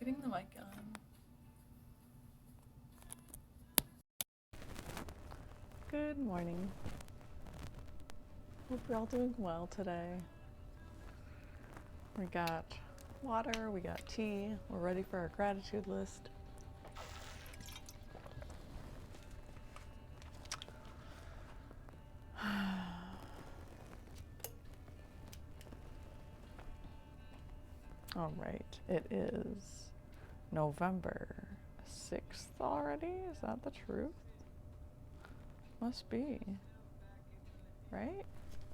Getting the mic on. Good morning. Hope you're all doing well today. We got water, we got tea, we're ready for our gratitude list. All right, it is November 6th already. Is that the truth? Must be. Right?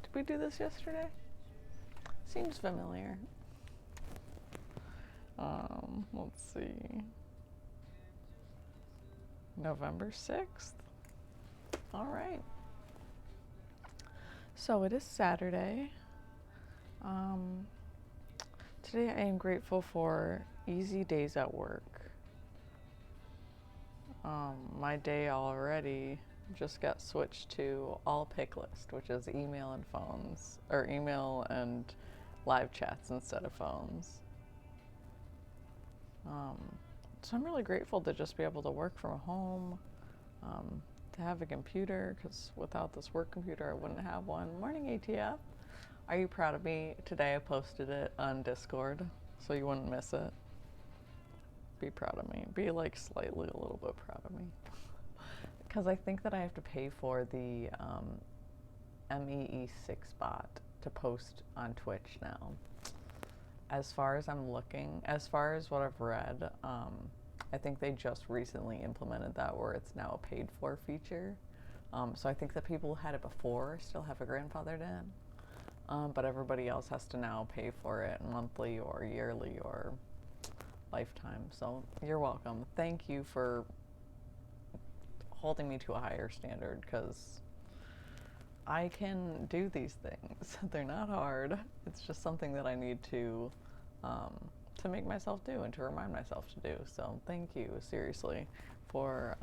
Did we do this yesterday? Seems familiar. Let's see. November 6th. All right. So it is Saturday. Today I am grateful for easy days at work. My day already just got switched to all pick list, which is email and phones, or email and live chats instead of phones. So I'm really grateful to just be able to work from home, to have a computer, because without this work computer I wouldn't have one. Morning ATF. Are you proud of me? Today I posted it on Discord, so you wouldn't miss it. Be proud of me. Be like slightly a little bit proud of me. Because I think that I have to pay for the MEE6 bot to post on Twitch now. As far as I'm looking, as far as what I've read, I think they just recently implemented that where it's now a paid for feature. So I think that people who had it before still have a grandfathered in, but everybody else has to now pay for it monthly or yearly or lifetime. So you're welcome. Thank you for holding me to a higher standard, because I can do these things. They're not hard. It's just something that I need to make myself do and to remind myself to do. So thank you, seriously, for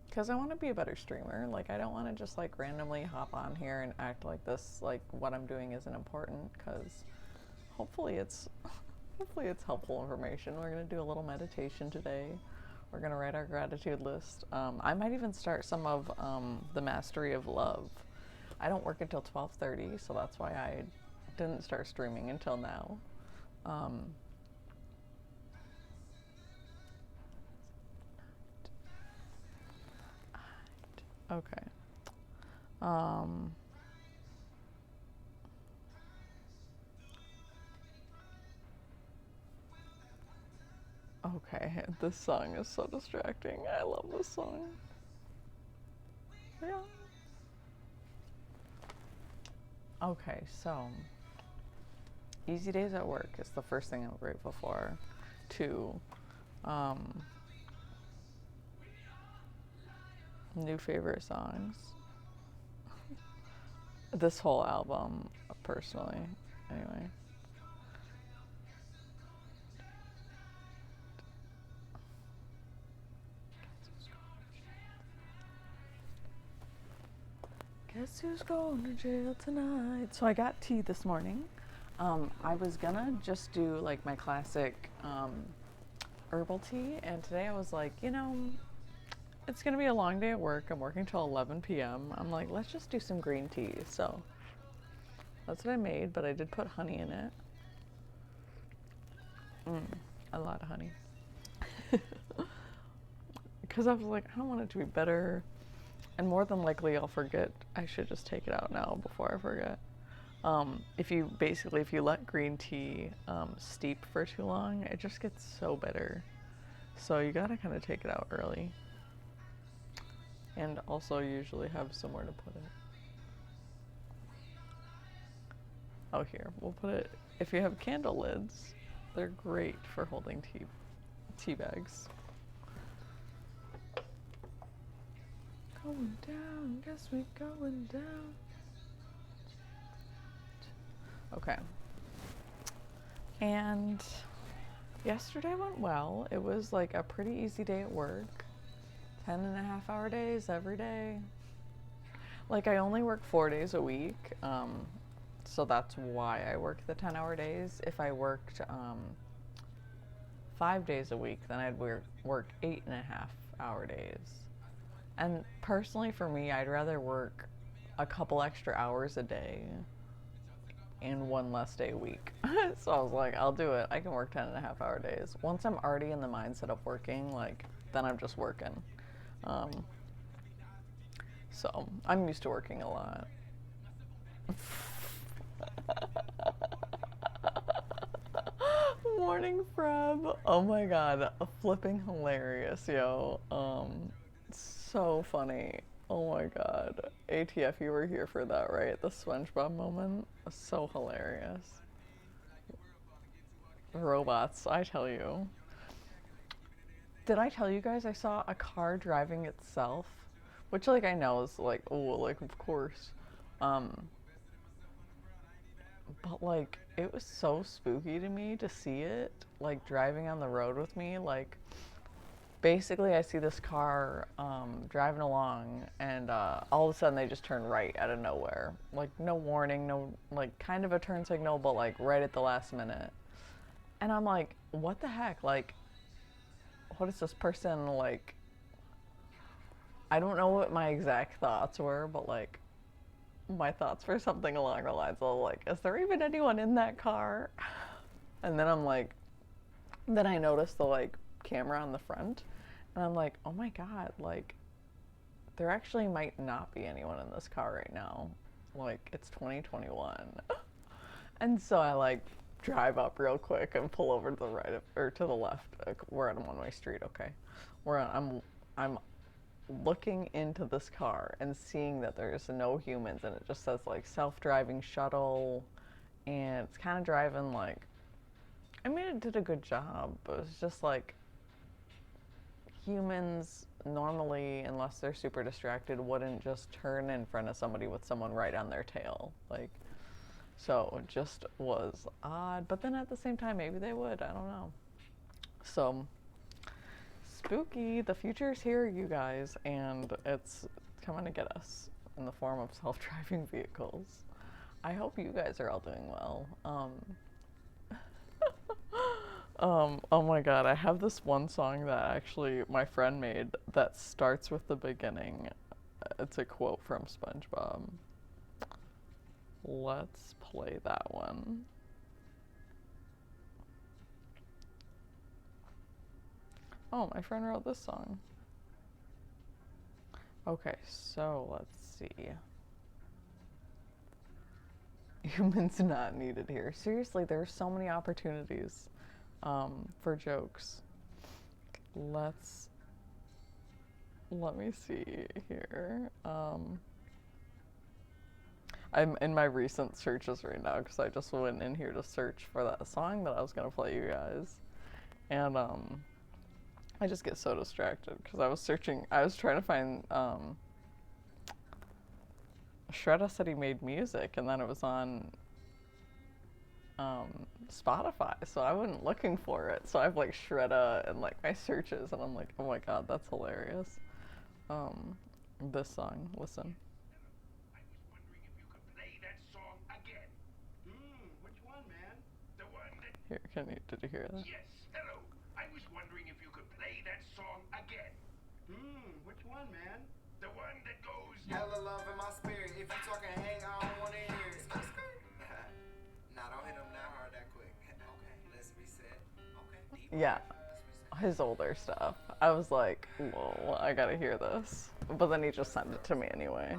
because I want to be a better streamer. Like, I don't want to just like randomly hop on here and act like this, like what I'm doing isn't important, because hopefully it's helpful information. We're going to do a little meditation today. We're going to write our gratitude list. I might even start some of the mastery of love. I don't work until 12:30, so that's why I didn't start streaming until now. Okay. Okay, this song is so distracting. I love this song. Yeah. Okay, so easy days at work is the first thing I'm grateful for. 2, new favorite songs. This whole album, personally, anyway. Guess who's going to jail tonight? So I got tea this morning. I was gonna just do like my classic herbal tea, and today I was like, it's gonna be a long day at work. I'm working till 11 p.m. I'm like, let's just do some green tea. So that's what I made, but I did put honey in it. A lot of honey. Because I was like, I don't want it to be bitter. And more than likely I'll forget. I should just take it out now before I forget. If you let green tea steep for too long, it just gets so bitter. So you gotta kind of take it out early. And also usually have somewhere to put it. Oh, here, we'll put it, if you have candle lids, they're great for holding tea bags. Going down, guess we going down. Okay. And yesterday went well. It was like a pretty easy day at work. 10.5-hour days every day. Like, I only work 4 days a week, so that's why I work the 10-hour days. If I worked 5 days a week, then I'd work 8.5 hour days. And personally, for me, I'd rather work a couple extra hours a day and one less day a week. So I was like, I'll do it. I can work 10.5 hour days. Once I'm already in the mindset of working, like, then I'm just working. So I'm used to working a lot. Morning, Freb. Oh my god, flipping hilarious, yo. So funny. Oh my god. ATF, you were here for that, right? The SpongeBob moment. So hilarious. Robots, I tell you. Did I tell you guys I saw a car driving itself? Which, like, I know is like, oh, like, of course. But, like, it was so spooky to me to see it, like, driving on the road with me. Like, basically, I see this car driving along, and all of a sudden they just turn right out of nowhere. Like, no warning, no, like, kind of a turn signal, but, like, right at the last minute. And I'm like, what the heck? Like, what is this person, like, I don't know what my exact thoughts were, but, like, my thoughts were something along the lines of, like, is there even anyone in that car? And then I'm like, then I noticed the, like, camera on the front, and I'm like, oh my god, like, there actually might not be anyone in this car right now. Like, it's 2021. And so I, like, drive up real quick and pull over to the right or to the left. We're on a one-way street, okay? I'm looking into this car and seeing that there's no humans, and it just says, like, self-driving shuttle, and it's kind of driving, like, I mean, it did a good job, but it's just like, humans normally, unless they're super distracted, wouldn't just turn in front of somebody with someone right on their tail. Like, so it just was odd, but then at the same time, maybe they would, I don't know. So, spooky. The future's here, you guys, and it's coming to get us in the form of self-driving vehicles. I hope you guys are all doing well. Oh my god, I have this one song that actually my friend made that starts with the beginning. It's a quote from SpongeBob. Let's play that one. Oh, my friend wrote this song. Okay, so let's see. Humans not needed here. Seriously, there are so many opportunities for jokes. Let me see here. I'm in my recent searches right now because I just went in here to search for that song that I was gonna play you guys, and I just get so distracted because I was trying to find Shredda said he made music, and then it was on Spotify, so I wasn't looking for it. So I have, like, Shredda and, like, my searches, and I'm like, oh my god, that's hilarious. This song, listen. I was wondering if you could play that song again. Which one, man? The one that... Here, did you hear that? Yes, hello. I was wondering if you could play that song again. Which one, man? The one that goes... Hella love in my spirit. If you talking hang, I don't wanna hear it. Nah, don't hit him that hard that quick. Okay, let's reset. Okay, deep. Yeah, his older stuff. I was like, whoa, I gotta hear this. But then he just sent it to me anyway.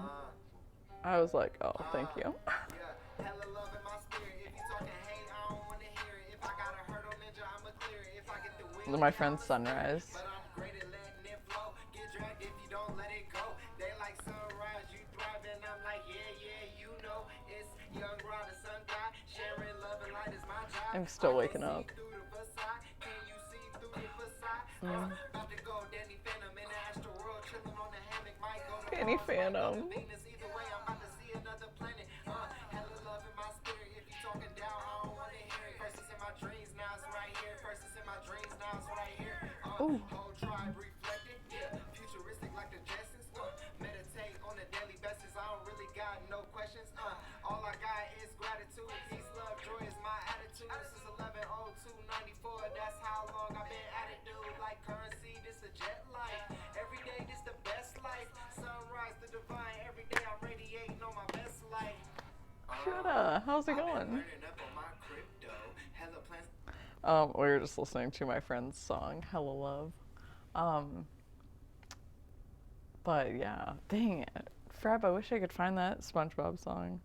I was like, oh, thank you. Yeah, hella love in my spirit. If you talking hang, I don't wanna hear it. If I got a hurdle ninja, I'ma clear it. If I get the win, My friend's Sunrise. but I'm great at letting it flow. Get dragged if you don't let it go. They like sunrise, you thrive, and I'm like, yeah, you know. It's young Rod, the sun god. Sharing love and light is my job. I'm still waking up. Can you see through the facade? About to go Danny Phantom in the astral world, chilling on the hammock. Might go to Danny Mars, might go to Phantom. Venus. Either way, I'm about to see another planet. Hella love in my spirit. If you talking down, I don't wanna hear it. First it's in my dreams, now it's right here. First it's in my dreams, now it's right here. Whole tribe reflected, yeah. Futuristic like the Jetsons. Meditate on a daily basis. I don't really got no questions. All I got is gratitude. Peace, love, joy is my attitude. This is 11/02/94. That's how long I've been Shredda, how's it I've been going? learning up on my crypto. Hella plans. We were just listening to my friend's song, Hella Love. Um, but yeah, dang it. Freb, I wish I could find that SpongeBob song.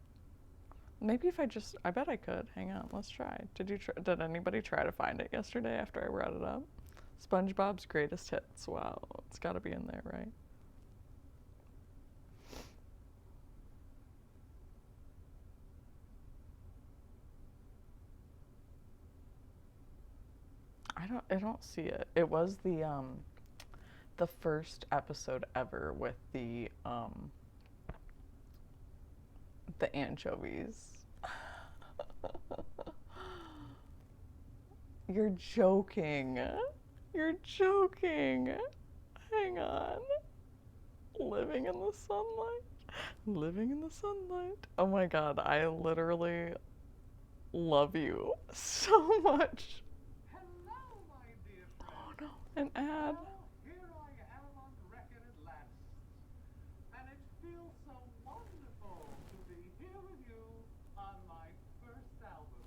Maybe if I bet I could. Hang on, let's try. Did anybody try to find it yesterday after I brought it up? SpongeBob's greatest hits. Wow, it's gotta be in there, right? I don't see it. It was the first episode ever with the anchovies. You're joking. You're joking. Hang on. Living in the sunlight. Living in the sunlight. Oh my god, I literally love you so much. Hello, my dear friend. Oh no, an ad. Well, here I am on record at last. And it feels so wonderful to be here with you on my first album.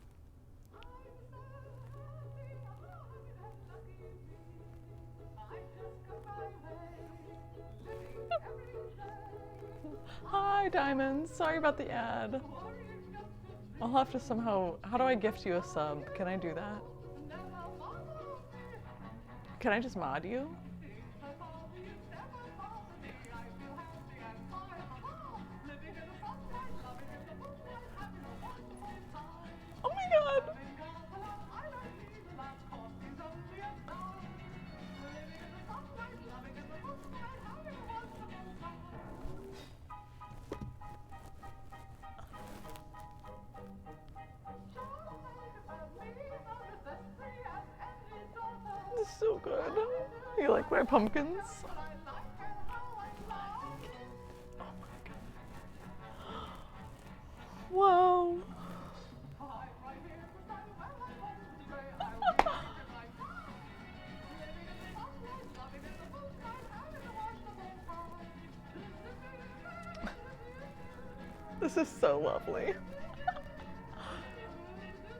I'm so happy, and lucky me. I just got my way, living every day. Hi, Diamonds. Sorry about the ad. I'll have to somehow. How do I gift you a sub? Can I do that? Can I just mod you? Oh my god! This is so good. You like my pumpkins? Whoa. This is so lovely.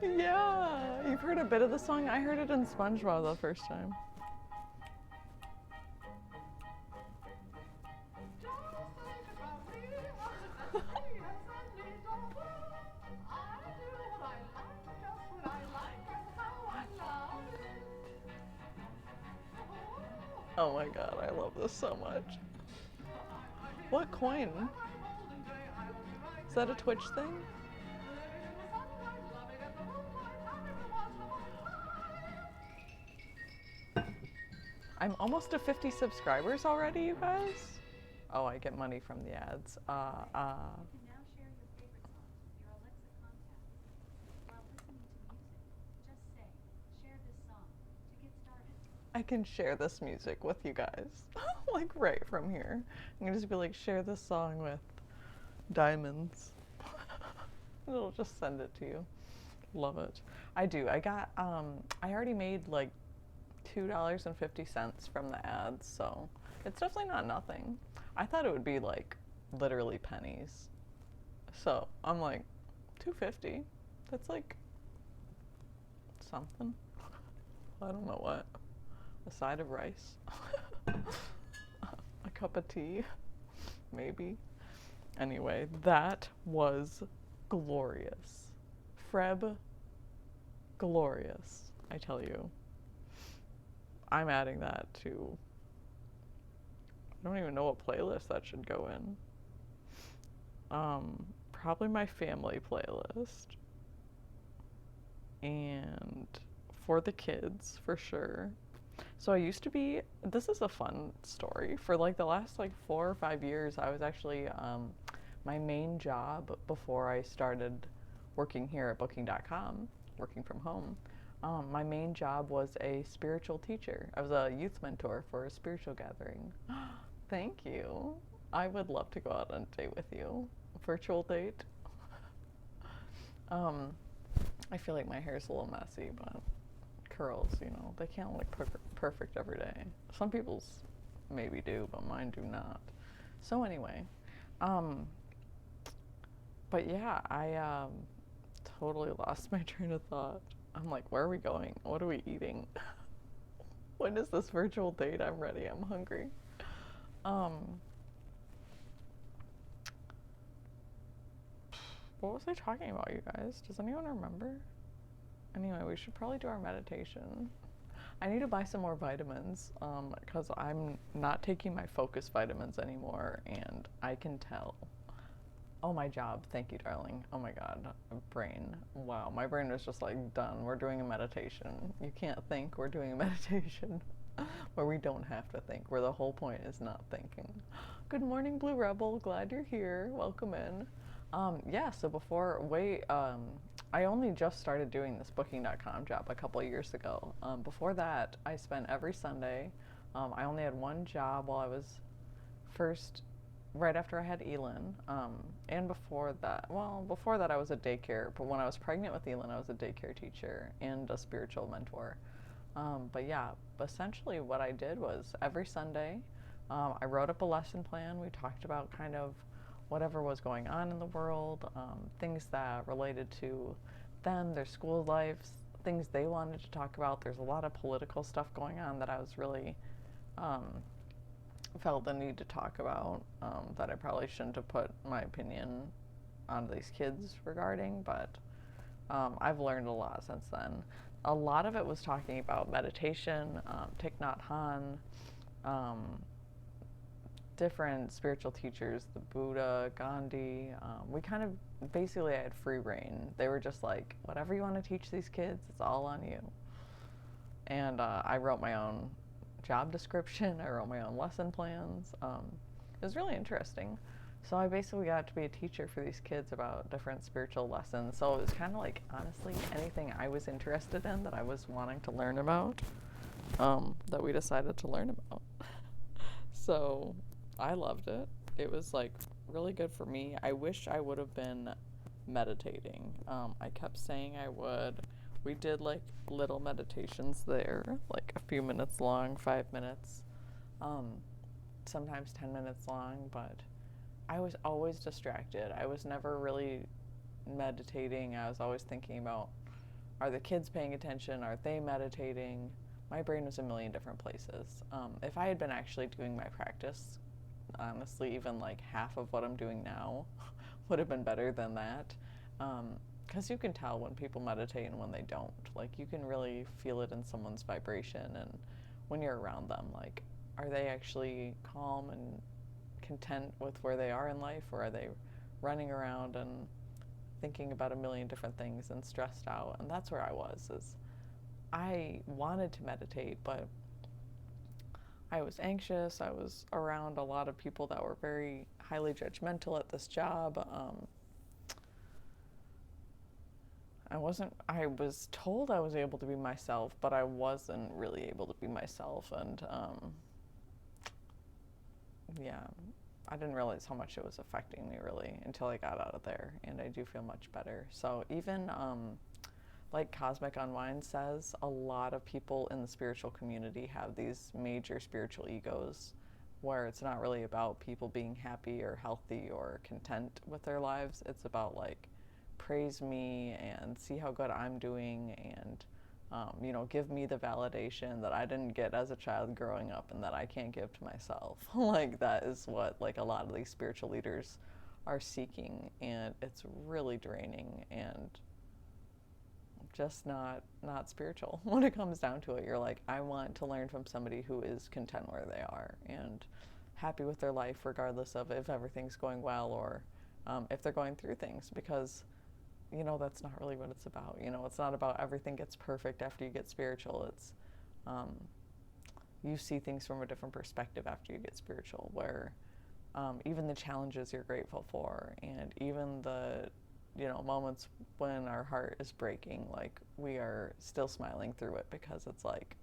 Yeah, you've heard a bit of the song. I heard it in SpongeBob the first time. Oh my god, I love this so much. What coin? Is that a Twitch thing? I'm almost to 50 subscribers already, you guys. Oh, I get money from the ads. You can now share your favorite songs with your Alexa contacts. While listening to music, just say, share this song to get started. I can share this music with you guys. Like right from here. I'm gonna just be like, share this song with Diamonds. It'll just send it to you. Love it. I do. I got, I already made like $2.50 from the ads, so it's definitely not nothing. I thought it would be like literally pennies. So I'm like, $2.50. That's like something. I don't know what. A side of rice. A cup of tea. Maybe. Anyway, that was glorious. Freb, glorious, I tell you. I'm adding that to, I don't even know what playlist that should go in. Probably my family playlist. And for the kids, for sure. So I used to be, this is a fun story. For like the last like 4 or 5 years, I was actually, my main job before I started working here at booking.com, working from home, my main job was a spiritual teacher. I was a youth mentor for a spiritual gathering. Thank you. I would love to go out on a date with you. Virtual date. I feel like my hair's a little messy, but curls, you know, they can't look perfect every day. Some people's maybe do, but mine do not. So anyway, But yeah, I totally lost my train of thought. I'm like, where are we going? What are we eating? When is this virtual date? I'm ready. I'm hungry. Um, what was I talking about, you guys? Does anyone remember? Anyway, we should probably do our meditation. I need to buy some more vitamins because I'm not taking my focus vitamins anymore, and I can tell. Oh, my job. Thank you, darling. Oh my God. Brain. Wow. My brain was just like, done. We're doing a meditation. You can't think. We're doing a meditation where we don't have to think, where the whole point is not thinking. Good morning, Blue Rebel. Glad you're here. Welcome in. Yeah, so I only just started doing this booking.com job a couple of years ago. Before that, I spent every Sunday. I only had one job while I was first, right after I had Elin. And before that I was a daycare, but when I was pregnant with Elin, I was a daycare teacher and a spiritual mentor. But yeah, essentially what I did was every Sunday, I wrote up a lesson plan. We talked about kind of whatever was going on in the world, things that related to them, their school lives, things they wanted to talk about. There's a lot of political stuff going on that I was really felt the need to talk about, that I probably shouldn't have put my opinion on these kids regarding, but I've learned a lot since then. A lot of it was talking about meditation, Thich Nhat Hanh, different spiritual teachers, the Buddha, Gandhi. We kind of basically had free reign. They were just like, whatever you want to teach these kids, it's all on you. And I wrote my own job description. I wrote my own lesson plans. It was really interesting. So I basically got to be a teacher for these kids about different spiritual lessons. So it was kind of like, honestly, anything I was interested in that I was wanting to learn about, that we decided to learn about. So I loved it. It was like really good for me. I wish I would have been meditating. I kept saying I would. We did like little meditations there, like a few minutes long, 5 minutes, sometimes 10 minutes long, but I was always distracted. I was never really meditating. I was always thinking about, are the kids paying attention? Are they meditating? My brain was a million different places. If I had been actually doing my practice, honestly, even like half of what I'm doing now would have been better than that. Because you can tell when people meditate and when they don't. Like, you can really feel it in someone's vibration, and when you're around them, like, are they actually calm and content with where they are in life, or are they running around and thinking about a million different things and stressed out? And that's where I was. Is I wanted to meditate, but I was anxious. I was around a lot of people that were very highly judgmental at this job. I was told I was able to be myself, but I wasn't really able to be myself. And yeah, I didn't realize how much it was affecting me really until I got out of there, and I do feel much better. So even like Cosmic Unwind says, a lot of people in the spiritual community have these major spiritual egos where it's not really about people being happy or healthy or content with their lives. It's about like, praise me and see how good I'm doing, and give me the validation that I didn't get as a child growing up and that I can't give to myself. Like, that is what like a lot of these spiritual leaders are seeking, and it's really draining and just not spiritual. When it comes down to it, you're like, I want to learn from somebody who is content where they are and happy with their life, regardless of if everything's going well or if they're going through things, because that's not really what it's about. It's not about everything gets perfect after you get spiritual. It's you see things from a different perspective after you get spiritual, where even the challenges you're grateful for, and even the moments when our heart is breaking, like, we are still smiling through it, because it's like,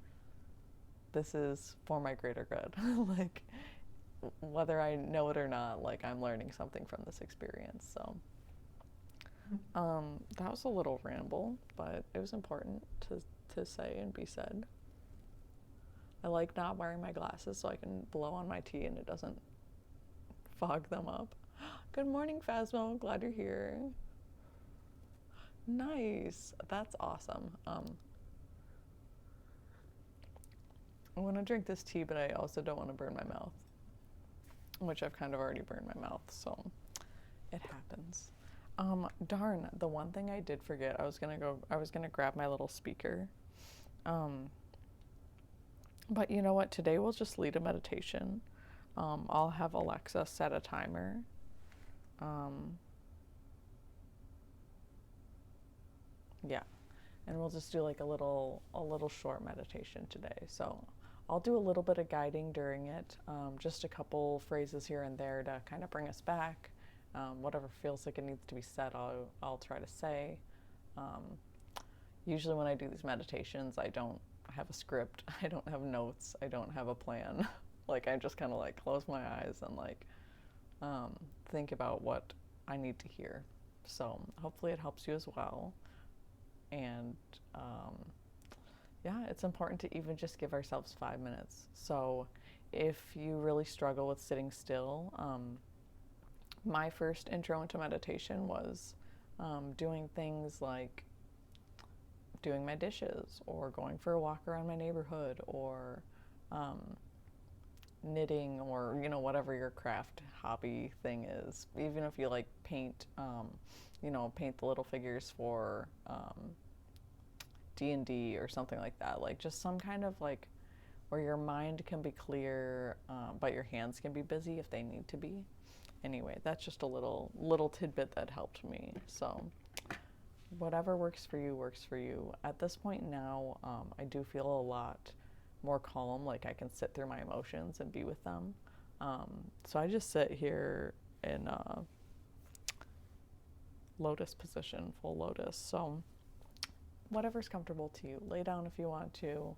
this is for my greater good. Like, whether I know it or not, like, I'm learning something from this experience. So that was a little ramble, but it was important to say and be said. I like not wearing my glasses so I can blow on my tea and it doesn't fog them up. Good morning, Phasmo. Glad you're here. Nice. That's awesome. I want to drink this tea, but I also don't want to burn my mouth, which I've kind of already burned my mouth, so it happens. Darn, the one thing I did forget, I was gonna grab my little speaker. But you know what? Today we'll just lead a meditation. I'll have Alexa set a timer. Yeah, and we'll just do like a little short meditation today. So I'll do a little bit of guiding during it, just a couple phrases here and there to kind of bring us back. Whatever feels like it needs to be said, I'll try to say. Usually when I do these meditations, I don't have a script. I don't have notes. I don't have a plan. Like I just kind of like close my eyes and like think about what I need to hear. So hopefully it helps you as well. And yeah, it's important to even just give ourselves 5 minutes. So if you really struggle with sitting still, my first intro into meditation was doing things like doing my dishes or going for a walk around my neighborhood or knitting or, you know, whatever your craft hobby thing is. Even if you like paint, you know, paint the little figures for D&D or something like that. Like just some kind of like where your mind can be clear, but your hands can be busy if they need to be. Anyway, that's just a little tidbit that helped me. So whatever works for you works for you. At this point now, I do feel a lot more calm, like I can sit through my emotions and be with them. So I just sit here in lotus position, full lotus. So whatever's comfortable to you. Lay down if you want to.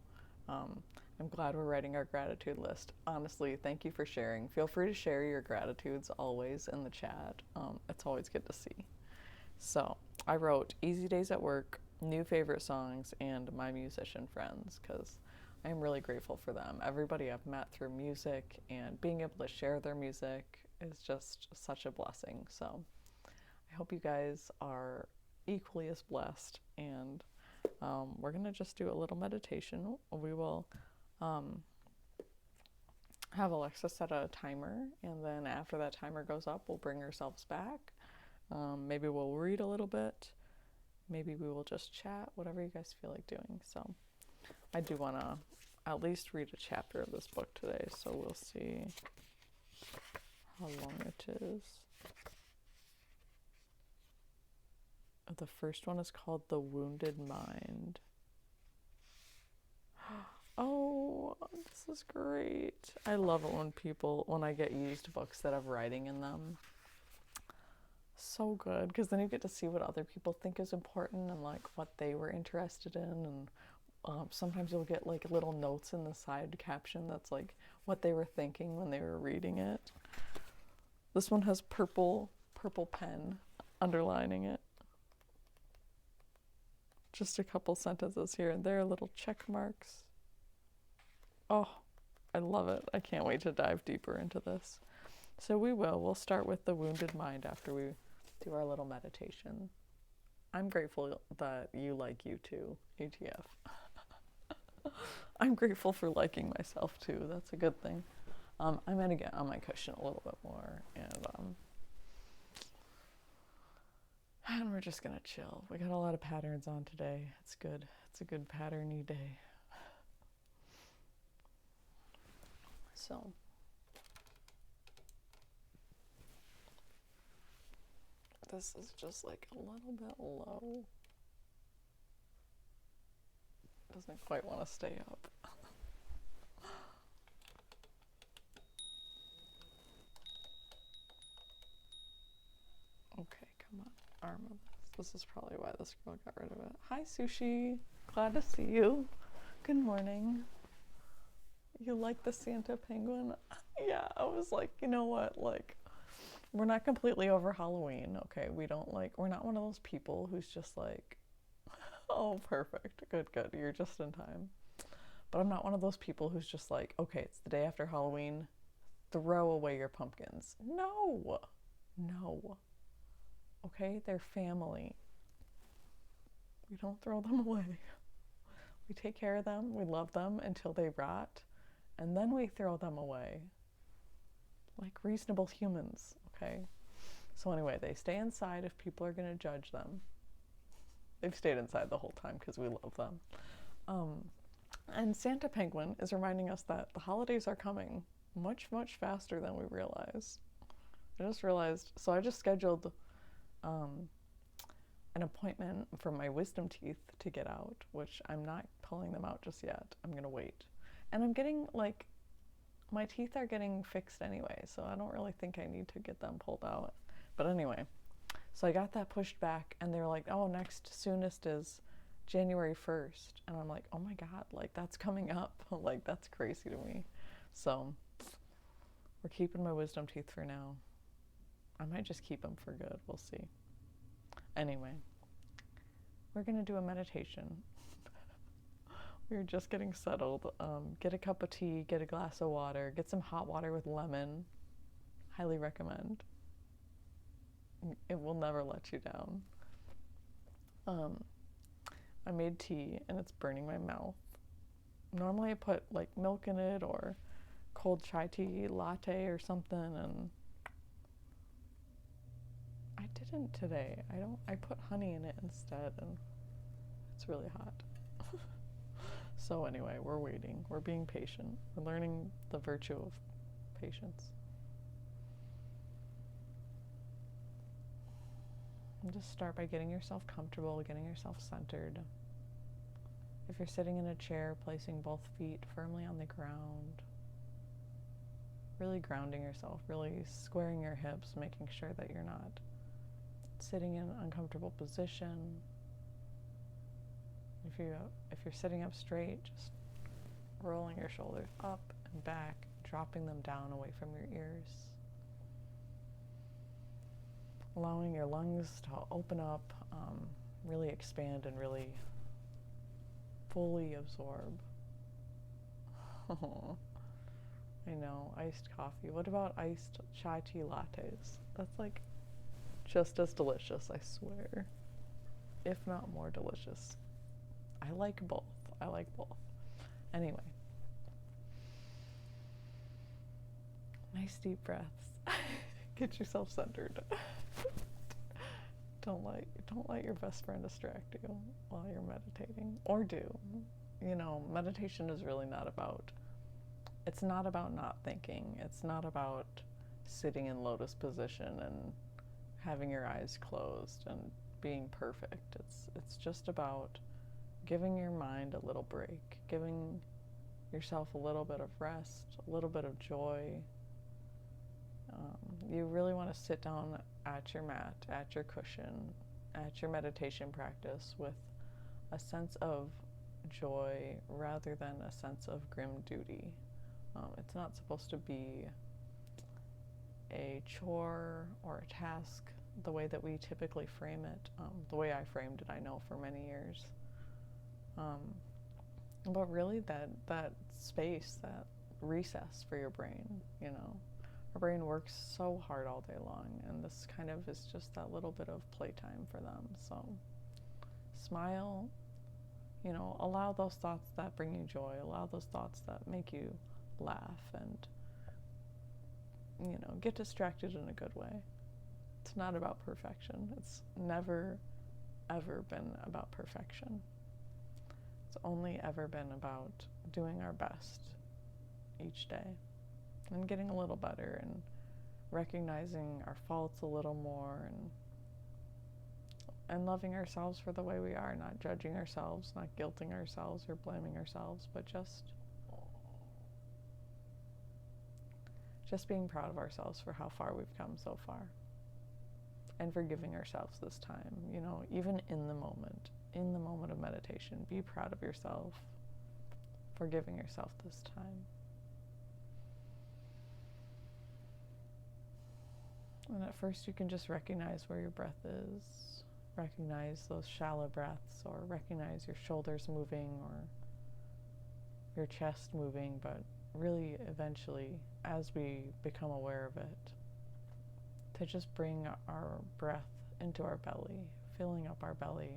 I'm glad we're writing our gratitude list. Honestly, thank you for sharing. Feel free to share your gratitudes always in the chat. It's always good to see. So I wrote easy days at work, new favorite songs, and my musician friends, because I am really grateful for them. Everybody I've met through music and being able to share their music is just such a blessing. So I hope you guys are equally as blessed, and we're going to just do a little meditation. We will have Alexa set a timer, and then after that timer goes up, we'll bring ourselves back. Maybe we'll read a little bit. Maybe we will just chat, whatever you guys feel like doing. So I do want to at least read a chapter of this book today, so we'll see how long it is. The first one is called The Wounded Mind. Oh, this is great. I love it when I get used books that have writing in them. So good, because then you get to see what other people think is important and like what they were interested in, and sometimes you'll get like little notes in the side caption that's like what they were thinking when they were reading it. This one has purple pen underlining it. Just a couple sentences here and there, little check marks. Oh, I love it. I can't wait to dive deeper into this. So we'll start with The Wounded Mind after we do our little meditation. I'm grateful that you like you too, ATF. I'm grateful for liking myself too. That's a good thing. I'm gonna get on my cushion a little bit more, and we're just gonna chill. We got a lot of patterns on today. It's good. It's a good pattern-y day. So this is just like a little bit low. Doesn't quite want to stay up. Okay, come on. Arm of this. This is probably why this girl got rid of it. Hi, Sushi. Glad to see you. Good morning. You like the Santa penguin? Yeah, I was like, you know what? Like, we're not completely over Halloween, okay? We're not one of those people who's just like, oh, perfect. Good. You're just in time. But I'm not one of those people who's just like, okay, it's the day after Halloween. Throw away your pumpkins. No. No. Okay? They're family. We don't throw them away. We take care of them, we love them until they rot, and then we throw them away. Like reasonable humans, okay? So anyway, they stay inside if people are going to judge them. They've stayed inside the whole time because we love them. And Santa Penguin is reminding us that the holidays are coming much, much faster than we realize. I just realized, so I just scheduled an appointment for my wisdom teeth to get out, which I'm not pulling them out just yet. I'm gonna wait. And I'm getting, like, my teeth are getting fixed anyway, so I don't really think I need to get them pulled out. But anyway, so I got that pushed back, and they're like, oh, next soonest is January 1st. And I'm like, oh my God, like, that's coming up. Like, that's crazy to me. So we're keeping my wisdom teeth for now. I might just keep them for good. We'll see. Anyway, we're going to do a meditation. We're just getting settled. Get a cup of tea, get a glass of water, get some hot water with lemon. Highly recommend. It will never let you down. I made tea and it's burning my mouth. Normally I put like milk in it or cold chai tea latte or something, and I didn't today. I put honey in it instead, and it's really hot. So anyway, we're waiting. We're being patient. We're learning the virtue of patience. And just start by getting yourself comfortable, getting yourself centered. If you're sitting in a chair, placing both feet firmly on the ground. Really grounding yourself, really squaring your hips, making sure that you're not sitting in an uncomfortable position. If you're sitting up straight, just rolling your shoulders up and back, dropping them down away from your ears. Allowing your lungs to open up, really expand and really fully absorb. I know, iced coffee. What about iced chai tea lattes? That's like just as delicious, I swear. If not more delicious. I like both. Anyway. Nice deep breaths. Get yourself centered. Don't let your best friend distract you while you're meditating. Or do. You know, meditation is really not about, it's not about not thinking. It's not about sitting in lotus position and having your eyes closed and being perfect. It's just about giving your mind a little break, giving yourself a little bit of rest, a little bit of joy. You really want to sit down at your mat, at your cushion, at your meditation practice with a sense of joy rather than a sense of grim duty. It's not supposed to be a chore or a task the way that we typically frame it. The way I framed it, I know, for many years. But really that space, that recess for your brain, you know. Our brain works so hard all day long, and this kind of is just that little bit of playtime for them. So smile, you know, allow those thoughts that bring you joy, allow those thoughts that make you laugh, and, you know, get distracted in a good way. It's not about perfection. It's never, ever been about perfection. It's only ever been about doing our best each day and getting a little better and recognizing our faults a little more and loving ourselves for the way we are, not judging ourselves, not guilting ourselves or blaming ourselves, but just being proud of ourselves for how far we've come so far and forgiving ourselves this time, you know, even in the moment of meditation, be proud of yourself for giving yourself this time. And at first you can just recognize where your breath is, recognize those shallow breaths, or recognize your shoulders moving or your chest moving, but really eventually, as we become aware of it, to just bring our breath into our belly, filling up our belly,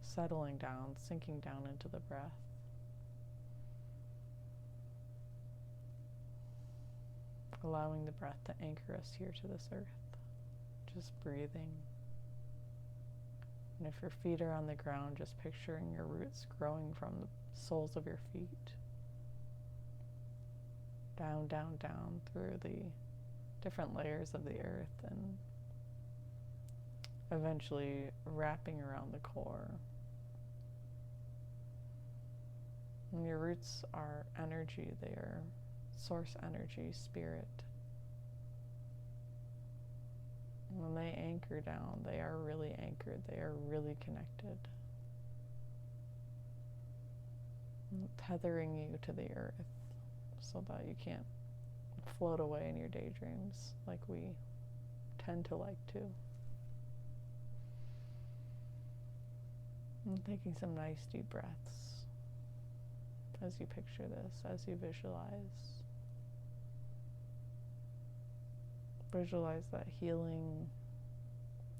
settling down, sinking down into the breath. Allowing the breath to anchor us here to this earth. Just breathing. And if your feet are on the ground, just picturing your roots growing from the soles of your feet. Down, down, down through the different layers of the earth and eventually wrapping around the core. And your roots are energy, they are source energy, spirit. And when they anchor down, they are really anchored, they are really connected. Tethering you to the earth so that you can't float away in your daydreams like we tend to like to. And taking some nice deep breaths as you picture this, as you visualize. Visualize that healing,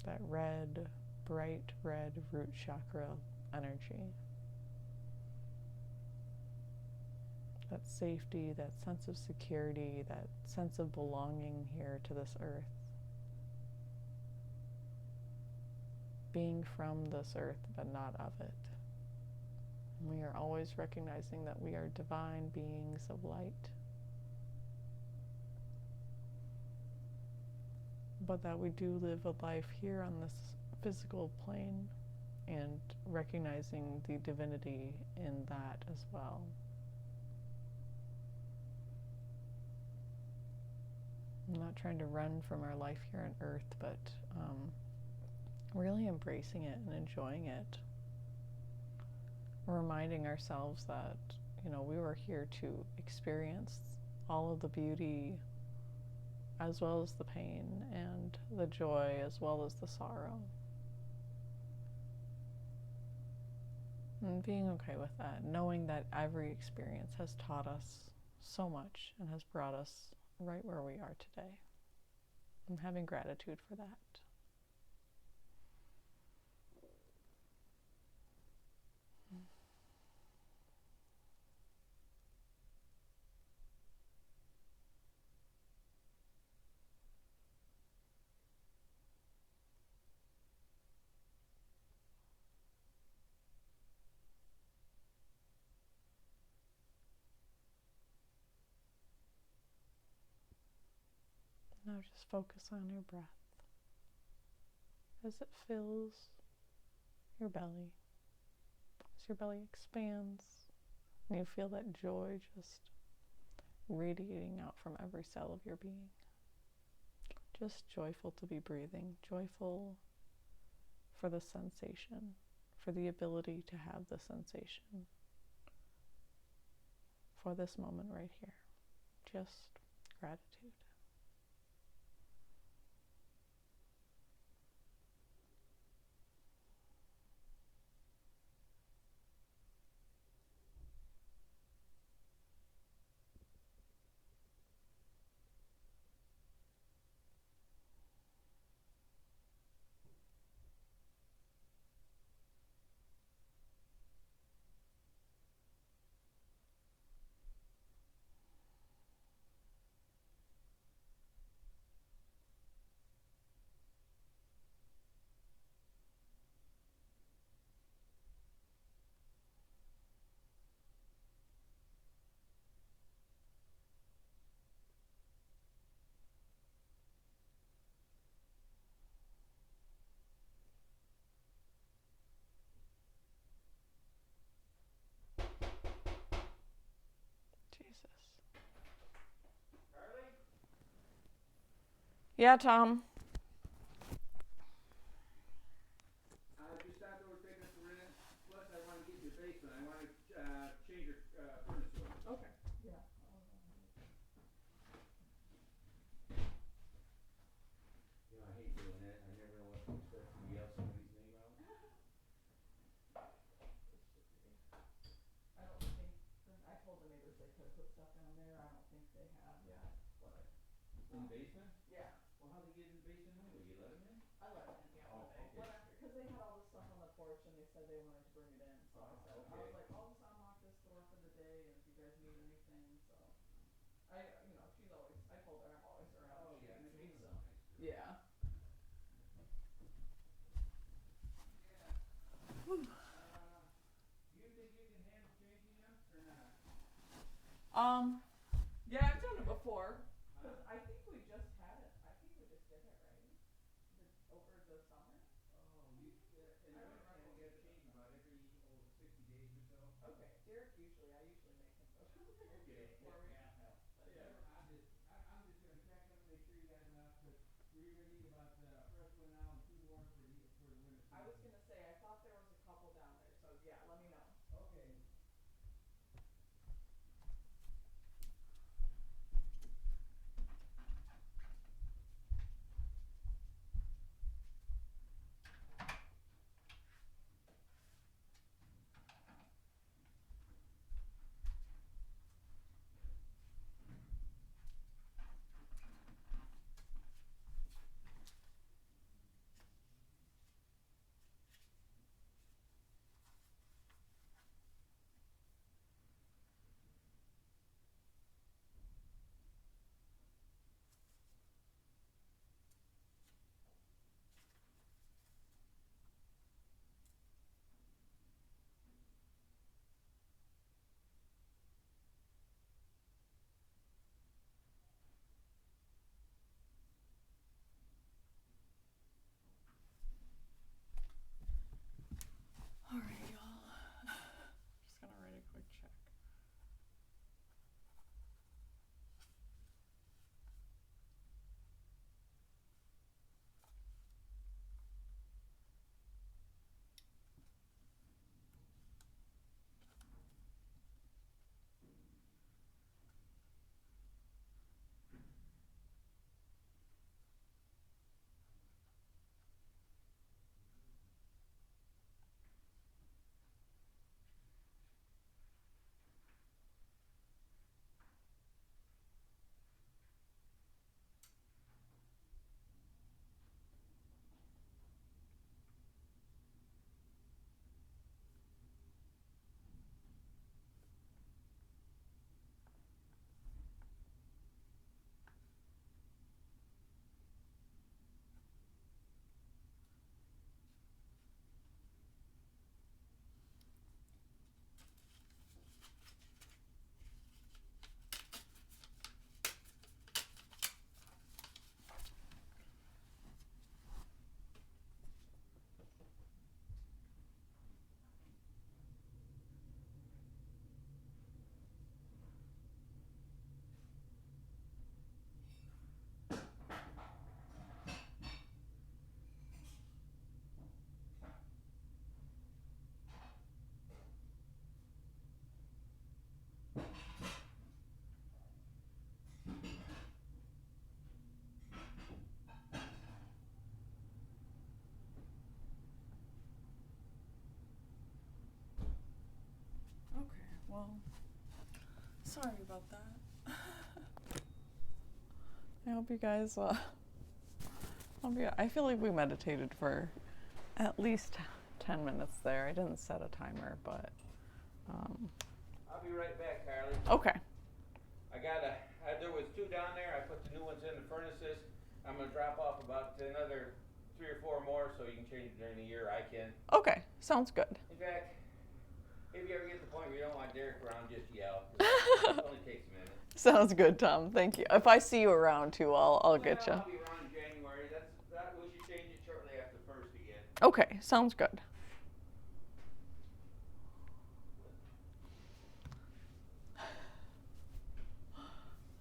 that red, bright red root chakra energy. That safety, that sense of security, that sense of belonging here to this earth. Being from this earth, but not of it. And we are always recognizing that we are divine beings of light. But that we do live a life here on this physical plane, and recognizing the divinity in that as well. I'm not trying to run from our life here on earth, but really embracing it and enjoying it. Reminding ourselves that, we were here to experience all of the beauty as well as the pain, and the joy as well as the sorrow. And being okay with that, knowing that every experience has taught us so much and has brought us right where we are today. I'm having gratitude for that. Now just focus on your breath as it fills your belly, as your belly expands, and you feel that joy just radiating out from every cell of your being. Just joyful to be breathing, joyful for the sensation, for the ability to have the sensation, for this moment right here. Just gratitude. Yeah, Tom. Just after we're picking up the rent, plus I want to get your basement. I want to change your furnace door. Okay. Yeah. I hate doing that. I never know what to expect to yell somebody's name out. I don't think, I told the neighbors they could put stuff down there. I don't think they have yet, but In the basement? yeah, we'll have a said they wanted to bring it in, so I said, I was like, I'll just unlock this door for the day, and if you guys need anything, so. She's always, I told her I'm always around if she needs me, so. Yeah. Do you think you can handle changing them or not? Yeah, I've done it before. Cause I think we just had it. I think we just did it, right? Over the summer. Oh, in the wintertime you gotta change them about every 60 days or so. Okay, Derek I usually make him go down there and do Okay, it for me. yeah. Yeah. I'm just gonna check them, make sure you got enough, cause we're gonna need about a fresh one now and 2 more for the winter season. I was gonna say, I thought there was a couple down there, so yeah, let me know. Okay. All right, y'all. Just gonna write a quick check. Okay, well, sorry about that. I hope you guys, I feel like we meditated for at least 10 minutes there. I didn't set a timer, but, I'll be right back, Carly. okay. There was 2 down there, I put the new ones in the furnaces. I'm gonna drop off about another 3 or 4 more, so you can change it during the year, I can. Okay, sounds good. In fact, if you ever get to the point where you don't want Derek around, just yell. It only takes a minute. Sounds good, Tom. Thank you. If I see you around too, I'll get you. I'll be around in January. We should change it shortly after the 1st again. Okay, sounds good.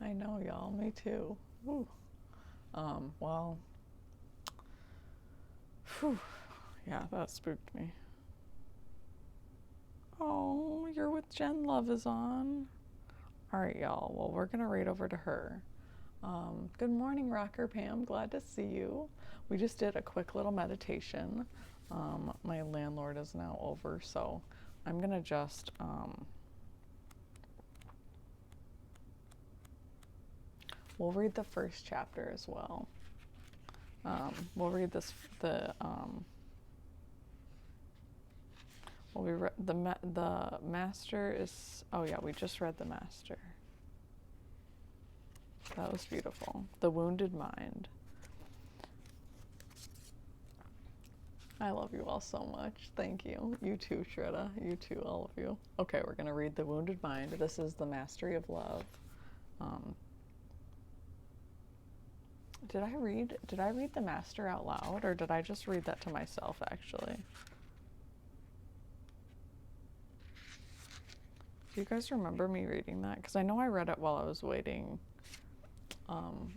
I know, y'all. Me too. Ooh. Well. Whew. Yeah, that spooked me. Oh, you're with Jen Love is on. All right, y'all. Well, we're going to read over to her. Good morning, Rocker Pam. Glad to see you. We just did a quick little meditation. My landlord is now over, so I'm going to just... we'll read the first chapter as well. We'll read the Well, we read the Master is. Oh yeah, we just read the Master. That was beautiful. The Wounded Mind. I love you all so much. Thank you. You too, Shredda. You too, all of you. Okay, we're gonna read The Wounded Mind. This is the Mastery of Love. Did I read the Master out loud, or did I just read that to myself, actually? Do you guys remember me reading that? Because I know I read it while I was waiting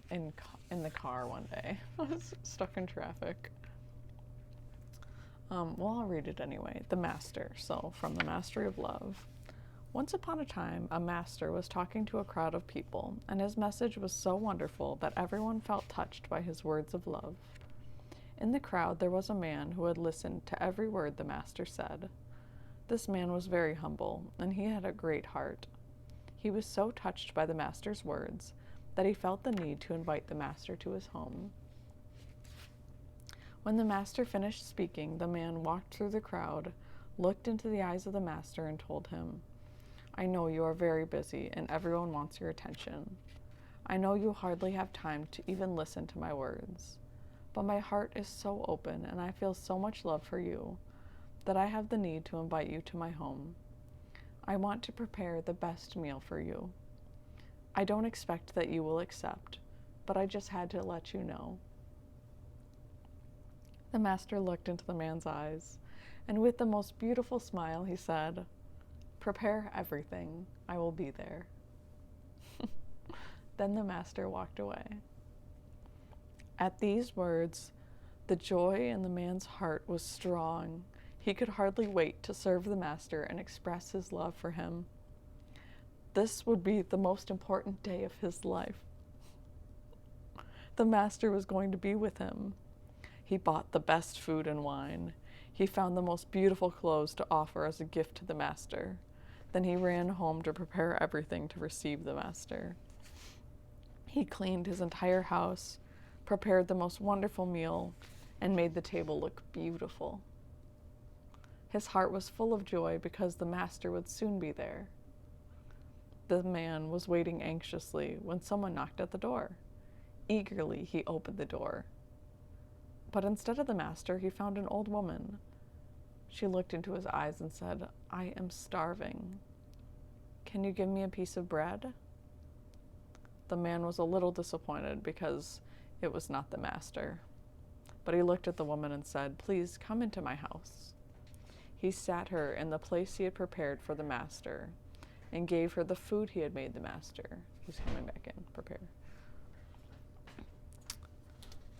in the car one day. I was stuck in traffic. Well, I'll read it anyway. The Master. So, from The Mastery of Love. Once upon a time, a master was talking to a crowd of people, and his message was so wonderful that everyone felt touched by his words of love. In the crowd, there was a man who had listened to every word the master said. This man was very humble, and he had a great heart. He was so touched by the master's words that he felt the need to invite the master to his home. When the master finished speaking, the man walked through the crowd, looked into the eyes of the master, and told him, "I know you are very busy, and everyone wants your attention. I know you hardly have time to even listen to my words, but my heart is so open, and I feel so much love for you that I have the need to invite you to my home. I want to prepare the best meal for you. I don't expect that you will accept, but I just had to let you know." The master looked into the man's eyes, and with the most beautiful smile, he said, "Prepare everything. I will be there." Then the master walked away. At these words, the joy in the man's heart was strong. He could hardly wait to serve the master and express his love for him. This would be the most important day of his life. The master was going to be with him. He bought the best food and wine. He found the most beautiful clothes to offer as a gift to the master. Then he ran home to prepare everything to receive the master. He cleaned his entire house, prepared the most wonderful meal, and made the table look beautiful. His heart was full of joy because the master would soon be there. The man was waiting anxiously when someone knocked at the door. Eagerly, he opened the door. But instead of the master, he found an old woman. She looked into his eyes and said, "I am starving. Can you give me a piece of bread?" The man was a little disappointed because it was not the master. But he looked at the woman and said, "Please come into my house." He sat her in the place he had prepared for the master and gave her the food he had made the master. He's coming back in, prepare.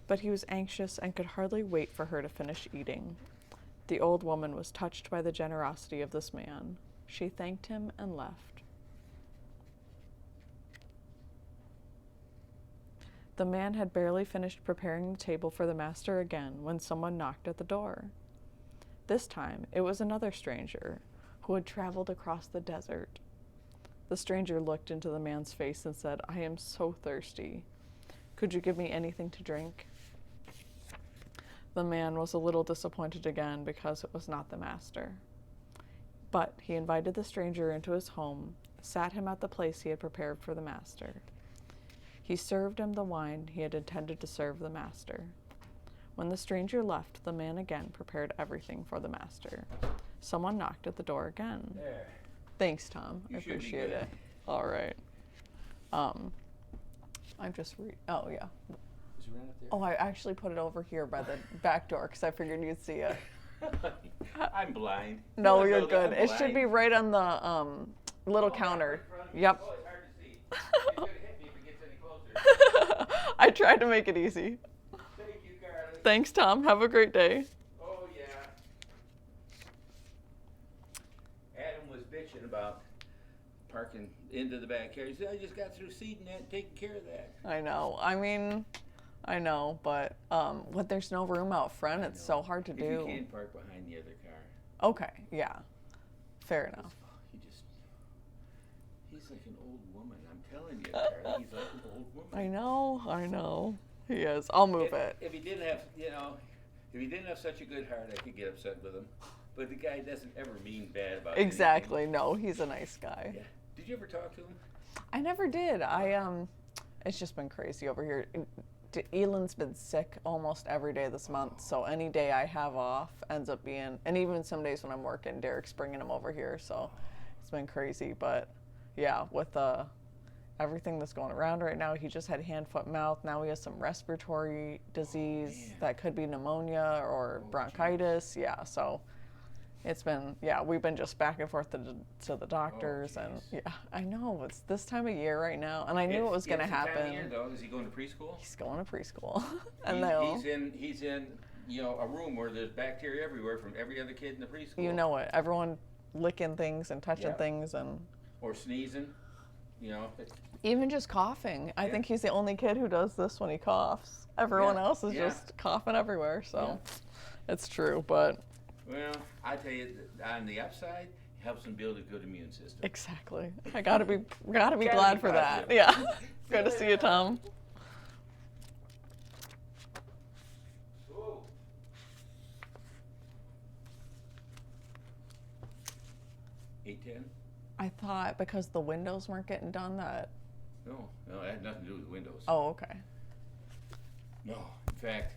But he was anxious and could hardly wait for her to finish eating. The old woman was touched by the generosity of this man. She thanked him and left. The man had barely finished preparing the table for the master again when someone knocked at the door. This time, it was another stranger who had traveled across the desert. The stranger looked into the man's face and said, "I am so thirsty. Could you give me anything to drink?" The man was a little disappointed again because it was not the master. But he invited the stranger into his home, sat him at the place he had prepared for the master. He served him the wine he had intended to serve the master. When the stranger left, the man again prepared everything for the master. Someone knocked at the door again. There. Thanks, Tom. I You should be appreciate good. it. All right. I just oh yeah. Is it right up there? Oh, I actually put it over here by the back door because I figured you'd see it. I'm blind. No, You you're know that good. I'm It should be blind? right on the little counter. Right in front of me? Yep. Oh, it's hard to see. It's gonna hit me if it gets any closer. I tried to make it easy. Thank you, Carly. Thanks, Tom. Have a great day. Oh, yeah. Adam was bitching about parking into the backyard. He said, "I just got through seeding that and taking care of that." I know. I mean, I know, but when there's no room out front, it's so hard to If do. you can't park behind the other car. Okay, yeah. Fair enough. He's like an old woman. I'm telling you, Carly, he's like an old woman. I know. He is. I'll move it. If he didn't have, if he didn't have such a good heart, I could get upset with him. but the guy doesn't ever mean bad about anything. Exactly. No, he's a nice guy. Yeah. Did you ever talk to him? I never did. It's just been crazy over here. Elan's been sick almost every day this month, so any day I have off ends up being, and even some days when I'm working, Derek's bringing him over here, so it's been crazy. But yeah, with everything that's going around right now, he just had hand, foot, mouth. Now he has some respiratory disease that could be pneumonia or bronchitis. Yeah, so it's been, we've been just back and forth to the doctors, and I know it's this time of year right now, and I knew it was going to happen. Time of year, though. Is he going to preschool? He's going to preschool, and he's in a room where there's bacteria everywhere from every other kid in the preschool. You know it. Everyone licking things and touching things or sneezing, Even just coughing. I think he's the only kid who does this when he coughs. Everyone else is just coughing everywhere. So it's true, but. Well, I tell you, on the upside, it helps them build a good immune system. Exactly. I gotta be glad for that. Yeah. Good to see you, Tom. Ooh. 8:10? I thought because the windows weren't getting done that. No, it had nothing to do with windows. Oh, okay. No, in fact,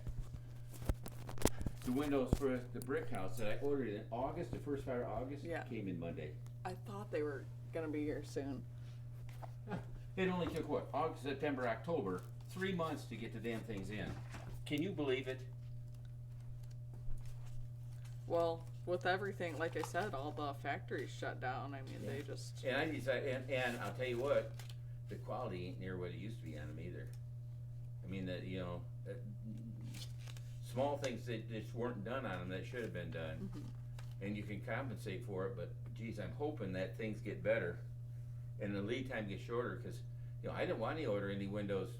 the windows for the brick house that I ordered in August, the first part of August, came in Monday. I thought they were gonna be here soon. It only took what? August, September, October, 3 months to get the damn things in. Can you believe it? Well, with everything, like I said, all the factories shut down. I mean, they just. And I decided, and I'll tell you what, the quality ain't near what it used to be on them either. I mean, small things that just weren't done on them that should have been done, and you can compensate for it. But geez, I'm hoping that things get better, and the lead time gets shorter. Because I didn't want to order any windows,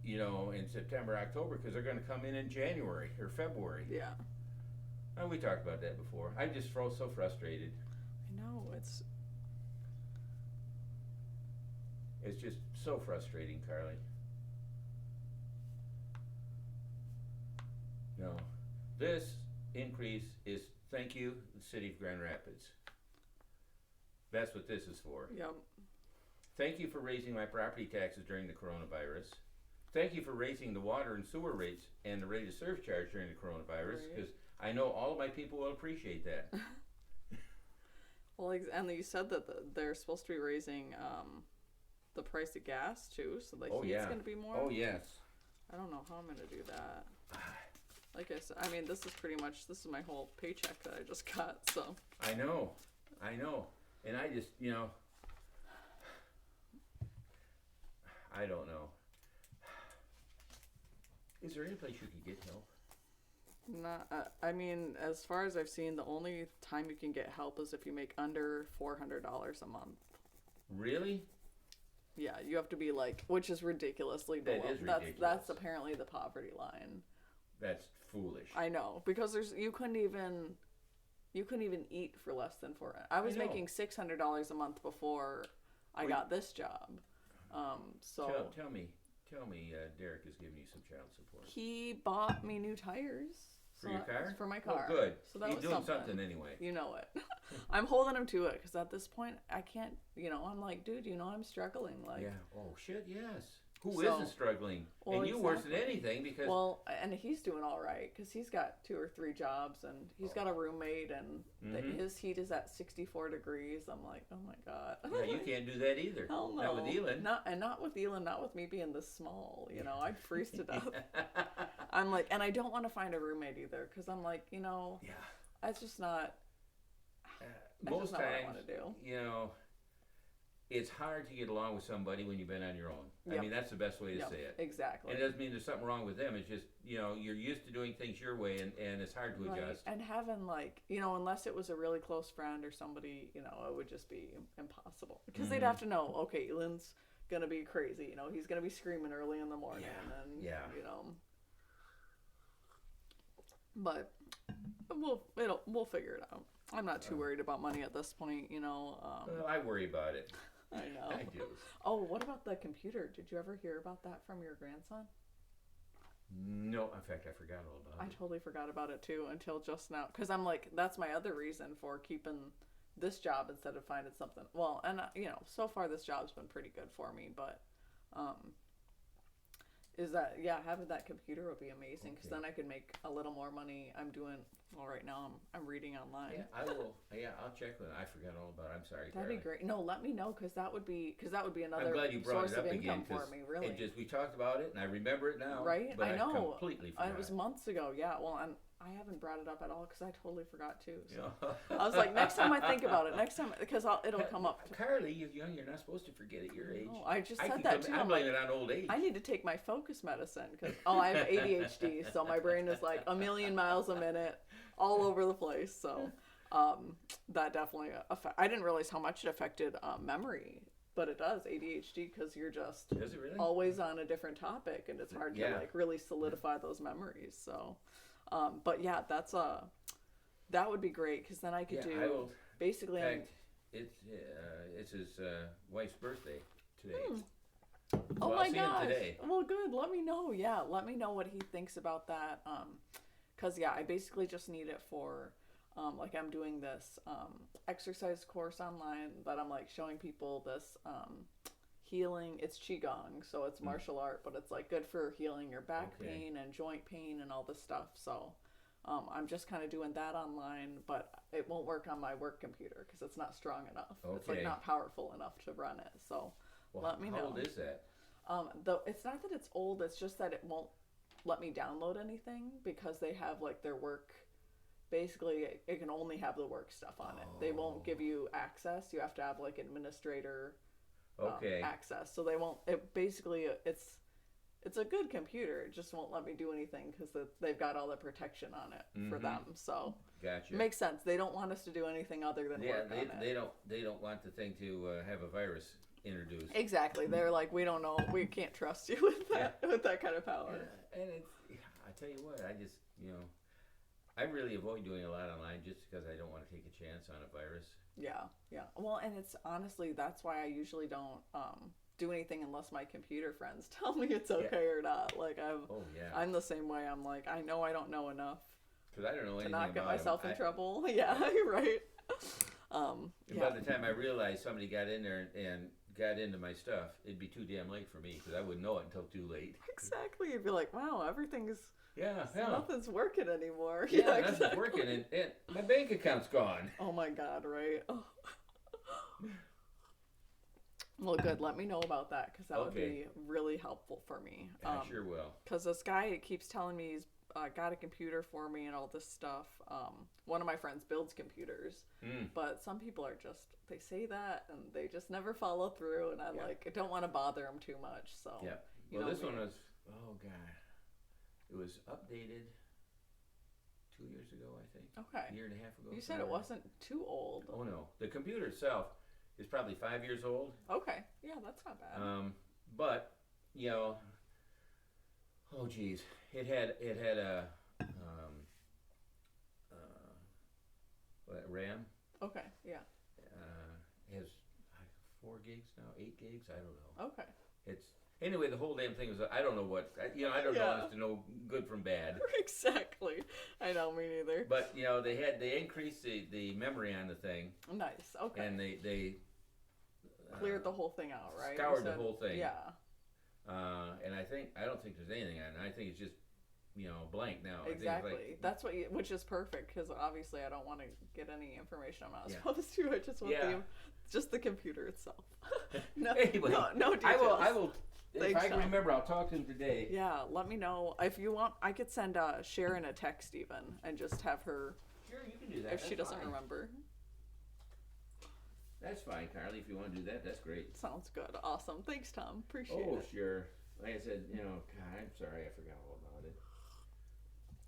in September, October, because they're going to come in January or February. Yeah. And we talked about that before. I'm just so frustrated. I know it's just so frustrating, Carly. No, this increase is thank you, the city of Grand Rapids. That's what this is for. Yep. Thank you for raising my property taxes during the coronavirus. Thank you for raising the water and sewer rates and the rate of service charge during the coronavirus, because I know all of my people will appreciate that. Well, and you said that they're supposed to be raising the price of gas too, so the heat's going to be more. Oh yes. I don't know how I'm going to do that. Like I said, I mean, this is my whole paycheck that I just got, so. I know, and I just, I don't know. Is there any place you could get help? Not, I mean, as far as I've seen, the only time you can get help is if you make under $400 a month. Really? Yeah, you have to be which is ridiculously below. That is ridiculous. That's apparently the poverty line. That's foolish. I know, because you couldn't even eat for less than I was making $600 a month before I got this job. So tell me, Derek is giving you some child support. He bought me new tires. For your car? For my car. Oh, good. So that He's was doing something anyway. You know it. I'm holding him to it because at this point I can't. I'm like, dude, I'm struggling. Yeah. Oh shit. Yes. Who isn't struggling? Well, and you worse than anything because. Well, and he's doing all right because he's got 2 or 3 jobs and he's got a roommate and his heat is at 64 degrees. I'm like, oh my god. Yeah, you can't do that either. Hell no. Not with Elin. Not with Elin. Not with me being this small. I'd freeze to death. I'm like, and I don't want to find a roommate either because I'm like, it's just not. Most not times, what I want to do. It's hard to get along with somebody when you've been on your own. Yep. I mean, that's the best way to say it. Exactly. And it doesn't mean there's something wrong with them. It's just, you're used to doing things your way, and it's hard to adjust. And having, unless it was a really close friend or somebody, it would just be impossible. Because they'd have to know, okay, Lynn's going to be crazy. He's going to be screaming early in the morning. But we'll figure it out. I'm not too worried about money at this point, Well, I worry about it. I know. I do. Oh, what about the computer? Did you ever hear about that from your grandson? No, in fact, I forgot all about I it. totally forgot about it too until just now. Because I'm like, that's my other reason for keeping this job instead of finding something. Well, and so far this job's been pretty good for me, but um, is that, yeah, having that computer would be amazing because Okay. then I could make a little more money. I'm doing, well, right now I'm reading online. Yeah, I will. Yeah, I'll check with it. I forgot all about it. I'm sorry, That'd be Carly. great. No, let me know because that would be another I'm glad you brought source it up of again income for because me, really. it just we talked about it and I remember it now. Right? But I know. completely forgot. It was months ago. Yeah. Well, I haven't brought it up at all because I totally forgot too. So. Yeah. I was like, next time I think about it, next time because it'll come up. Carly, you're young. You're not supposed to forget at your age. No, I just I said can that too. I'm I'm like, blaming it on old age. I need to take my focus medicine because I have ADHD, so my brain is like a million miles a minute, all over the place. So that definitely I didn't realize how much it affected memory, but it does ADHD because you're just Does it really? always on a different topic, and it's hard to Yeah. like really solidify those memories. So, but yeah, that would be great because then I could Yeah, do I will. basically. In fact, it's his wife's birthday today. Oh I'll my see him gosh. today. Well, good. Let me know. Yeah, let me know what he thinks about that. Cause yeah, I basically just need it for, like I'm doing this exercise course online that I'm like showing people this healing. It's qigong, so it's martial art, but it's like good for healing your back Okay. pain and joint pain and all this stuff. So. I'm just kind of doing that online, but it won't work on my work computer because it's not strong enough. It's like Okay. not powerful enough to run it. So Well, let me know. How old is that? Though it's not that it's old, it's just that it won't let me download anything because they have like their work. Basically, it can only have the work stuff on it. They won't give you access. You have to have like administrator Okay. access. So they won't. It basically it's a good computer. It just won't let me do anything because they've got all the protection on it for them. So Gotcha. it makes sense. They don't want us to do anything other than Yeah, work on it. they don't want the thing to have a virus introduced. Exactly. They're like, we don't know. We can't trust you with that kind of power. Yeah, and I tell you what, I just I really avoid doing a lot online just because I don't want to take a chance on a virus. Yeah, yeah. Well, and it's honestly that's why I usually don't do anything unless my computer friends tell me it's okay or not. Like Oh yeah. I'm the same way. I'm like I know I don't know enough Because I don't know to anything not get about myself them. in trouble. Yeah, right. And Yeah. by the time I realized somebody got in there and got into my stuff, it'd be too damn late for me because I wouldn't know it until too late. Exactly. You'd be like, wow, everything's Yeah, nothing's working anymore. Yeah, Yeah, nothing's exactly. working, and my bank account's gone. Oh my God, right? Oh. Well, good. Let me know about that because that would Okay. be really helpful for me. I sure will. Because this guy keeps telling me he's got a computer for me and all this stuff. One of my friends builds computers, but some people are just, they say that and they just never follow through. And I I don't want to bother them too much. So, Yeah. you Well, know this me. one was, oh God, it was updated 2 years ago, I think. Okay. A year and a half ago. You said it wasn't too old. Oh no, the computer itself is probably 5 years old. Okay. Yeah, that's not bad. But oh geez, it had a RAM. Okay. Yeah. It has 4 gigs now, 8 gigs. I don't know. Okay. It's anyway. The whole damn thing was. I don't know what. I don't know as to know good from bad. Exactly. I know, me neither. But they increased the memory on the thing, Nice. Okay. and they Cleared the whole thing out, right? You scoured the said- whole thing. Yeah. And I don't think there's anything on it. I think it's just blank now. I think it's Exactly. like, That's which is perfect because obviously I don't want to get any information I'm not Yeah. supposed to. I just want Yeah. just the computer itself. no, Anyway, no details. I will. If Thanks, I can Tom. remember, I'll talk to him today. Yeah, let me know if you want. I could send Sharon a text even and just have her Sure, you can do that. if she That's doesn't fine. remember. That's fine, Carly. If you want to do that, that's great. Sounds good. Awesome. Thanks, Tom. Appreciate Oh, it. sure. Like I said, God, I'm sorry, I forgot all about it.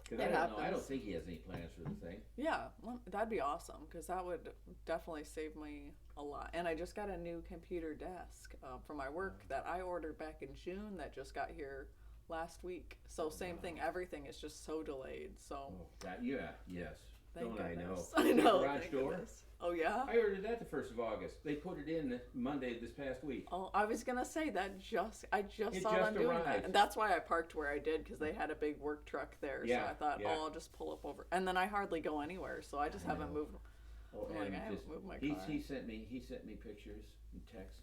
Because It I don't happens. think he has any plans for the thing. Yeah, well, that'd be awesome because that would definitely save me a lot. And I just got a new computer desk for my work that I ordered back in June that just got here last week. So same thing, everything is just so delayed. So Oh, God, yeah, yes. thank Don't I know? goodness. I know. Garage thank door? goodness. Oh yeah. I ordered that the 1st of August. They put it in Monday this past week. Oh, I was gonna say that I just It saw just them doing arrived. that. And that's why I parked where I did, because they had a big work truck there. Yeah, So I thought, yeah. oh, I'll just pull up over. And then I hardly go anywhere, so I just I haven't know. moved. Oh, I'm like, and I haven't just- moved my he, car. he sent me pictures and text.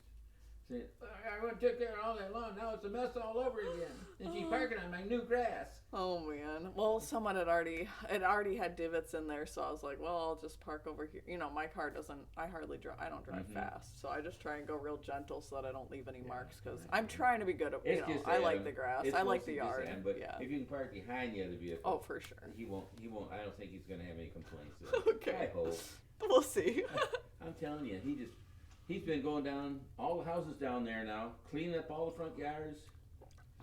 Saying, I took care of all that lawn. Now it's a mess all over again. And she's parking on my new grass. Oh man. Well, someone had already had divots in there, so I was like, well, I'll just park over here. You know, my car doesn't. I hardly drive. I don't drive fast, so I just try and go real gentle so that I don't leave any marks. Because I'm trying to be good at. It's You know, just I like Adam. the grass. It's I like mostly the just yard. Adam, but yeah. if you can park behind the other vehicle, Oh, for sure. he won't. I don't think he's gonna have any complaints. So Okay. I hope. We'll see. I'm telling you, he's been going down all the houses down there now, cleaning up all the front yards.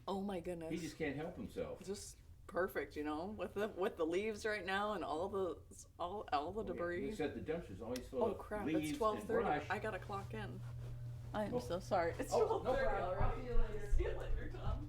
Oh my goodness. He just can't help himself. Just perfect, you know, with the leaves right now and all the debris. Except the dumpster's always full Oh of crap! leaves It's and 12:30. brush. I gotta clock in. I'm Oh. so sorry. It's Oh, 12:30 no problem. already. I'll see you later. See you later, Tom.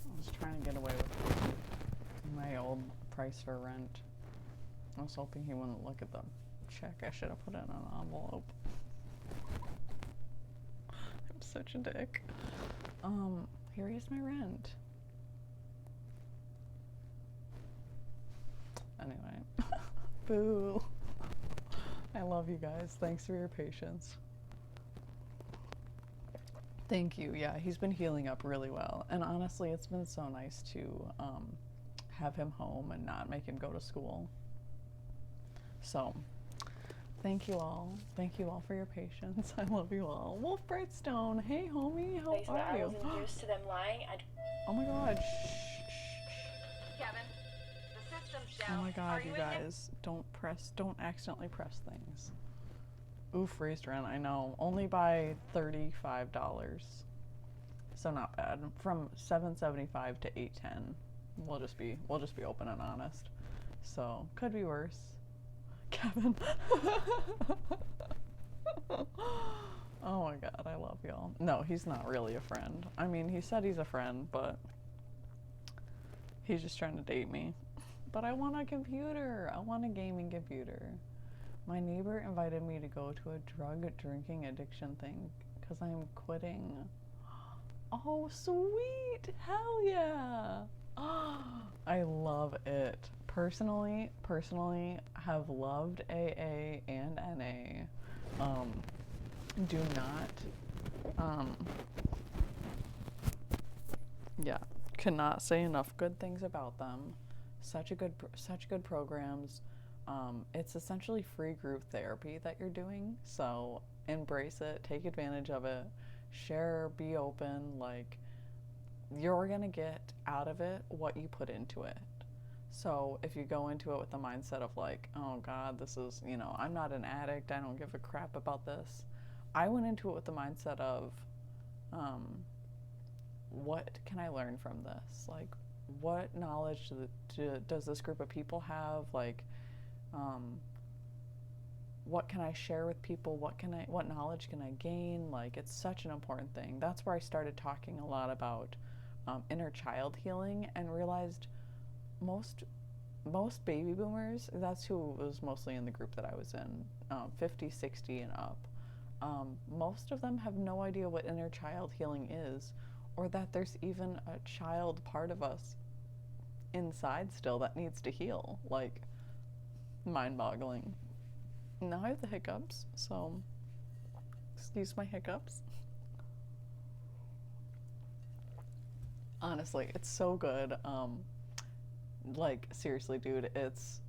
I was trying to get away with my old price for rent. I was hoping he wouldn't look at the check. I should have put it in an envelope. I'm such a dick. Here is my rent. Anyway. Boo. I love you guys. Thanks for your patience. Thank you. Yeah, he's been healing up really well. And honestly, it's been so nice to have him home and not make him go to school. So, thank you all. Thank you all for your patience. I love you all. Wolf Brightstone, hey homie, how are you? I wasn't used to them lying. Oh my god. Kevin, the system's down. Oh my Are god, you in there? guys. Don't accidentally press things. Oof, raised rent, I know. Only by $35. So not bad. From $7.75 to $8.10. We'll just be open and honest. So could be worse. Kevin. Oh my god, I love y'all. No, he's not really a friend. I mean, he said he's a friend, but he's just trying to date me. But I want a computer. I want a gaming computer. My neighbor invited me to go to a drug drinking addiction thing because I'm quitting. Oh, sweet. Hell yeah. I love it. Personally, have loved AA and NA. Do not, yeah, cannot say enough good things about them. Such good programs. It's essentially free group therapy that you're doing, so embrace it, take advantage of it, share, be open. Like, you're gonna get out of it what you put into it. So if you go into it with the mindset of like, oh god, this is, you know, I'm not an addict, I don't give a crap about this. I went into it with the mindset of what can I learn from this? Like, what knowledge does this group of people have? Like, what can I share with people? What knowledge can I gain? Like, it's such an important thing. That's where I started talking a lot about inner child healing, and realized most baby boomers, that's who was mostly in the group that I was in, 50, 60 and up. Most of them have no idea what inner child healing is, or that there's even a child part of us inside still that needs to heal. Like, mind-boggling. Now I have the hiccups, so excuse my hiccups. Honestly, it's so good. Like, seriously, dude, it's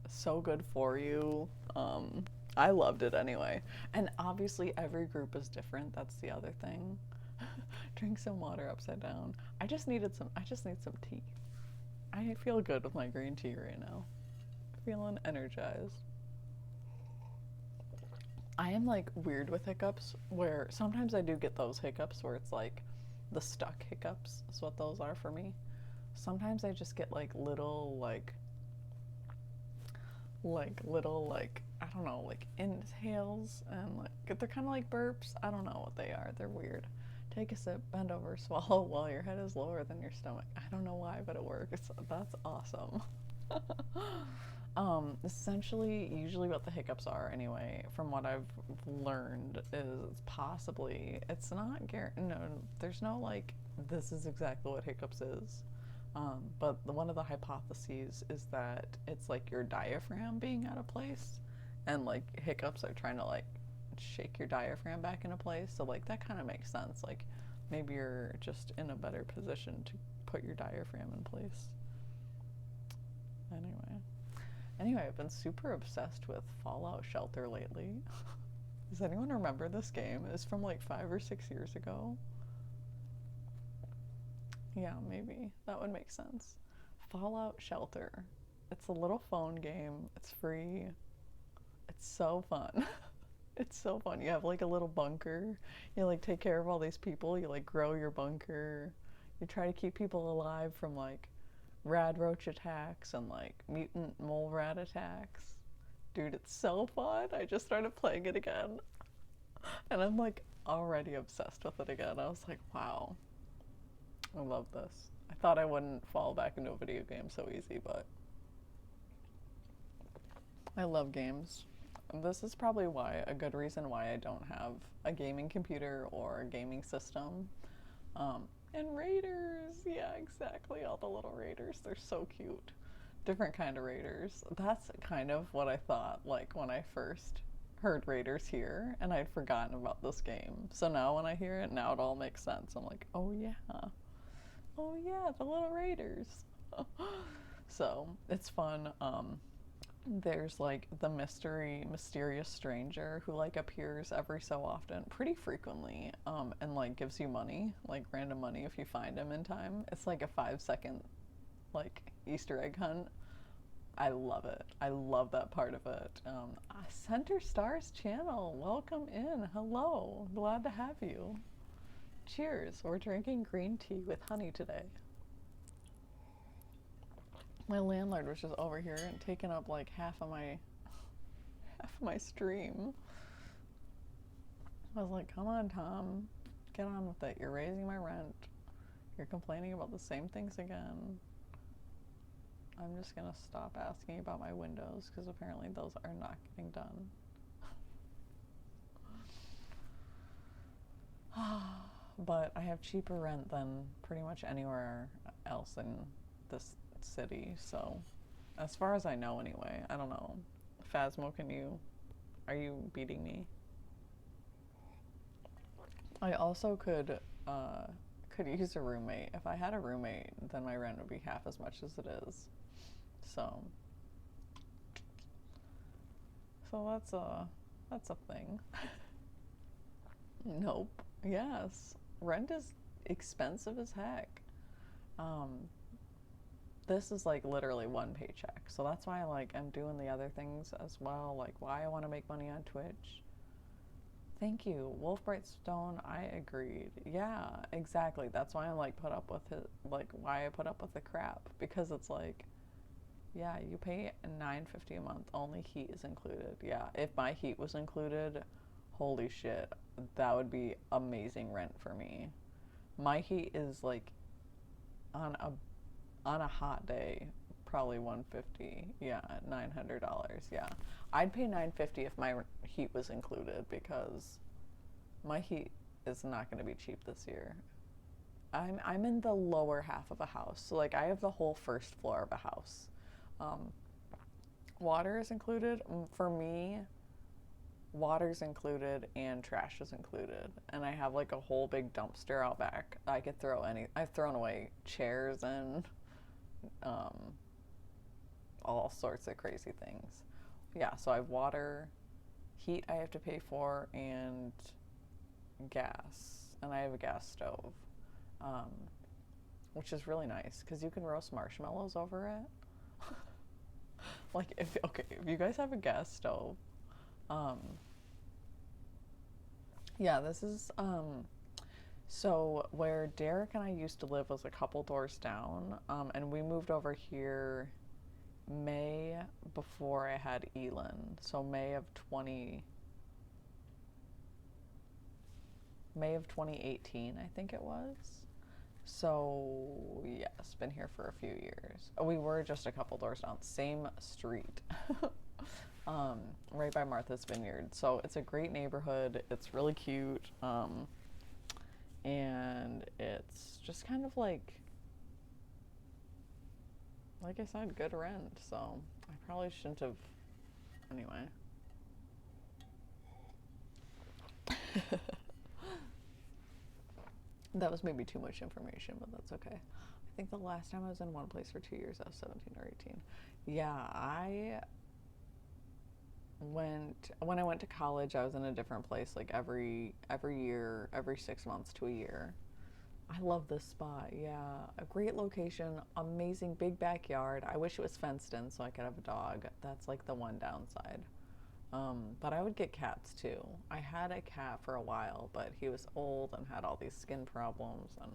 so good for you. I loved it anyway. And obviously every group is different. That's the other thing. Drink some water upside down. I just need some tea. I feel good with my green tea right now. Feeling energized. I am like weird with hiccups, where sometimes I do get those hiccups where it's like the stuck hiccups is what those are for me. Sometimes I just get like little I don't know, like inhales, and like they're kind of like burps. I don't know what they are. They're weird. Take a sip, bend over, swallow while your head is lower than your stomach. I don't know why, but it works. That's awesome. Essentially, usually what the hiccups are, anyway, from what I've learned, is it's not no, there's no like, this is exactly what hiccups is. But one of the hypotheses is that it's like your diaphragm being out of place, and like hiccups are trying to like shake your diaphragm back into place. So like that kind of makes sense. Like maybe you're just in a better position to put your diaphragm in place. Anyway, I've been super obsessed with Fallout Shelter lately. Does anyone remember this game? It's from like 5 or 6 years ago. Yeah, maybe. That would make sense. Fallout Shelter. It's a little phone game. It's free. It's so fun. It's so fun. You have like a little bunker. You like take care of all these people. You like grow your bunker. You try to keep people alive from like rad roach attacks and like mutant mole rat attacks. Dude, it's so fun. I just started playing it again. And I'm like already obsessed with it again. I was like, wow. I love this. I thought I wouldn't fall back into a video game so easy, but I love games. This is probably a good reason why I don't have a gaming computer or a gaming system. And raiders, yeah, exactly, all the little raiders. They're so cute. Different kind of raiders. That's kind of what I thought, like, when I first heard raiders here, and I'd forgotten about this game. So now when I hear it, now it all makes sense. I'm like, oh yeah, the little raiders. So it's fun. There's like the mysterious stranger who like appears every so often, pretty frequently, and like gives you money, like random money if you find him in time. It's like a 5-second like Easter egg hunt. I love it. I love that part of it. Center Stars channel, welcome in. Hello, glad to have you. Cheers. We're drinking green tea with honey today. My landlord was just over here and taking up like half of my stream. I was like, come on, Tom, get on with it. You're raising my rent. You're complaining about the same things again. I'm just gonna stop asking about my windows because apparently those are not getting done. But I have cheaper rent than pretty much anywhere else in this city, so as far as I know anyway. I don't know. Phasmo, are you beating me? I also could use a roommate. If I had a roommate, then my rent would be half as much as it is. So that's a thing. Nope. Yes. Rent is expensive as heck. This is like literally one paycheck. So that's why I'm doing the other things as well, like why I want to make money on Twitch. Thank you. Wolf Brightstone, I agreed. Yeah, exactly. That's why I'm like put up with it, like why I put up with the crap, because it's like, yeah, you pay $9.50 a month, only heat is included. Yeah, if my heat was included, holy shit, that would be amazing rent for me. My heat is like on a hot day, probably 150. Yeah, $900. Yeah, I'd pay $950 if my heat was included, because my heat is not going to be cheap this year. I'm in the lower half of a house, so like I have the whole first floor of a house. Um, Water is included. For me, water's included and trash is included, and I have like a whole big dumpster out back. I could throw any. I've thrown away chairs and um, all sorts of crazy things. Yeah, so I have water, heat I have to pay for, and gas, and I have a gas stove, um, which is really nice because you can roast marshmallows over it. Like if you guys have a gas stove, um, yeah, this is so where Derek and I used to live was a couple doors down, and we moved over here May before I had Elin, so May of 2018, I think it was. So yes, been here for a few years. We were just a couple doors down, same street, right by Martha's Vineyard. So it's a great neighborhood. It's really cute, and it's just kind of like I said, good rent. So I probably shouldn't have. Anyway. That was maybe too much information, but that's okay. I think the last time I was in one place for 2 years, I was 17 or 18. Yeah, when I went to college, I was in a different place like every year, every 6 months to a year. I love this spot. Yeah, a great location, amazing big backyard. I wish it was fenced in so I could have a dog. That's like the one downside. But I would get cats too. I had a cat for a while, but he was old and had all these skin problems and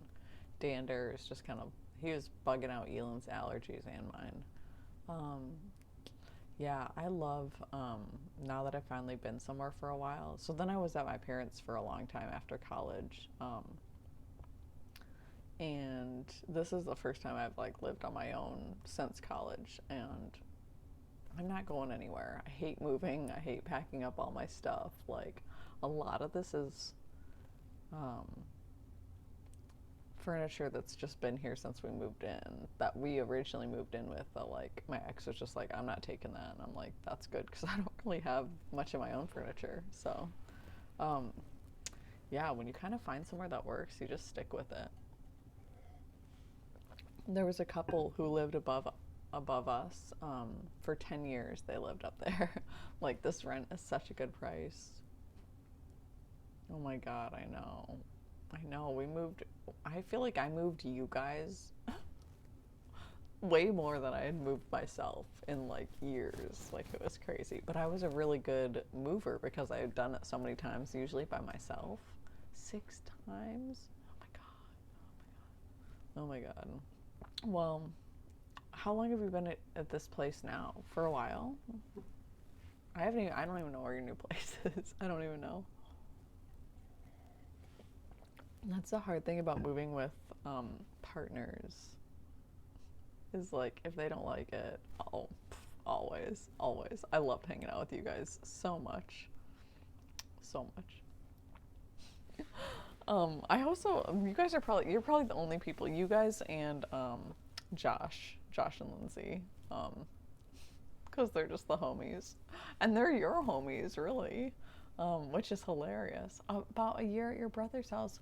danders. Just kind of, he was bugging out Elan's allergies and mine. Yeah, I love, now that I've finally been somewhere for a while. So then I was at my parents' for a long time after college. And this is the first time I've like lived on my own since college, and I'm not going anywhere. I hate moving. I hate packing up all my stuff. Like, a lot of this is furniture that's just been here since we moved in, that we originally moved in with, but like my ex was just like, I'm not taking that. And I'm like, that's good, because I don't really have much of my own furniture. So yeah, when you kind of find somewhere that works, you just stick with it. There was a couple who lived above us, for 10 years. They lived up there. Like, this rent is such a good price. Oh my god, I know, we moved. I feel like I moved you guys way more than I had moved myself in like years. Like, it was crazy, but I was a really good mover because I had done it so many times, usually by myself. 6 times. Oh my god. Well, how long have you been at this place now? For a while? I don't even know where your new place is. I don't even know. That's the hard thing about moving with partners, is like, if they don't like it, always. I loved hanging out with you guys so much. I also, you're probably the only people, you guys and Josh and Lindsay, because they're just the homies, and they're your homies, really, which is hilarious. About a year at your brother's house.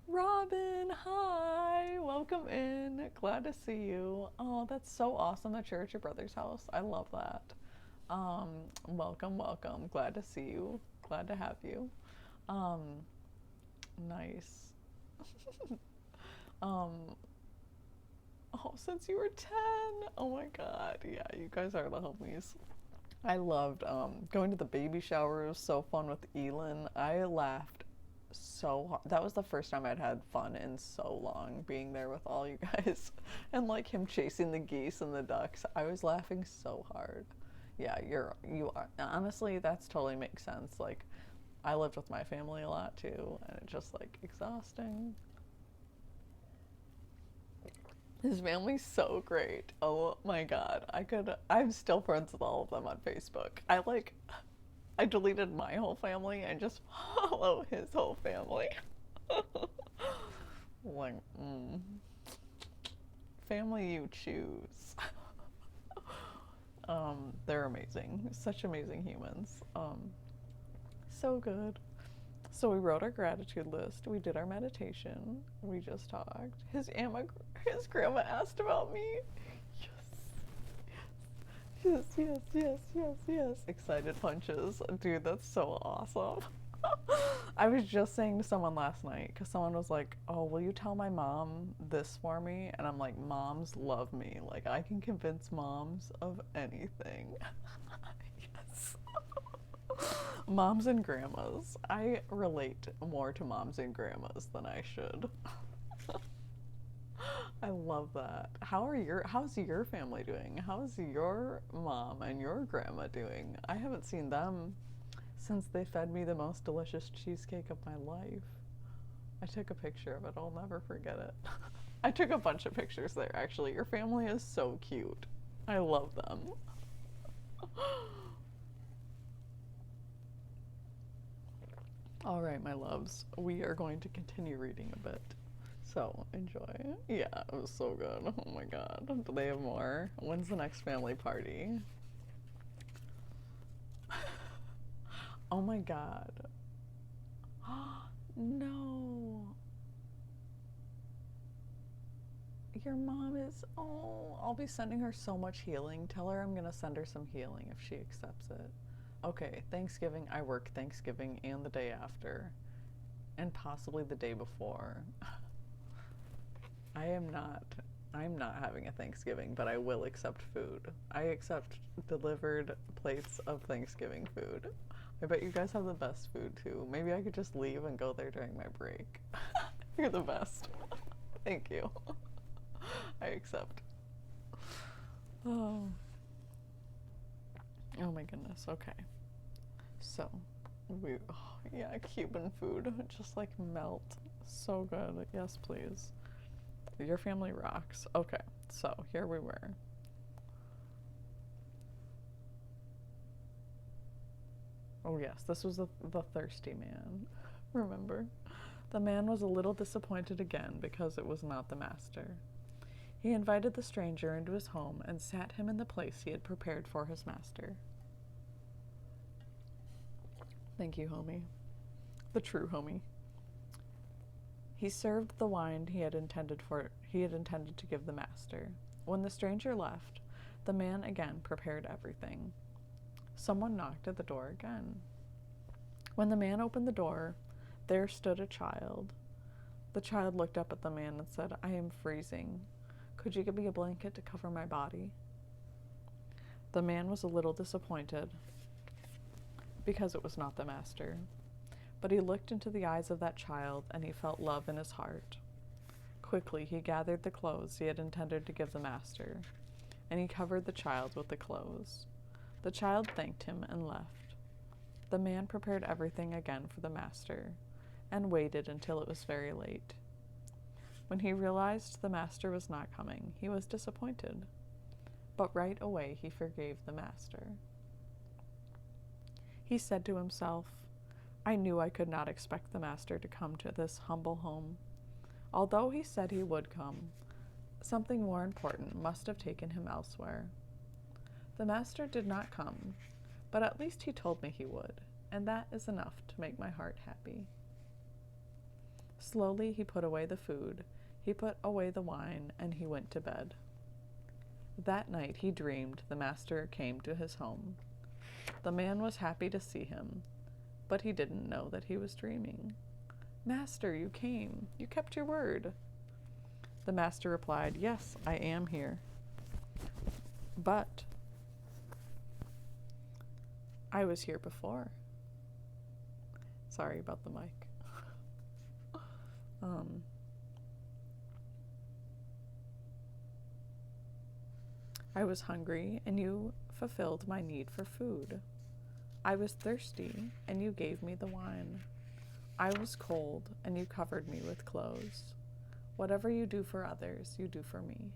Robin, hi, welcome in. Glad to see you. Oh, that's so awesome that you're at your brother's house. I love that. Welcome. Glad to see you. Glad to have you. Nice. Oh, since you were 10. Oh my god. Yeah, you guys are the homies. I loved going to the baby shower. It was so fun with Elin. I laughed so hard. That was the first time I'd had fun in so long, being there with all you guys. And like him chasing the geese and the ducks. I was laughing so hard. Yeah, you are. Honestly, that's totally makes sense. Like, I lived with my family a lot too, and it's just like exhausting. His family's so great. Oh my god. I'm still friends with all of them on Facebook. I deleted my whole family and just follow his whole family. Like, family you choose. They're amazing. Such amazing humans. So good. So we wrote our gratitude list. We did our meditation. We just talked. His grandma asked about me. Yes, yes, yes, yes, yes. Excited punches. Dude, that's so awesome. I was just saying to someone last night, because someone was like, oh, will you tell my mom this for me? And I'm like, moms love me. Like, I can convince moms of anything. Yes. Moms and grandmas. I relate more to moms and grandmas than I should. I love that. How's your family doing? How's your mom and your grandma doing? I haven't seen them since they fed me the most delicious cheesecake of my life. I took a picture of it. I'll never forget it. I took a bunch of pictures there, actually. Your family is so cute. I love them. All right, my loves. We are going to continue reading a bit. So, enjoy. Yeah, it was so good. Oh my god. Do they have more? When's the next family party? Oh my god. No. Your mom is, oh, I'll be sending her so much healing. Tell her I'm gonna send her some healing if she accepts it. Okay, Thanksgiving, I work Thanksgiving and the day after. And possibly the day before. I'm not having a Thanksgiving, but I will accept food. I accept delivered plates of Thanksgiving food. I bet you guys have the best food too. Maybe I could just leave and go there during my break. You're the best. Thank you. I accept. Oh. Oh my goodness. Okay. So, yeah, Cuban food just like melt. So good. Yes, please. Your family rocks. Okay, so here we were. Oh yes, this was the thirsty man. Remember? The man was a little disappointed again because it was not the master. He invited the stranger into his home and sat him in the place he had prepared for his master. Thank you, homie. The true homie. He served the wine he had intended to give the master. When the stranger left, the man again prepared everything. Someone knocked at the door again. When the man opened the door, there stood a child. The child looked up at the man and said, I am freezing. Could you give me a blanket to cover my body? The man was a little disappointed because it was not the master. But he looked into the eyes of that child, and he felt love in his heart. Quickly, he gathered the clothes he had intended to give the master, and he covered the child with the clothes. The child thanked him and left. The man prepared everything again for the master, and waited until it was very late. When he realized the master was not coming, he was disappointed. But right away, he forgave the master. He said to himself, I knew I could not expect the master to come to this humble home. Although he said he would come, something more important must have taken him elsewhere. The master did not come, but at least he told me he would, and that is enough to make my heart happy. Slowly he put away the food, he put away the wine, and he went to bed. That night he dreamed the master came to his home. The man was happy to see him, but he didn't know that he was dreaming. Master, you came. You kept your word. The master replied, Yes, I am here. But I was here before. Sorry about the mic. I was hungry, and you fulfilled my need for food. I was thirsty, and you gave me the wine. I was cold, and you covered me with clothes. Whatever you do for others, you do for me.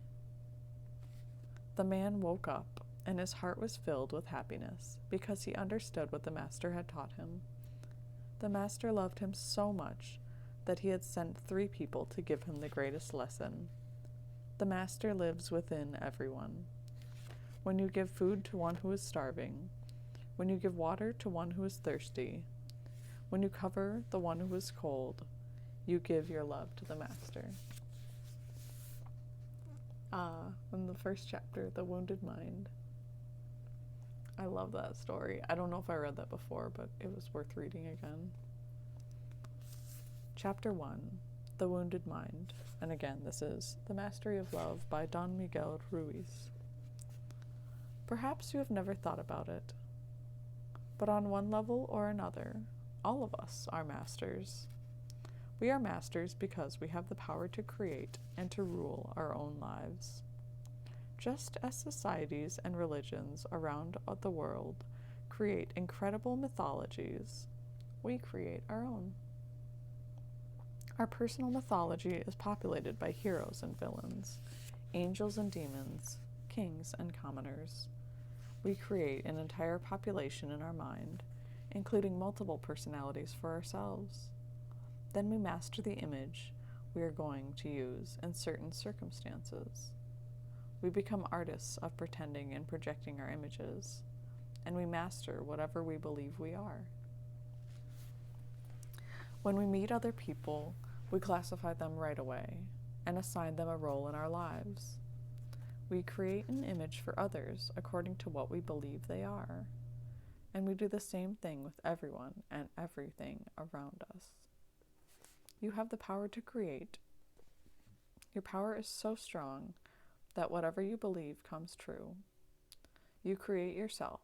The man woke up, and his heart was filled with happiness, because he understood what the master had taught him. The master loved him so much that he had sent 3 people to give him the greatest lesson. The master lives within everyone. When you give food to one who is starving, when you give water to one who is thirsty, when you cover the one who is cold, you give your love to the master. In the first chapter, The Wounded Mind. I love that story. I don't know if I read that before, but it was worth reading again. Chapter 1, The Wounded Mind. And again, this is The Mastery of Love by Don Miguel Ruiz. Perhaps you have never thought about it, but on one level or another, all of us are masters. We are masters because we have the power to create and to rule our own lives. Just as societies and religions around the world create incredible mythologies, we create our own. Our personal mythology is populated by heroes and villains, angels and demons, kings and commoners. We create an entire population in our mind, including multiple personalities for ourselves. Then we master the image we are going to use in certain circumstances. We become artists of pretending and projecting our images, and we master whatever we believe we are. When we meet other people, we classify them right away and assign them a role in our lives. We create an image for others according to what we believe they are, and we do the same thing with everyone and everything around us. You have the power to create. Your power is so strong that whatever you believe comes true. You create yourself,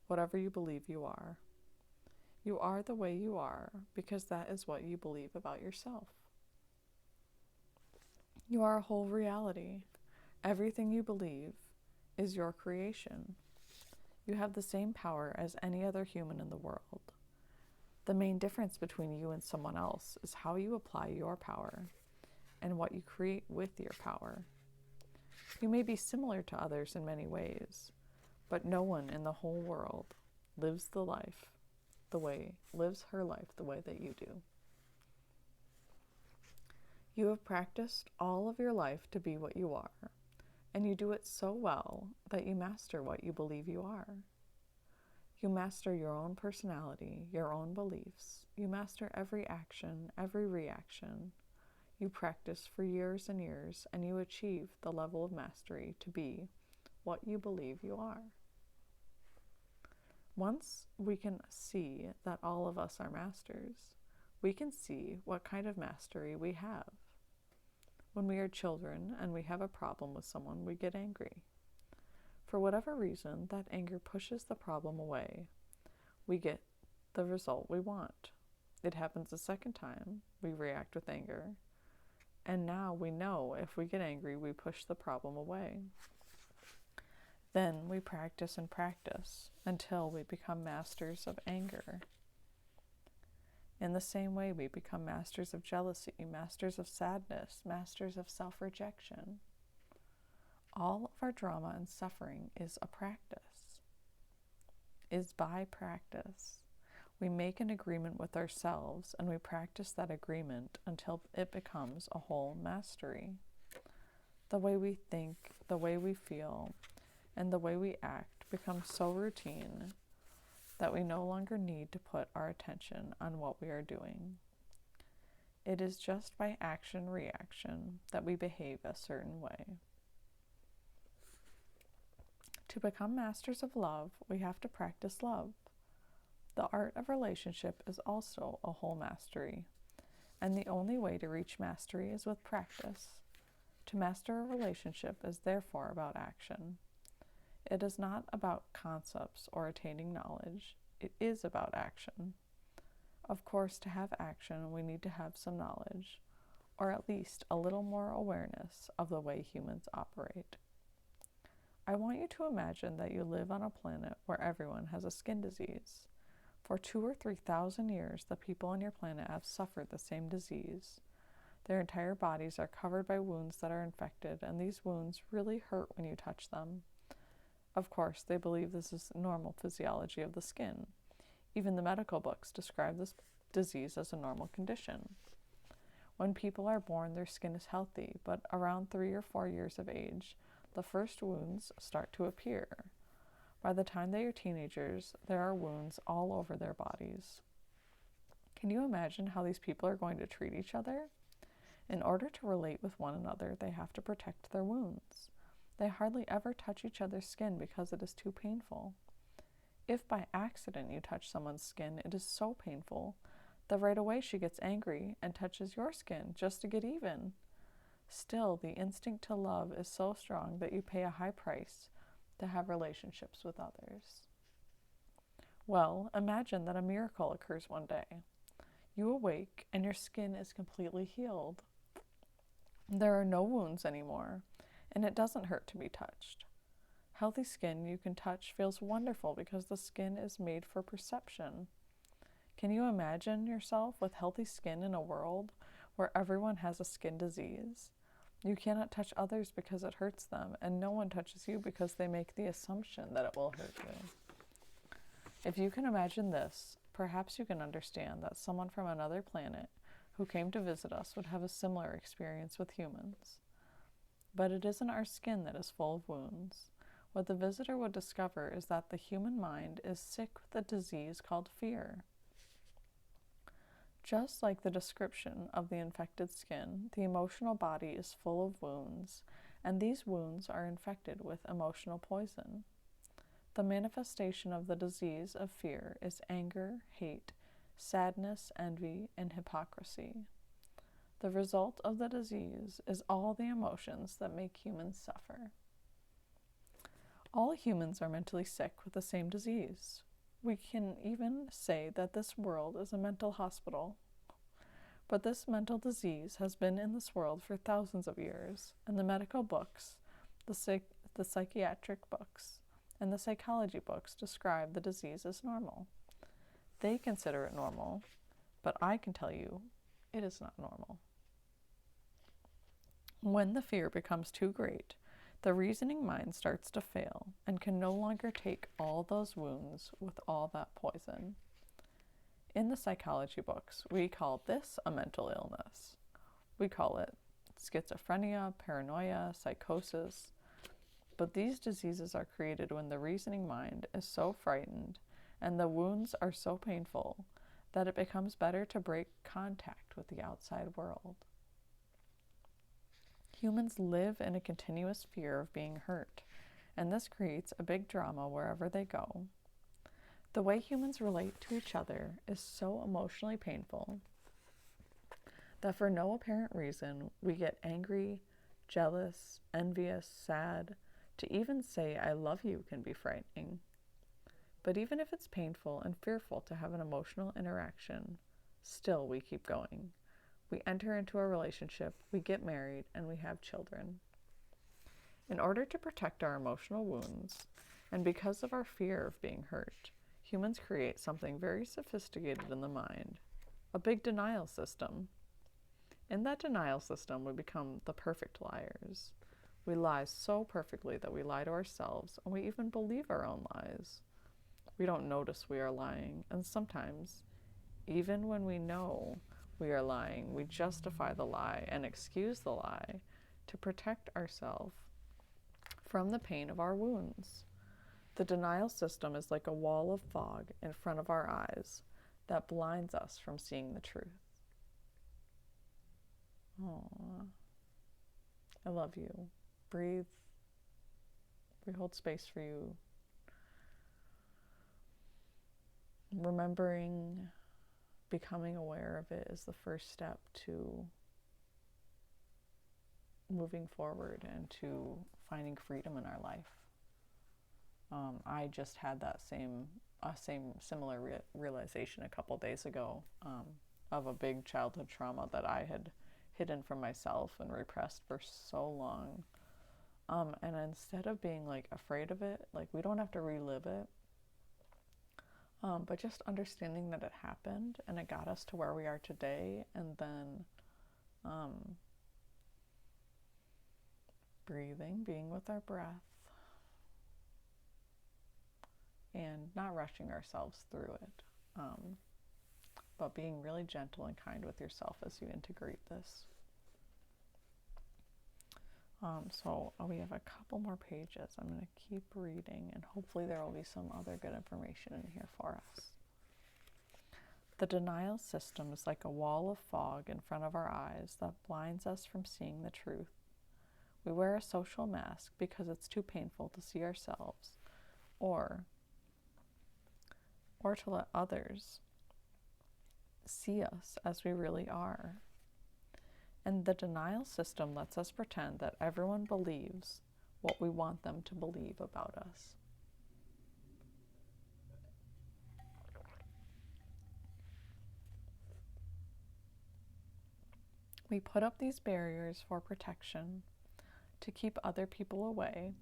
whatever you believe you are. You are the way you are because that is what you believe about yourself. You are a whole reality. Everything you believe is your creation. You have the same power as any other human in the world. The main difference between you and someone else is how you apply your power and what you create with your power. You may be similar to others in many ways, but no one in the whole world lives her life the way that you do. You have practiced all of your life to be what you are, and you do it so well that you master what you believe you are. You master your own personality, your own beliefs. You master every action, every reaction. You practice for years and years, and you achieve the level of mastery to be what you believe you are. Once we can see that all of us are masters, we can see what kind of mastery we have. When we are children and we have a problem with someone, we get angry. For whatever reason, that anger pushes the problem away. We get the result we want. It happens a second time, we react with anger. And now we know if we get angry, we push the problem away. Then we practice and practice until we become masters of anger. In the same way, we become masters of jealousy, masters of sadness, masters of self-rejection. All of our drama and suffering is a practice, is by practice. We make an agreement with ourselves and we practice that agreement until it becomes a whole mastery. The way we think, the way we feel, and the way we act become so routine that we no longer need to put our attention on what we are doing. It is just by action-reaction that we behave a certain way. To become masters of love, we have to practice love. The art of relationship is also a whole mastery, and the only way to reach mastery is with practice. To master a relationship is therefore about action. It is not about concepts or attaining knowledge. It is about action. Of course, to have action, we need to have some knowledge, or at least a little more awareness of the way humans operate. I want you to imagine that you live on a planet where everyone has a skin disease. For 2,000 or 3,000 years, the people on your planet have suffered the same disease. Their entire bodies are covered by wounds that are infected, and these wounds really hurt when you touch them. Of course, they believe this is normal physiology of the skin. Even the medical books describe this disease as a normal condition. When people are born, their skin is healthy, but around 3 or 4 years of age, the first wounds start to appear. By the time they are teenagers, there are wounds all over their bodies. Can you imagine how these people are going to treat each other? In order to relate with one another, they have to protect their wounds. They hardly ever touch each other's skin because it is too painful. If by accident you touch someone's skin, it is so painful that right away she gets angry and touches your skin just to get even. Still, the instinct to love is so strong that you pay a high price to have relationships with others. Well, imagine that a miracle occurs one day. You awake and your skin is completely healed. There are no wounds anymore, and it doesn't hurt to be touched. Healthy skin you can touch feels wonderful because the skin is made for perception. Can you imagine yourself with healthy skin in a world where everyone has a skin disease? You cannot touch others because it hurts them, and no one touches you because they make the assumption that it will hurt you. If you can imagine this, perhaps you can understand that someone from another planet who came to visit us would have a similar experience with humans. But it isn't our skin that is full of wounds. What the visitor would discover is that the human mind is sick with a disease called fear. Just like the description of the infected skin, the emotional body is full of wounds, and these wounds are infected with emotional poison. The manifestation of the disease of fear is anger, hate, sadness, envy, and hypocrisy. The result of the disease is all the emotions that make humans suffer. All humans are mentally sick with the same disease. We can even say that this world is a mental hospital. But this mental disease has been in this world for thousands of years, and the medical books, the psychiatric books, and the psychology books describe the disease as normal. They consider it normal, but I can tell you, it is not normal. When the fear becomes too great, the reasoning mind starts to fail and can no longer take all those wounds with all that poison. In the psychology books, we call this a mental illness. We call it schizophrenia, paranoia, psychosis. But these diseases are created when the reasoning mind is so frightened and the wounds are so painful that it becomes better to break contact with the outside world. Humans live in a continuous fear of being hurt, and this creates a big drama wherever they go. The way humans relate to each other is so emotionally painful that for no apparent reason we get angry, jealous, envious, sad. To even say I love you can be frightening. But even if it's painful and fearful to have an emotional interaction, still we keep going. We enter into a relationship, we get married, and we have children. In order to protect our emotional wounds, and because of our fear of being hurt, humans create something very sophisticated in the mind, a big denial system. In that denial system, we become the perfect liars. We lie so perfectly that we lie to ourselves, and we even believe our own lies. We don't notice we are lying, and sometimes, even when we know we are lying, we justify the lie and excuse the lie to protect ourselves from the pain of our wounds. The denial system is like a wall of fog in front of our eyes that blinds us from seeing the truth. Aww. I love you. Breathe. We hold space for you. Remembering, becoming aware of it is the first step to moving forward and to finding freedom in our life. I just had that similar realization a couple days ago, of a big childhood trauma that I had hidden from myself and repressed for so long. And instead of being like afraid of it, like we don't have to relive it, but just understanding that it happened and it got us to where we are today, and then breathing, being with our breath, and not rushing ourselves through it, but being really gentle and kind with yourself as you integrate this. So we have a couple more pages. I'm going to keep reading, and hopefully there will be some other good information in here for us. The denial system is like a wall of fog in front of our eyes that blinds us from seeing the truth. We wear a social mask because it's too painful to see ourselves, or to let others see us as we really are. And the denial system lets us pretend that everyone believes what we want them to believe about us. We put up these barriers for protection to keep other people away,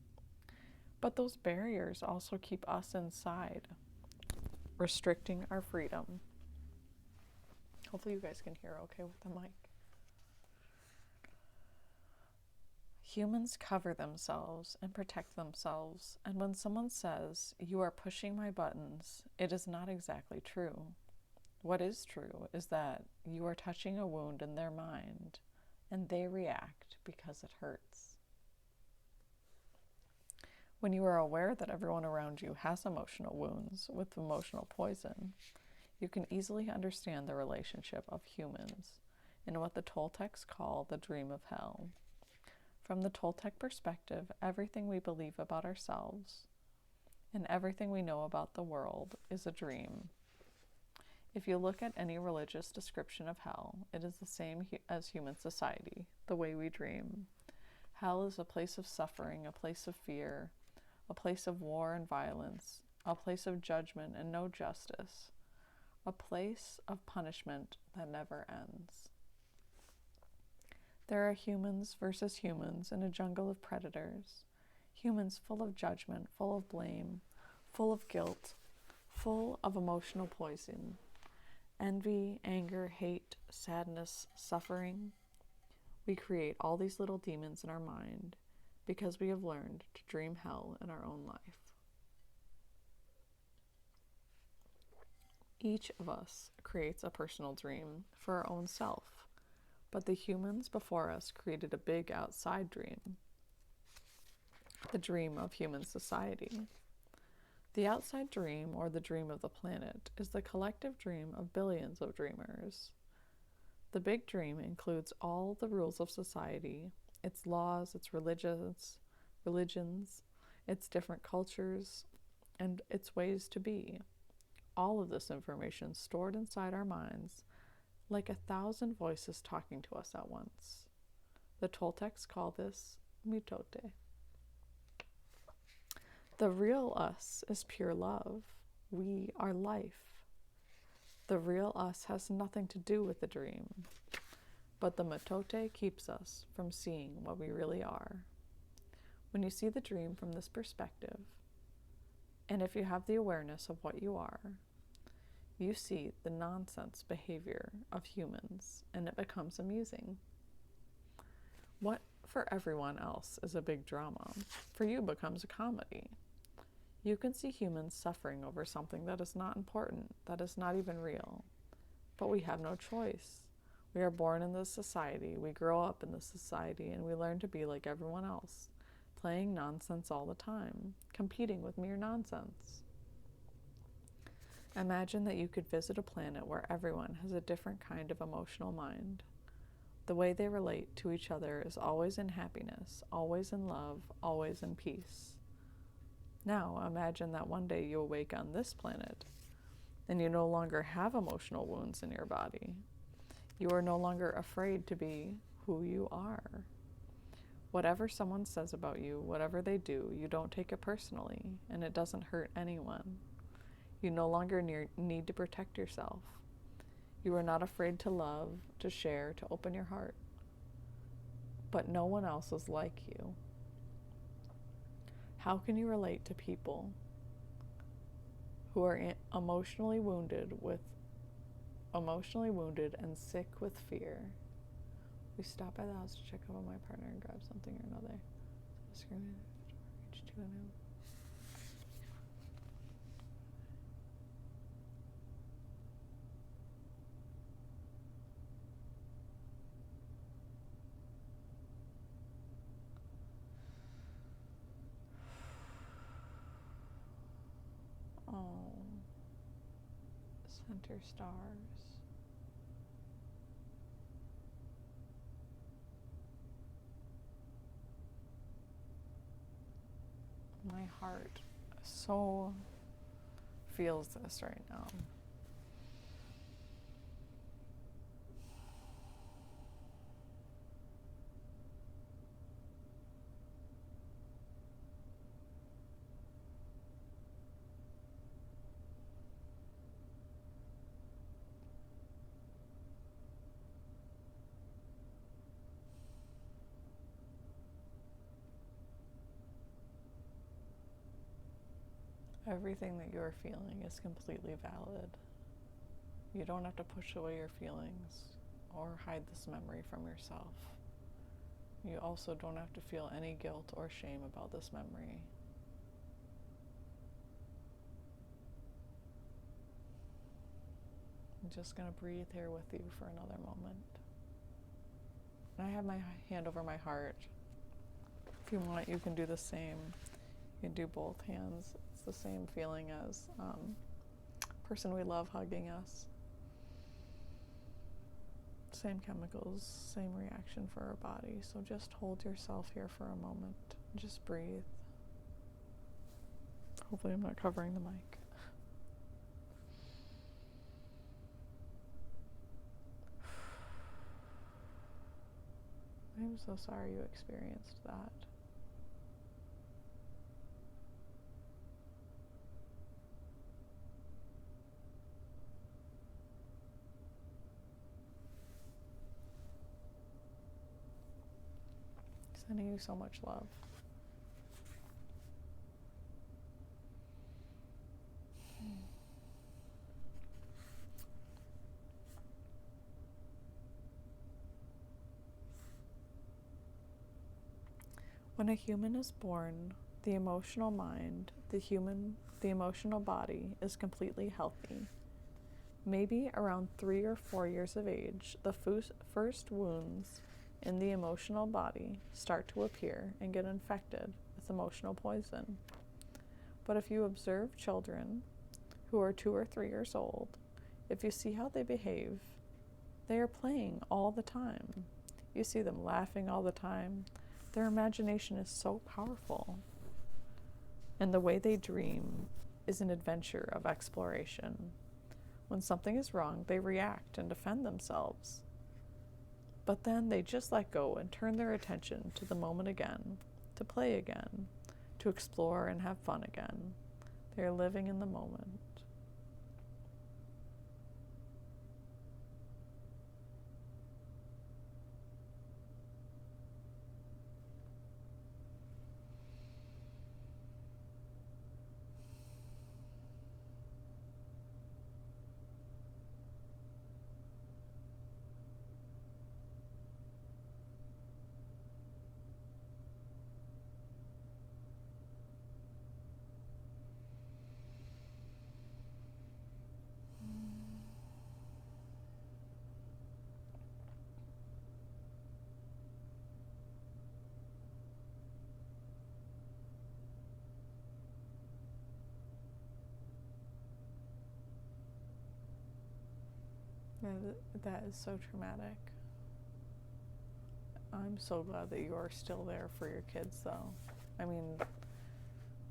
but those barriers also keep us inside, restricting our freedom. Hopefully you guys can hear okay with the mic. Humans cover themselves and protect themselves, and when someone says, "You are pushing my buttons," it is not exactly true. What is true is that you are touching a wound in their mind, and they react because it hurts. When you are aware that everyone around you has emotional wounds with emotional poison, you can easily understand the relationship of humans in what the Toltecs call the dream of hell. From the Toltec perspective, everything we believe about ourselves and everything we know about the world is a dream. If you look at any religious description of hell, it is the same as human society, the way we dream. Hell is a place of suffering, a place of fear, a place of war and violence, a place of judgment and no justice, a place of punishment that never ends. There are humans versus humans in a jungle of predators, humans full of judgment, full of blame, full of guilt, full of emotional poison, envy, anger, hate, sadness, suffering. We create all these little demons in our mind because we have learned to dream hell in our own life. Each of us creates a personal dream for our own self, but the humans before us created a big outside dream, the dream of human society. The outside dream, or the dream of the planet, is the collective dream of billions of dreamers. The big dream includes all the rules of society, its laws, its religions, its different cultures, and its ways to be. All of this information stored inside our minds like 1,000 voices talking to us at once. The Toltecs call this mitote. The real us is pure love. We are life. The real us has nothing to do with the dream, but the mitote keeps us from seeing what we really are. When you see the dream from this perspective, and if you have the awareness of what you are, you see the nonsense behavior of humans, and it becomes amusing. What for everyone else is a big drama, for you becomes a comedy. You can see humans suffering over something that is not important, that is not even real. But we have no choice. We are born in this society, we grow up in this society, and we learn to be like everyone else, playing nonsense all the time, competing with mere nonsense. Imagine that you could visit a planet where everyone has a different kind of emotional mind. The way they relate to each other is always in happiness, always in love, always in peace. Now imagine that one day you awake on this planet and you no longer have emotional wounds in your body. You are no longer afraid to be who you are. Whatever someone says about you, whatever they do, you don't take it personally, and it doesn't hurt anyone. You no longer need to protect yourself. You are not afraid to love, to share, to open your heart. But no one else is like you. How can you relate to people who are emotionally wounded and sick with fear? We stopped by the house to check up on my partner and grab something or another. Screaming at the door, reached 2 a.m. Oh, center stars. My heart so feels this right now. Everything that you're feeling is completely valid. You don't have to push away your feelings or hide this memory from yourself. You also don't have to feel any guilt or shame about this memory. I'm just going to breathe here with you for another moment. And I have my hand over my heart. If you want, you can do the same. You can do both hands. It's the same feeling as person we love hugging us. Same chemicals, same reaction for our body. So just hold yourself here for a moment. Just breathe. Hopefully I'm not covering the mic. I'm so sorry you experienced that. Sending you so much love. When a human is born, the emotional mind, the emotional body is completely healthy. Maybe around 3 or 4 years of age, the first wounds in the emotional body start to appear and get infected with emotional poison. But if you observe children who are 2 or 3 years old, if you see how they behave, they are playing all the time. You see them laughing all the time. Their imagination is so powerful. And the way they dream is an adventure of exploration. When something is wrong, they react and defend themselves. But then they just let go and turn their attention to the moment again, to play again, to explore and have fun again. They are living in the moment. That is so traumatic. I'm so glad that you are still there for your kids, though. I mean,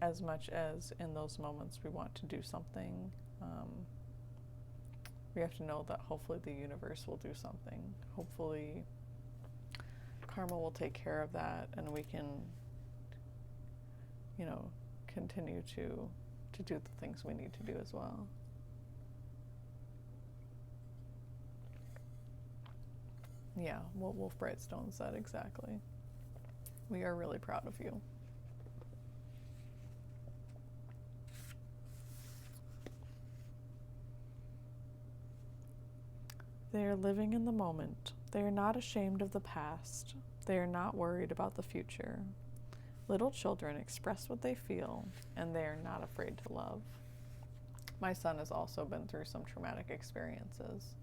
as much as in those moments we want to do something, we have to know that hopefully the universe will do something. Hopefully karma will take care of that, and we can, you know, continue to do the things we need to do as well. Yeah, what Wolf Brightstone said exactly. We are really proud of you. They are living in the moment. They are not ashamed of the past. They are not worried about the future. Little children express what they feel, and they are not afraid to love. My son has also been through some traumatic experiences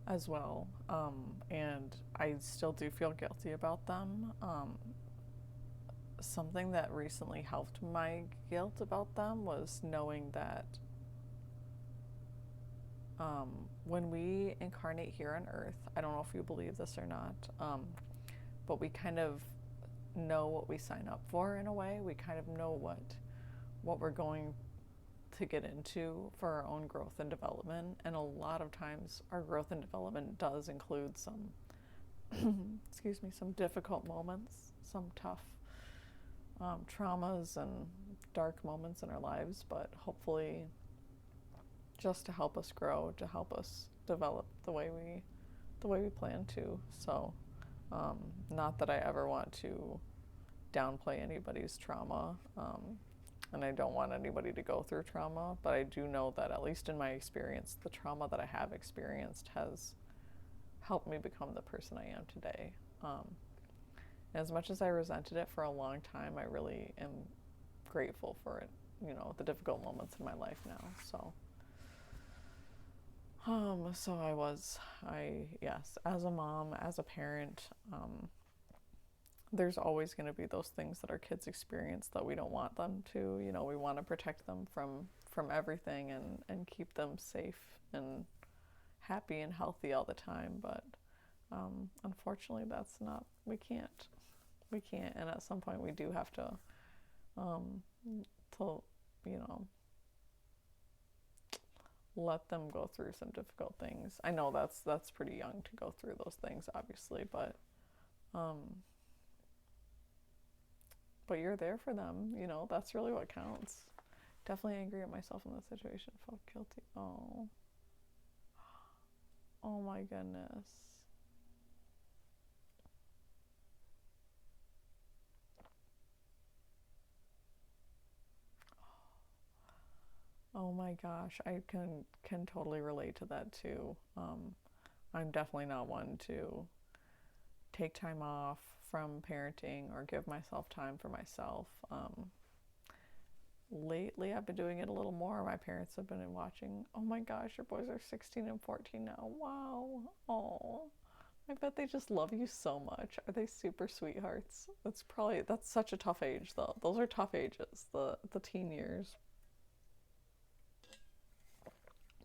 as well, and I still do feel guilty about them. Something that recently helped my guilt about them was knowing that when we incarnate here on Earth, I don't know if you believe this or not, but we kind of know what we sign up for in a way. We kind of know what we're going to get into for our own growth and development. And a lot of times our growth and development does include some, excuse me, some difficult moments, some tough traumas and dark moments in our lives, but hopefully just to help us grow, to help us develop the way we plan to. So not that I ever want to downplay anybody's trauma, and I don't want anybody to go through trauma, but I do know that, at least in my experience, the trauma that I have experienced has helped me become the person I am today. As much as I resented it for a long time, I really am grateful for it, you know, the difficult moments in my life now. So yes, as a mom, as a parent, there's always going to be those things that our kids experience that we don't want them to. You know, we want to protect them from everything and keep them safe and happy and healthy all the time. But unfortunately, we can't. And at some point, we do have to, you know, let them go through some difficult things. I know that's pretty young to go through those things, obviously, but you're there for them, you know, that's really what counts. Definitely angry at myself in this situation. Felt guilty. Oh my goodness. Oh my gosh, I can totally relate to that too. I'm definitely not one to take time off from parenting or give myself time for myself. Lately, I've been doing it a little more. My parents have been watching. Oh my gosh, your boys are 16 and 14 now. Wow. Oh, I bet they just love you so much. Are they super sweethearts? That's such a tough age though. Those are tough ages, the teen years.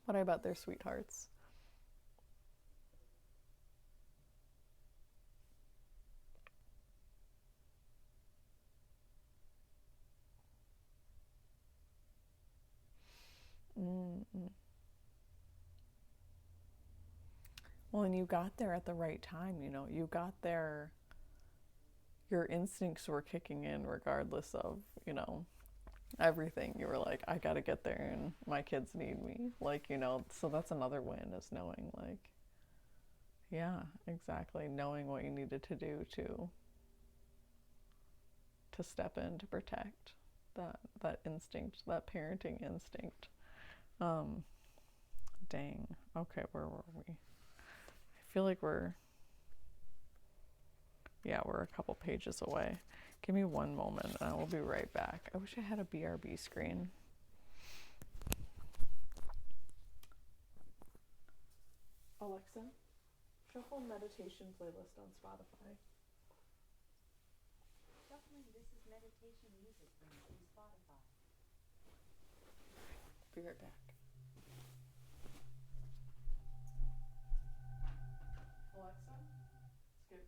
But I bet they're sweethearts. Mm-mm. Well, and you got there at the right time, you know. You got there, your instincts were kicking in regardless of, you know, everything. You were like, I gotta get there and my kids need me. Like, you know, so that's another win, is knowing, like, yeah, exactly. Knowing what you needed to do to step in to protect that instinct, that parenting instinct. Dang. Okay, where were we? I feel like we're a couple pages away. Give me one moment and I will be right back. I wish I had a BRB screen. Alexa, shuffle meditation playlist on Spotify. Shuffling This Is Meditation music from Spotify. Be right back. Alexa, skip.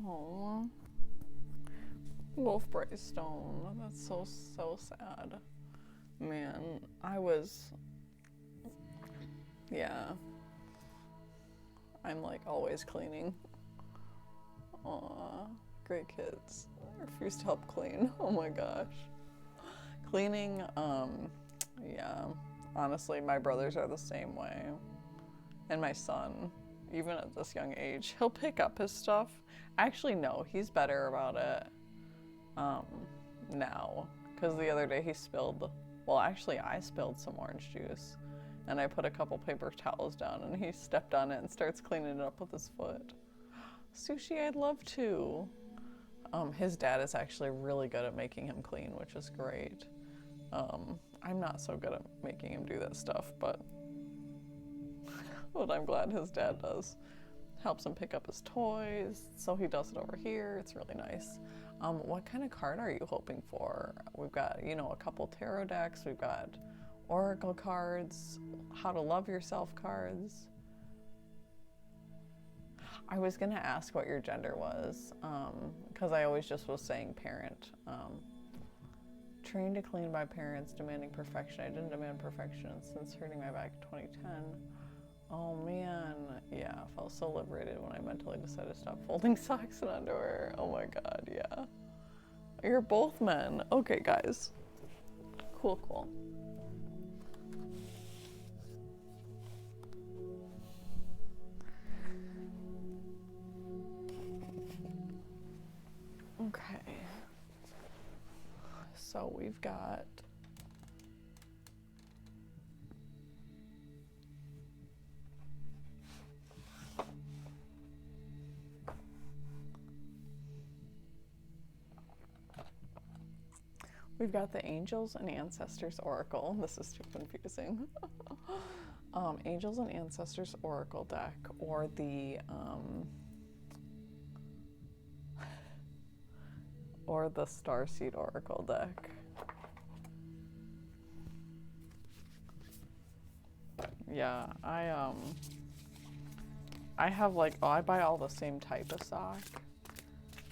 Oh, Wolf Braystone. That's so sad. Man, yeah. I'm like always cleaning. Aw, great kids. I refuse to help clean. Oh my gosh. Cleaning, yeah. Honestly, my brothers are the same way. And my son, even at this young age, he'll pick up his stuff. Actually, no, he's better about it now. Because the other day he spilled, well, actually, I spilled some orange juice. And I put a couple paper towels down, and he stepped on it and starts cleaning it up with his foot. Sushi, I'd love to. His dad is actually really good at making him clean, which is great. I'm not so good at making him do that stuff, but I'm glad his dad does. Helps him pick up his toys, so he does it over here. It's really nice. What kind of card are you hoping for? We've got, a couple tarot decks. We've got oracle cards, how to love yourself cards. I was gonna ask what your gender was, because I always just was saying parent. Trained to clean by parents, demanding perfection. I didn't demand perfection since hurting my back in 2010. Oh man, yeah, I felt so liberated when I mentally decided to stop folding socks and underwear. Oh my god, yeah. You're both men. Okay, guys. Cool. Okay. So we've got the Angels and Ancestors Oracle. This is too confusing. Angels and Ancestors Oracle deck, or the Starseed Oracle deck. Yeah, I have I buy all the same type of sock,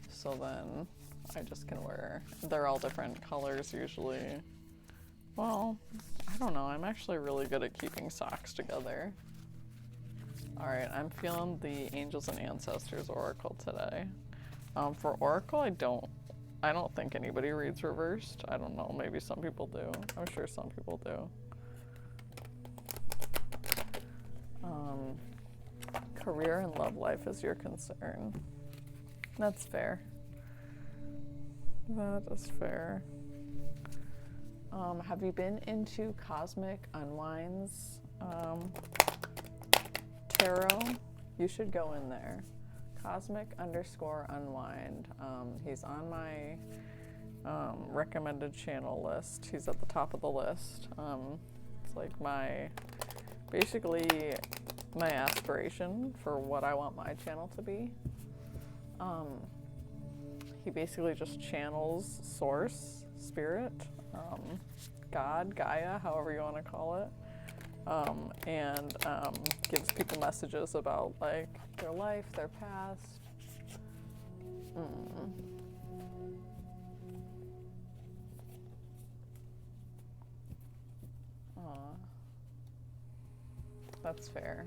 so then I just can wear, they're all different colors usually. Well, I don't know, I'm actually really good at keeping socks together. Alright, I'm feeling the Angels and Ancestors Oracle today. For Oracle, I don't think anybody reads reversed. I don't know, maybe some people do. I'm sure some people do. Career and love life is your concern. That's fair. That is fair. Have you been into Cosmic Unwinds Tarot? You should go in there. Cosmic_Unwind. He's on my recommended channel list. He's at the top of the list. It's like basically my aspiration for what I want my channel to be. He basically just channels source, spirit, God, Gaia, however you want to call it, and gives people messages about their life, their past. That's fair.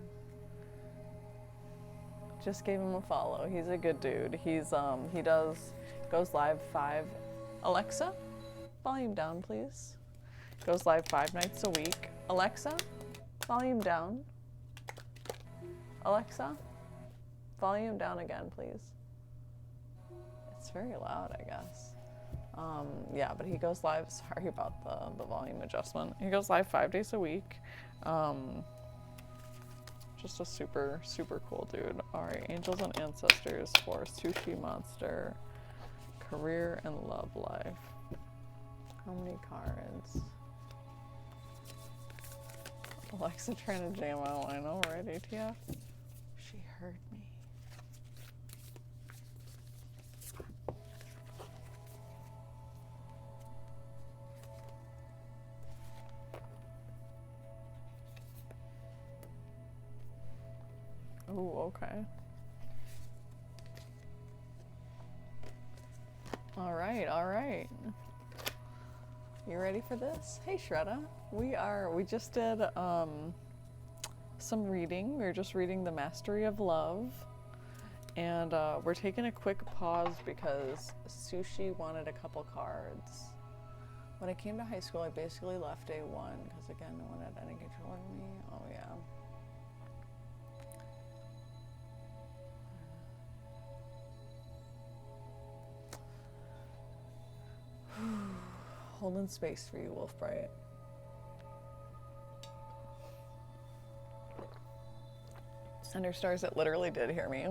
Just gave him a follow. He's a good dude. He's goes live 5. Alexa, volume down, please. Goes live 5 nights a week. Alexa, volume down. Alexa, volume down again, please. It's very loud, I guess. Yeah, but he goes live. Sorry about the volume adjustment. He goes live 5 days a week. Just a super, super cool dude. Alright, Angels and Ancestors for Sushi Monster. Career and love life. How many cards? Alexa trying to jam out. I know, right, ATF? She heard me. Ooh, okay. All right, all right. You ready for this? Hey, Shredda. We just did some reading. We were just reading The Mastery of Love. And we're taking a quick pause because Sushi wanted a couple cards. When I came to high school, I basically left day one because, again, no one had any control over me. Oh, yeah. Holding space for you, Wolf Bright. Center Stars, it literally did hear me.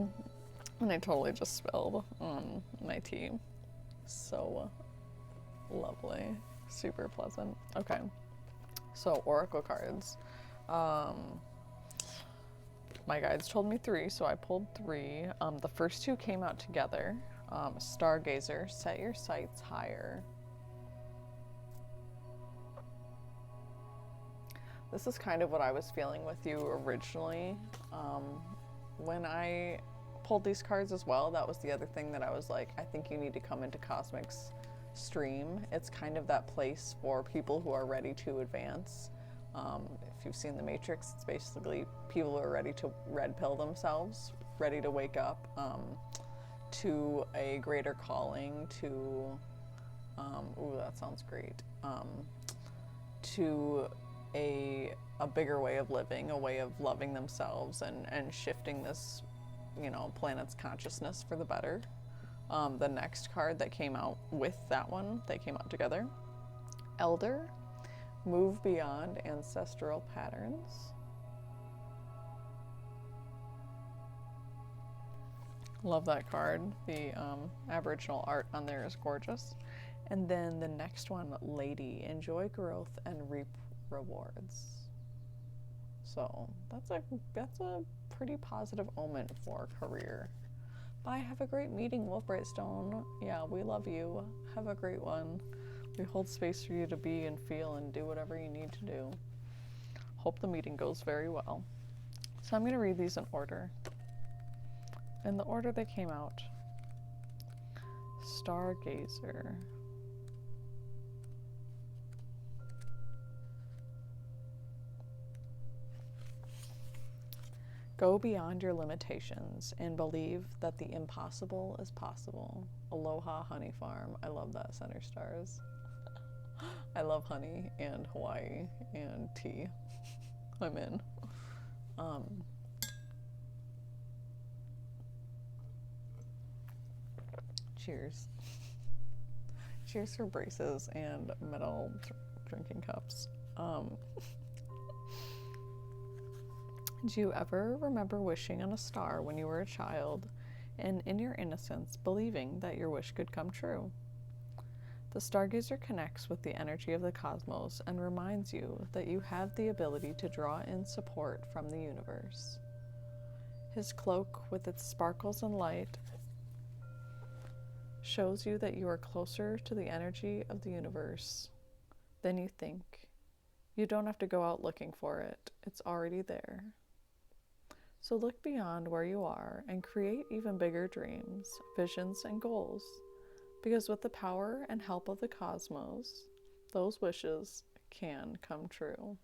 And I totally just spilled on my tea. So lovely. Super pleasant. Okay. So, Oracle cards. My guides told me 3, so I pulled 3. The first 2 came out together. Stargazer, set your sights higher. This is kind of what I was feeling with you originally. When I pulled these cards as well, that was the other thing that I was like, I think you need to come into Cosmic's stream. It's kind of that place for people who are ready to advance. If you've seen The Matrix, it's basically people who are ready to red pill themselves, ready to wake up to a greater calling, to, ooh, that sounds great, to a bigger way of living, a way of loving themselves and shifting this, you know, planet's consciousness for the better. The next card that came out with that one, they came out together. Elder, move beyond ancestral patterns. Love that card. The Aboriginal art on there is gorgeous. And then the next one, Lady, enjoy growth and reap rewards. So that's a pretty positive omen for career. Bye, have a great meeting, Wolf Brightstone. Yeah, we love you. Have a great one. We hold space for you to be and feel and do whatever you need to do. Hope the meeting goes very well. So I'm going to read these in order. In the order they came out. Stargazer. Go beyond your limitations and believe that the impossible is possible. Aloha Honey Farm. I love that, Center Stars. I love honey and Hawaii and tea. I'm in. Cheers. Cheers for braces and metal drinking cups. Do you ever remember wishing on a star when you were a child and in your innocence believing that your wish could come true? The Stargazer connects with the energy of the cosmos and reminds you that you have the ability to draw in support from the universe. His cloak, with its sparkles and light, shows you that you are closer to the energy of the universe than you think. You don't have to go out looking for it. It's already there. So look beyond where you are and create even bigger dreams, visions, and goals. Because with the power and help of the cosmos, those wishes can come true.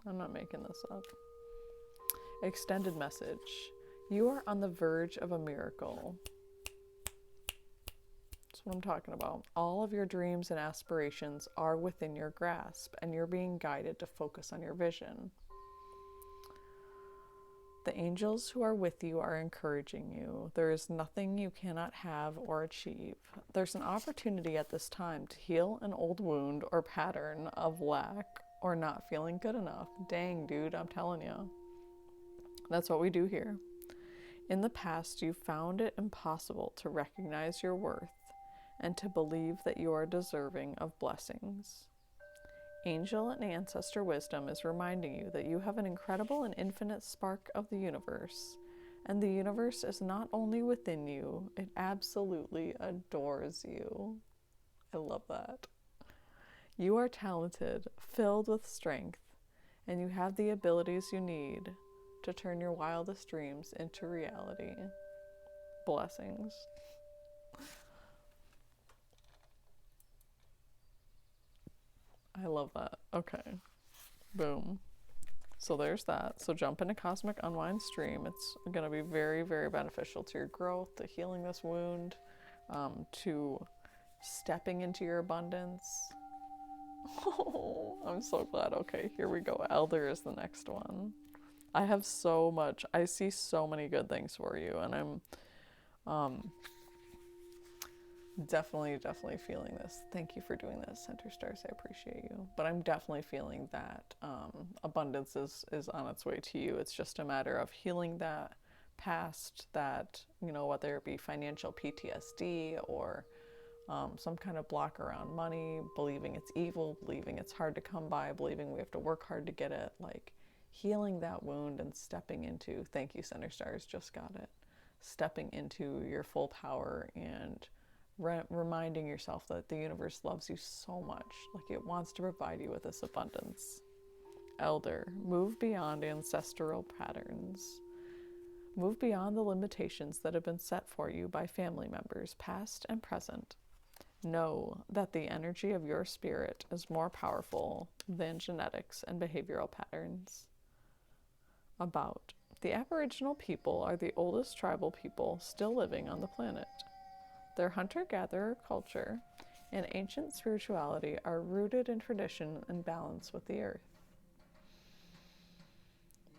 I'm not making this up. Extended message. You are on the verge of a miracle. That's what I'm talking about. All of your dreams and aspirations are within your grasp, and you're being guided to focus on your vision. The angels who are with you are encouraging you. There is nothing you cannot have or achieve. There's an opportunity at this time to heal an old wound or pattern of lack or not feeling good enough. Dang, dude, I'm telling you. That's what we do here. In the past, you found it impossible to recognize your worth and to believe that you are deserving of blessings. Angel and ancestor wisdom is reminding you that you have an incredible and infinite spark of the universe, and the universe is not only within you, it absolutely adores you. I love that. You are talented, filled with strength, and you have the abilities you need to turn your wildest dreams into reality. Blessings. I love that. Okay. Boom. So there's that. So jump into Cosmic Unwind Stream. It's going to be very, very beneficial to your growth, to healing this wound, to stepping into your abundance. Oh, I'm so glad. Okay, here we go. Elder is the next one. I have so much. I see so many good things for you, and I'm definitely feeling this. Thank you for doing this, Center Stars. I appreciate you. But I'm definitely feeling that abundance is on its way to you. It's just a matter of healing that past, that, whether it be financial PTSD or some kind of block around money, believing it's evil, believing it's hard to come by, believing we have to work hard to get it, like healing that wound and stepping into, thank you, Center Stars, just got it, stepping into your full power and reminding yourself that the universe loves you so much, like it wants to provide you with this abundance. Elder, move beyond ancestral patterns. Move beyond the limitations that have been set for you by family members, past and present. Know that the energy of your spirit is more powerful than genetics and behavioral patterns. About. The Aboriginal people are the oldest tribal people still living on the planet. Their hunter-gatherer culture and ancient spirituality are rooted in tradition and balance with the earth.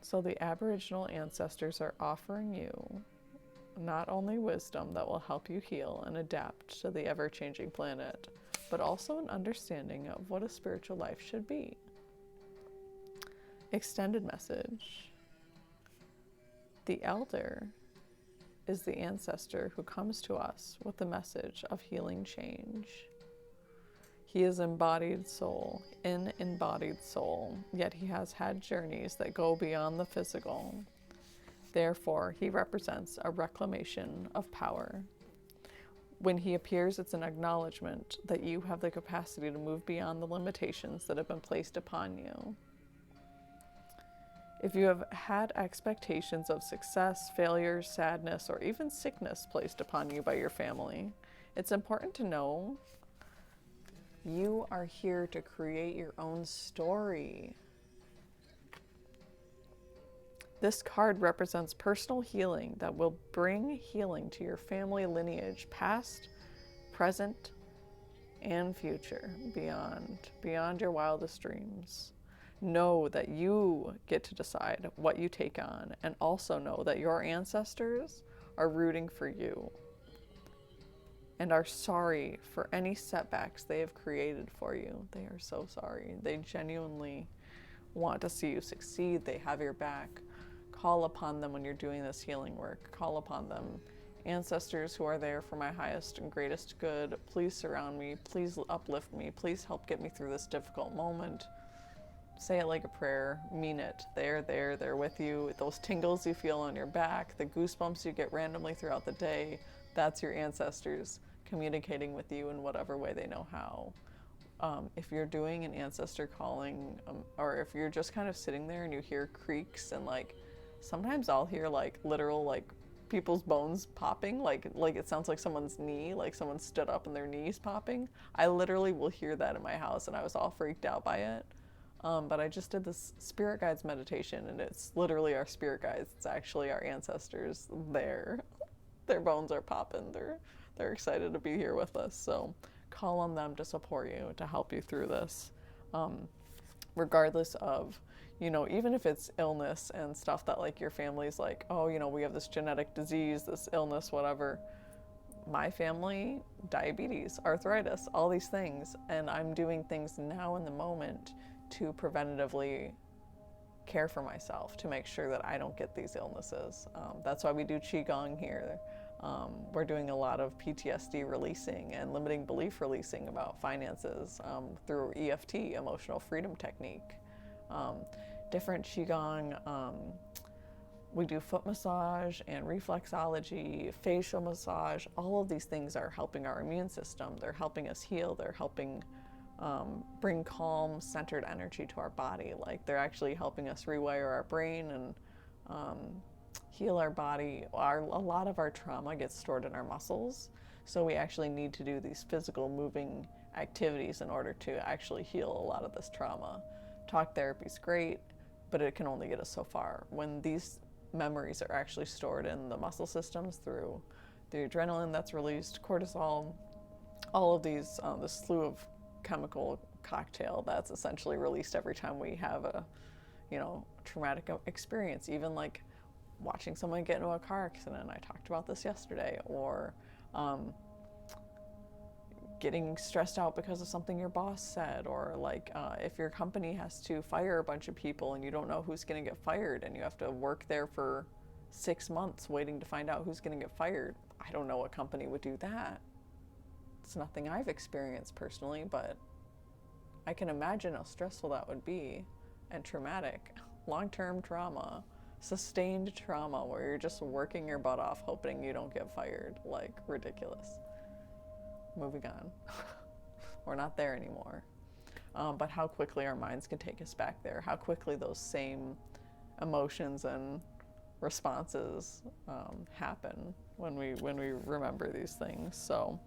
So the Aboriginal ancestors are offering you not only wisdom that will help you heal and adapt to the ever-changing planet, but also an understanding of what a spiritual life should be. Extended message. The Elder is the ancestor who comes to us with the message of healing change. He is embodied soul, yet he has had journeys that go beyond the physical. Therefore, he represents a reclamation of power. When he appears, it's an acknowledgement that you have the capacity to move beyond the limitations that have been placed upon you. If you have had expectations of success, failure, sadness, or even sickness placed upon you by your family, it's important to know you are here to create your own story. This card represents personal healing that will bring healing to your family lineage, past, present, and future, beyond your wildest dreams. Know that you get to decide what you take on, and also know that your ancestors are rooting for you and are sorry for any setbacks they have created for you. They are so sorry. They genuinely want to see you succeed. They have your back. Call upon them when you're doing this healing work. Call upon them. Ancestors who are there for my highest and greatest good, please surround me. Please uplift me. Please help get me through this difficult moment. Say it like a prayer. Mean it. They're with you. Those tingles you feel on your back, the goosebumps you get randomly throughout the day, that's your ancestors communicating with you in whatever way they know how. If you're doing an ancestor calling, or if you're just kind of sitting there and you hear creaks and like, sometimes I'll hear like literal like people's bones popping, like it sounds like someone's knee, like someone stood up and their knees popping. I literally will hear that in my house, and I was all freaked out by it. But I just did this spirit guides meditation, and it's literally our spirit guides. It's actually our ancestors there. Their bones are popping. They're excited to be here with us. So call on them to support you, to help you through this. Regardless of, even if it's illness and stuff that like your family's like, oh, we have this genetic disease, this illness, whatever. My family, diabetes, arthritis, all these things. And I'm doing things now in the moment to preventatively care for myself, to make sure that I don't get these illnesses. That's why we do Qigong here. We're doing a lot of PTSD releasing and limiting belief releasing about finances through EFT, emotional freedom technique. Different Qigong, we do foot massage and reflexology, facial massage. All of these things are helping our immune system. They're helping us heal. They're helping bring calm, centered energy to our body. Like they're actually helping us rewire our brain and heal our body. A lot of our trauma gets stored in our muscles, so we actually need to do these physical moving activities in order to actually heal a lot of this trauma. Talk therapy is great, but it can only get us so far. When these memories are actually stored in the muscle systems through the adrenaline that's released, cortisol, all of these, this slew of chemical cocktail that's essentially released every time we have a, traumatic experience, even like watching someone get into a car accident. I talked about this yesterday, or getting stressed out because of something your boss said, or like if your company has to fire a bunch of people and you don't know who's going to get fired and you have to work there for 6 months waiting to find out who's going to get fired. I don't know what company would do that. It's nothing I've experienced personally, but I can imagine how stressful that would be, and traumatic. Long-term trauma, sustained trauma, where you're just working your butt off hoping you don't get fired. Like, ridiculous. Moving on. We're not there anymore. But how quickly our minds can take us back there, how quickly those same emotions and responses happen when we remember these things. So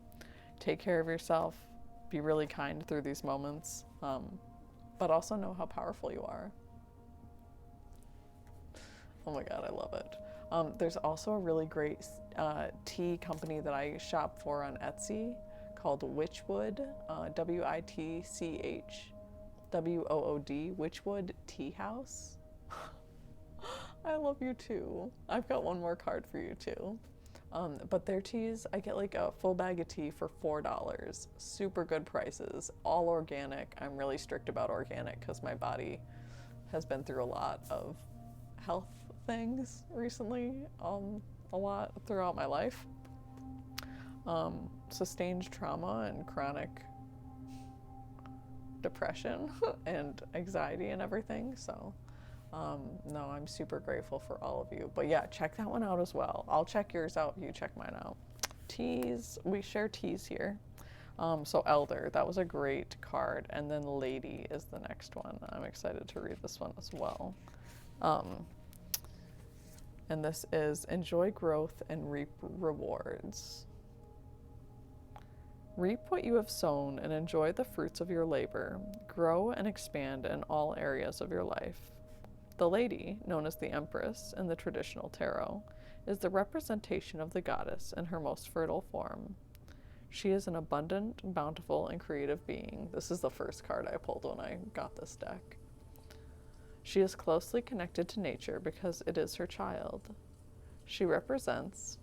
take care of yourself, be really kind through these moments, but also know how powerful you are. Oh my God, I love it. There's also a really great tea company that I shop for on Etsy called Witchwood, WITCHWOOD, Witchwood Tea House. I love you too. I've got one more card for you too. But their teas, I get like a full bag of tea for $4. Super good prices, all organic. I'm really strict about organic because my body has been through a lot of health things recently, a lot throughout my life. Sustained trauma and chronic depression and anxiety and everything. So no, I'm super grateful for all of you. But yeah, check that one out as well. I'll check yours out, you check mine out. Teas, we share teas here. So Elder, that was a great card. And then Lady is the next one. I'm excited to read this one as well. And this is enjoy growth and reap rewards. Reap what you have sown and enjoy the fruits of your labor. Grow and expand in all areas of your life. The lady, known as the Empress in the traditional tarot, is the representation of the goddess in her most fertile form. She is an abundant, bountiful, and creative being. This is the first card I pulled when I got this deck. She is closely connected to nature because it is her child. She represents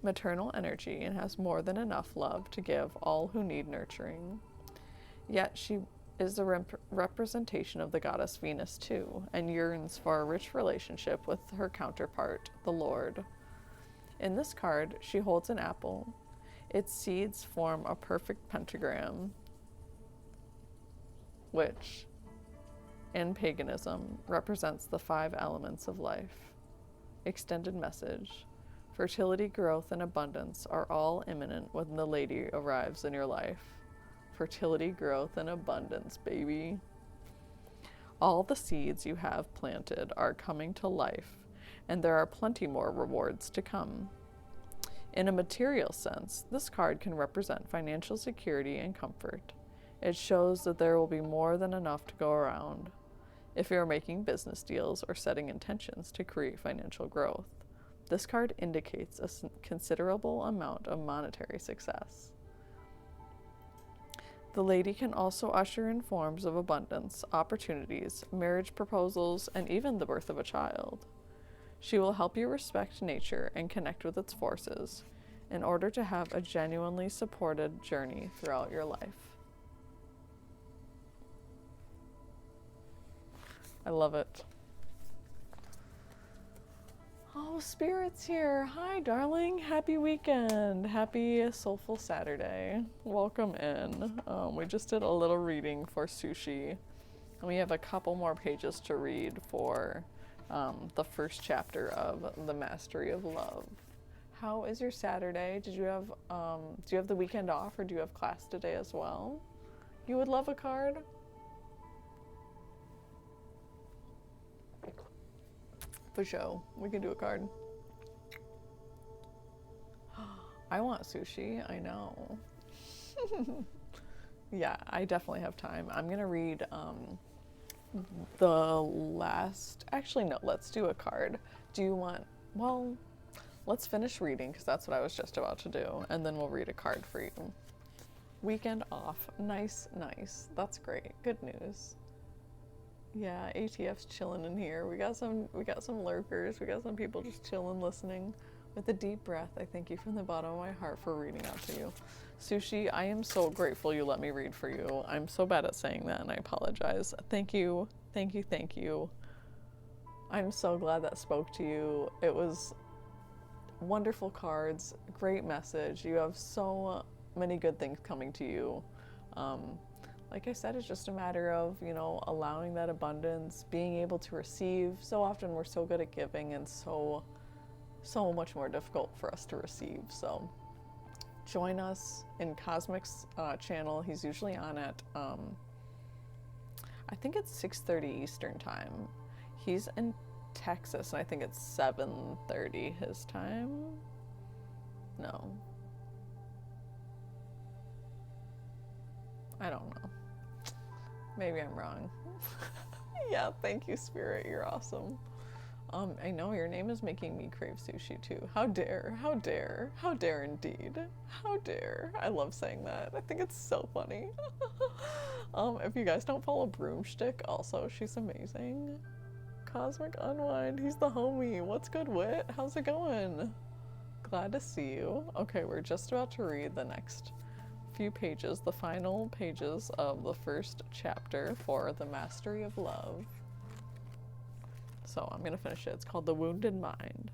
maternal energy and has more than enough love to give all who need nurturing. Yet she is the representation of the goddess Venus too, and yearns for a rich relationship with her counterpart, the Lord. In this card, she holds an apple. Its seeds form a perfect pentagram, which, in paganism, represents the 5 elements of life. Extended message. Fertility, growth, and abundance are all imminent when the lady arrives in your life. Fertility, growth, and abundance, baby. All the seeds you have planted are coming to life, and there are plenty more rewards to come. In a material sense, this card can represent financial security and comfort. It shows that there will be more than enough to go around if you are making business deals or setting intentions to create financial growth. This card indicates a considerable amount of monetary success. The lady can also usher in forms of abundance, opportunities, marriage proposals, and even the birth of a child. She will help you respect nature and connect with its forces in order to have a genuinely supported journey throughout your life. I love it. Oh, Spirit's here. Hi, darling. Happy weekend. Happy Soulful Saturday. Welcome in. We just did a little reading for Sushi. And we have a couple more pages to read for the first chapter of The Mastery of Love. How is your Saturday? Do you have the weekend off, or do you have class today as well? You would love a card? For sure. We can do a card. I want sushi, I know. Yeah, I definitely have time. I'm gonna read the last. Actually, no. Let's do a card. Do you want? Well, let's finish reading because that's what I was just about to do, and then we'll read a card for you. Weekend off. Nice, nice. That's great. Good news. Yeah, ATF's chilling in here. We got some lurkers. We got some people just chilling, listening. With a deep breath, I thank you from the bottom of my heart for reading out to you. Sushi, I am so grateful you let me read for you. I'm so bad at saying that and I apologize. Thank you. Thank you. Thank you. I'm so glad that spoke to you. It was wonderful cards, great message. You have so many good things coming to you. Like I said, it's just a matter of, allowing that abundance, being able to receive. So often we're so good at giving and so much more difficult for us to receive. So join us in Cosmic's channel. He's usually on at, I think it's 6:30 Eastern time. He's in Texas, and I think it's 7:30 his time. No. I don't know. Maybe I'm wrong. Yeah, thank you, Spirit. You're awesome. I know your name is making me crave sushi too. How dare, how dare, how dare indeed. How dare. I love saying that. I think it's so funny. If you guys don't follow Broomstick, also, she's amazing. Cosmic Unwind, he's the homie. What's good, Wit? How's it going? Glad to see you. Okay, we're just about to read the next few pages, the final pages of the first chapter for The Mastery of Love. So I'm going to finish it. It's called The Wounded Mind.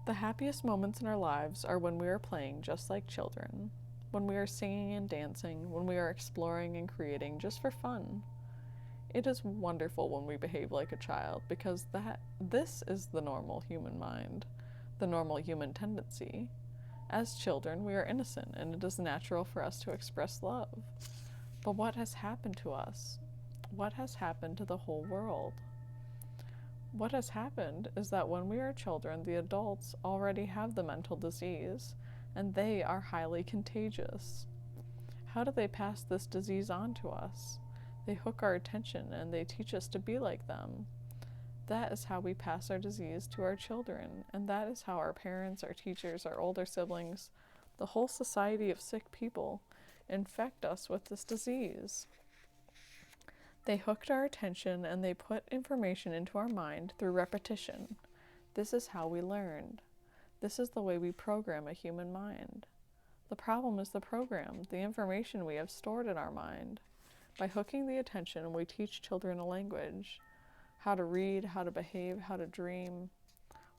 The happiest moments in our lives are when we are playing just like children, when we are singing and dancing, when we are exploring and creating just for fun. It is wonderful when we behave like a child because this is the normal human mind, the normal human tendency. As children, we are innocent and it is natural for us to express love. But what has happened to us? What has happened to the whole world? What has happened is that when we are children, the adults already have the mental disease, and they are highly contagious. How do they pass this disease on to us? They hook our attention and they teach us to be like them. That is how we pass our disease to our children, and that is how our parents, our teachers, our older siblings, the whole society of sick people, infect us with this disease. They hooked our attention and they put information into our mind through repetition. This is how we learned. This is the way we program a human mind. The problem is the program, the information we have stored in our mind. By hooking the attention, we teach children a language, how to read, how to behave, how to dream.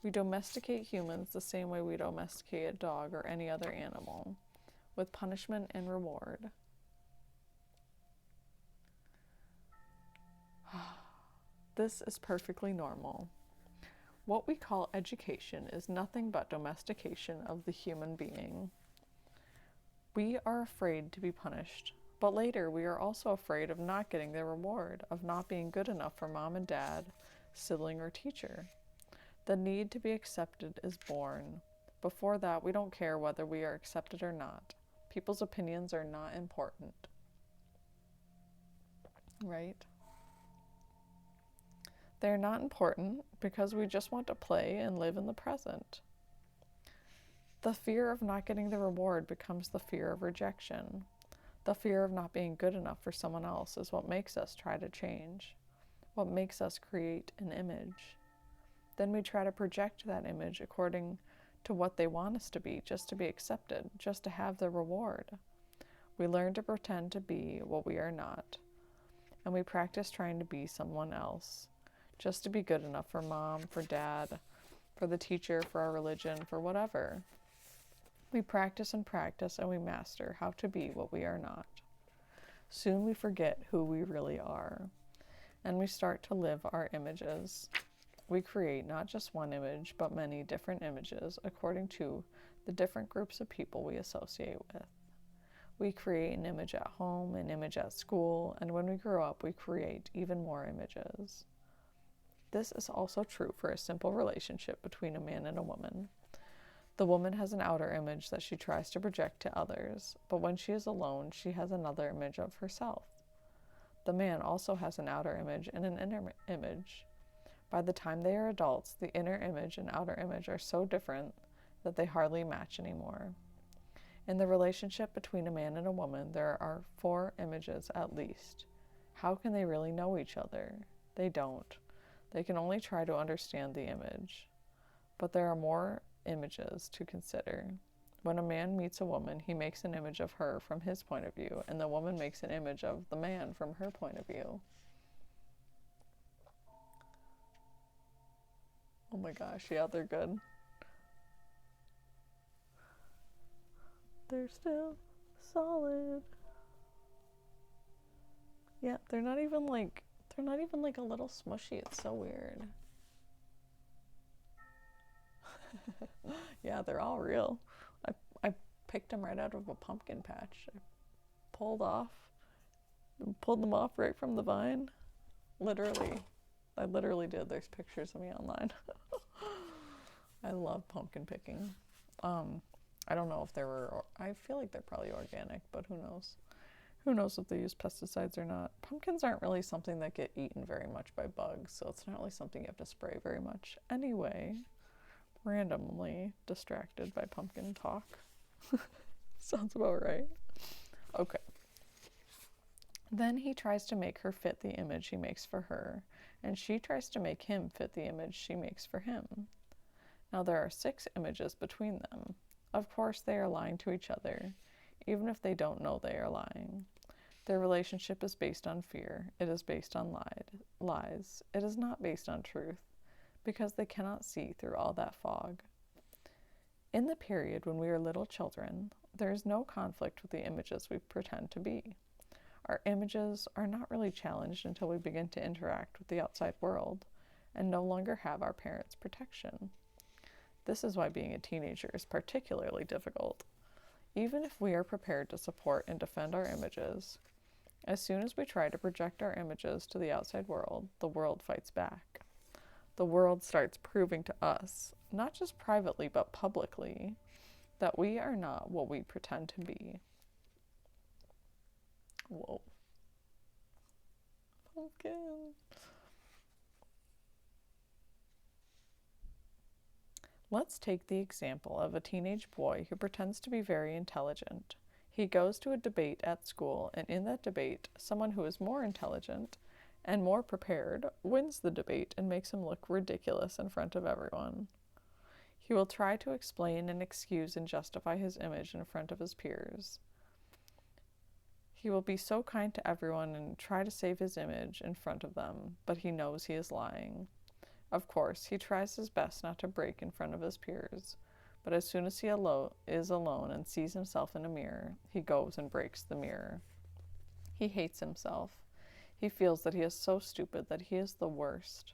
We domesticate humans the same way we domesticate a dog or any other animal, with punishment and reward. This is perfectly normal. What we call education is nothing but domestication of the human being. We are afraid to be punished, but later we are also afraid of not getting the reward, of not being good enough for mom and dad, sibling, or teacher. The need to be accepted is born. Before that, we don't care whether we are accepted or not. People's opinions are not important. Right? They're not important because we just want to play and live in the present. The fear of not getting the reward becomes the fear of rejection. The fear of not being good enough for someone else is what makes us try to change, what makes us create an image. Then we try to project that image according to what they want us to be, just to be accepted, just to have the reward. We learn to pretend to be what we are not, and we practice trying to be someone else, just to be good enough for mom, for dad, for the teacher, for our religion, for whatever. We practice and practice, and we master how to be what we are not. Soon we forget who we really are, and we start to live our images. We create not just one image, but many different images according to the different groups of people we associate with. We create an image at home, an image at school, and when we grow up, we create even more images. This is also true for a simple relationship between a man and a woman. The woman has an outer image that she tries to project to others, but when she is alone, she has another image of herself. The man also has an outer image and an inner image. By the time they are adults, the inner image and outer image are so different that they hardly match anymore. In the relationship between a man and a woman, there are 4 images at least. How can they really know each other? They don't. They can only try to understand the image. But there are more images to consider. When a man meets a woman, he makes an image of her from his point of view, and the woman makes an image of the man from her point of view. Oh my gosh, yeah, they're good. They're still solid. Yeah, they're not even like a little smushy. It's so weird. Yeah, they're all real. I picked them right out of a pumpkin patch. I pulled them off right from the vine. Literally. I literally did. There's pictures of me online. I love pumpkin picking. I don't know if they were, I feel like they're probably organic, but who knows? Who knows if they use pesticides or not? Pumpkins aren't really something that get eaten very much by bugs, so it's not really something you have to spray very much. Anyway, randomly distracted by pumpkin talk. Sounds about right. Okay. Then he tries to make her fit the image he makes for her, and she tries to make him fit the image she makes for him. Now there are 6 images between them. Of course they are lying to each other, even if they don't know they are lying. Their relationship is based on fear. It is based on lies. It is not based on truth, because they cannot see through all that fog. In the period when we are little children, there is no conflict with the images we pretend to be. Our images are not really challenged until we begin to interact with the outside world and no longer have our parents' protection. This is why being a teenager is particularly difficult. Even if we are prepared to support and defend our images, as soon as we try to project our images to the outside world, the world fights back. The world starts proving to us, not just privately but publicly, that we are not what we pretend to be. Whoa. Pumpkin. Let's take the example of a teenage boy who pretends to be very intelligent. He goes to a debate at school, and in that debate, someone who is more intelligent and more prepared wins the debate and makes him look ridiculous in front of everyone. He will try to explain and excuse and justify his image in front of his peers. He will be so kind to everyone and try to save his image in front of them, but he knows he is lying. Of course, he tries his best not to break in front of his peers, but as soon as he is alone and sees himself in a mirror, he goes and breaks the mirror. He hates himself. He feels that he is so stupid that he is the worst.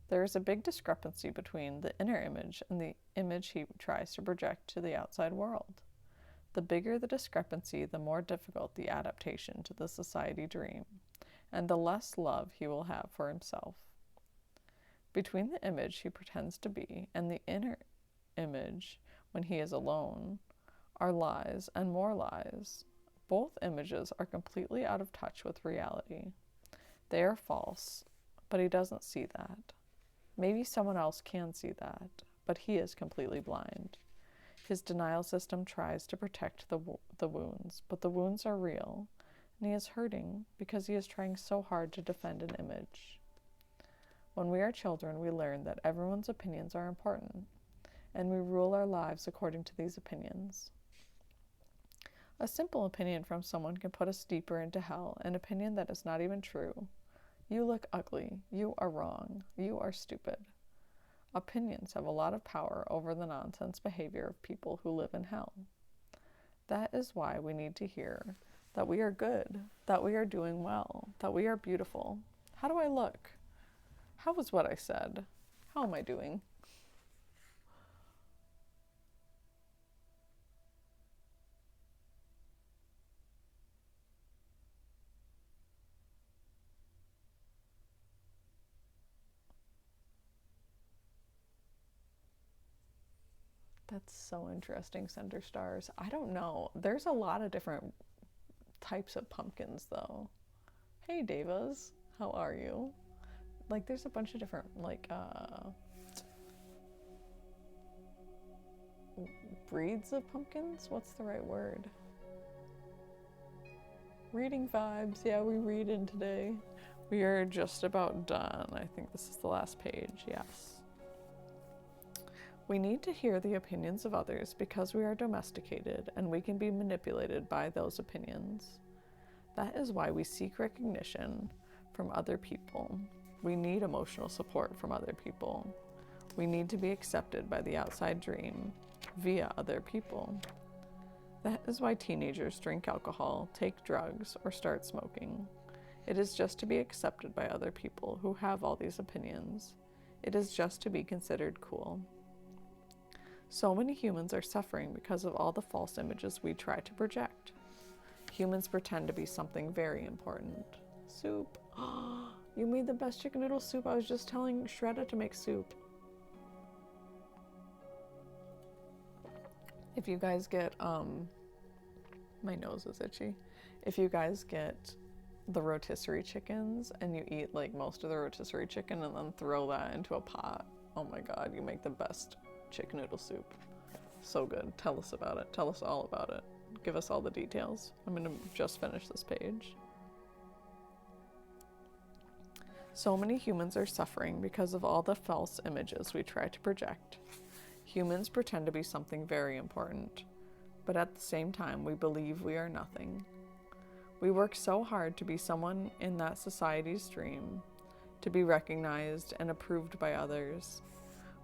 There is a big discrepancy between the inner image and the image he tries to project to the outside world. The bigger the discrepancy, the more difficult the adaptation to the society dream, and the less love he will have for himself. Between the image he pretends to be and the inner image when he is alone are lies and more lies. Both images are completely out of touch with reality. They are false, but he doesn't see that. Maybe someone else can see that, but he is completely blind. His denial system tries to protect the wounds, but the wounds are real, and he is hurting because he is trying so hard to defend an image. When we are children, we learn that everyone's opinions are important, and we rule our lives according to these opinions. A simple opinion from someone can put us deeper into hell, an opinion that is not even true. You look ugly. You are wrong. You are stupid. Opinions have a lot of power over the nonsense behavior of people who live in hell. That is why we need to hear that we are good, that we are doing well, that we are beautiful. How do I look? How was what I said? How am I doing? That's so interesting, Center Stars. I don't know. There's a lot of different types of pumpkins, though. Hey, Devas. How are you? Like, there's a bunch of different, like, breeds of pumpkins? What's the right word? Reading vibes. Yeah, we read in today. We are just about done. I think this is the last page. Yes. We need to hear the opinions of others because we are domesticated and we can be manipulated by those opinions. That is why we seek recognition from other people. We need emotional support from other people. We need to be accepted by the outside dream via other people. That is why teenagers drink alcohol, take drugs, or start smoking. It is just to be accepted by other people who have all these opinions. It is just to be considered cool. So many humans are suffering because of all the false images we try to project. Humans pretend to be something very important. Soup. You made the best chicken noodle soup. I was just telling Shredda to make soup. If you guys get, my nose is itchy. If you guys get the rotisserie chickens and you eat like most of the rotisserie chicken and then throw that into a pot, oh my god, you make the best chicken noodle soup. So good. Tell us about it. Tell us all about it. Give us all the details. I'm gonna just finish this page. So many humans are suffering because of all the false images we try to project. Humans pretend to be something very important, but at the same time, we believe we are nothing. We work so hard to be someone in that society's dream, to be recognized and approved by others.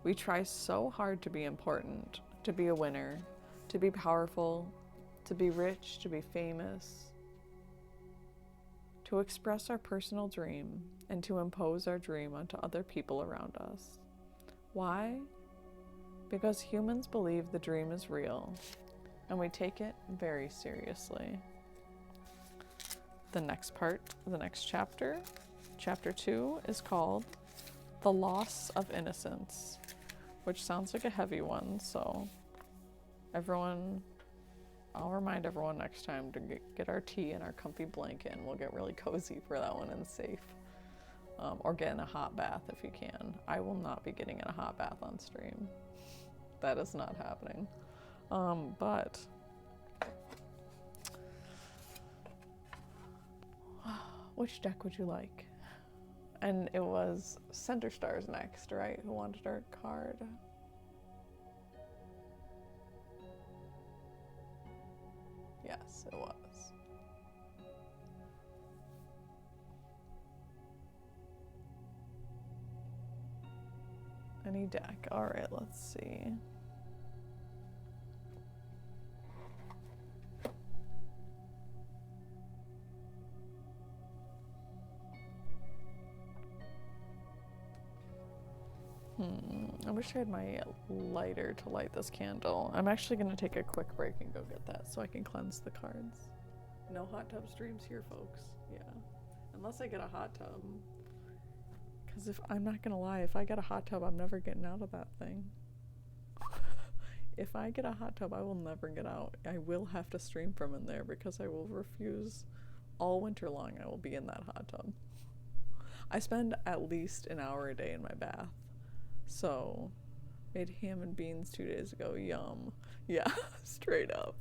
We try so hard to be important, to be a winner, to be powerful, to be rich, to be famous, to express our personal dream, and to impose our dream onto other people around us. Why? Because humans believe the dream is real, and we take it very seriously. The next part, the next chapter, chapter 2, is called The Loss of Innocence, which sounds like a heavy one, so I'll remind everyone next time to get our tea and our comfy blanket, and we'll get really cozy for that one and safe. Or get in a hot bath if you can. I will not be getting in a hot bath on stream. That is not happening. But which deck would you like? And it was Center Stars next, right? Who wanted our card? Yes, it was. Any deck. All right, let's see. I wish I had my lighter to light this candle. I'm actually going to take a quick break and go get that so I can cleanse the cards. No hot tub streams here, folks. Yeah. Unless I get a hot tub. Because I'm not going to lie, if I get a hot tub, I'm never getting out of that thing. If I get a hot tub, I will never get out. I will have to stream from in there because I will refuse. All winter long, I will be in that hot tub. I spend at least an hour a day in my bath. So, made ham and beans 2 days ago. Yum. Yeah, straight up.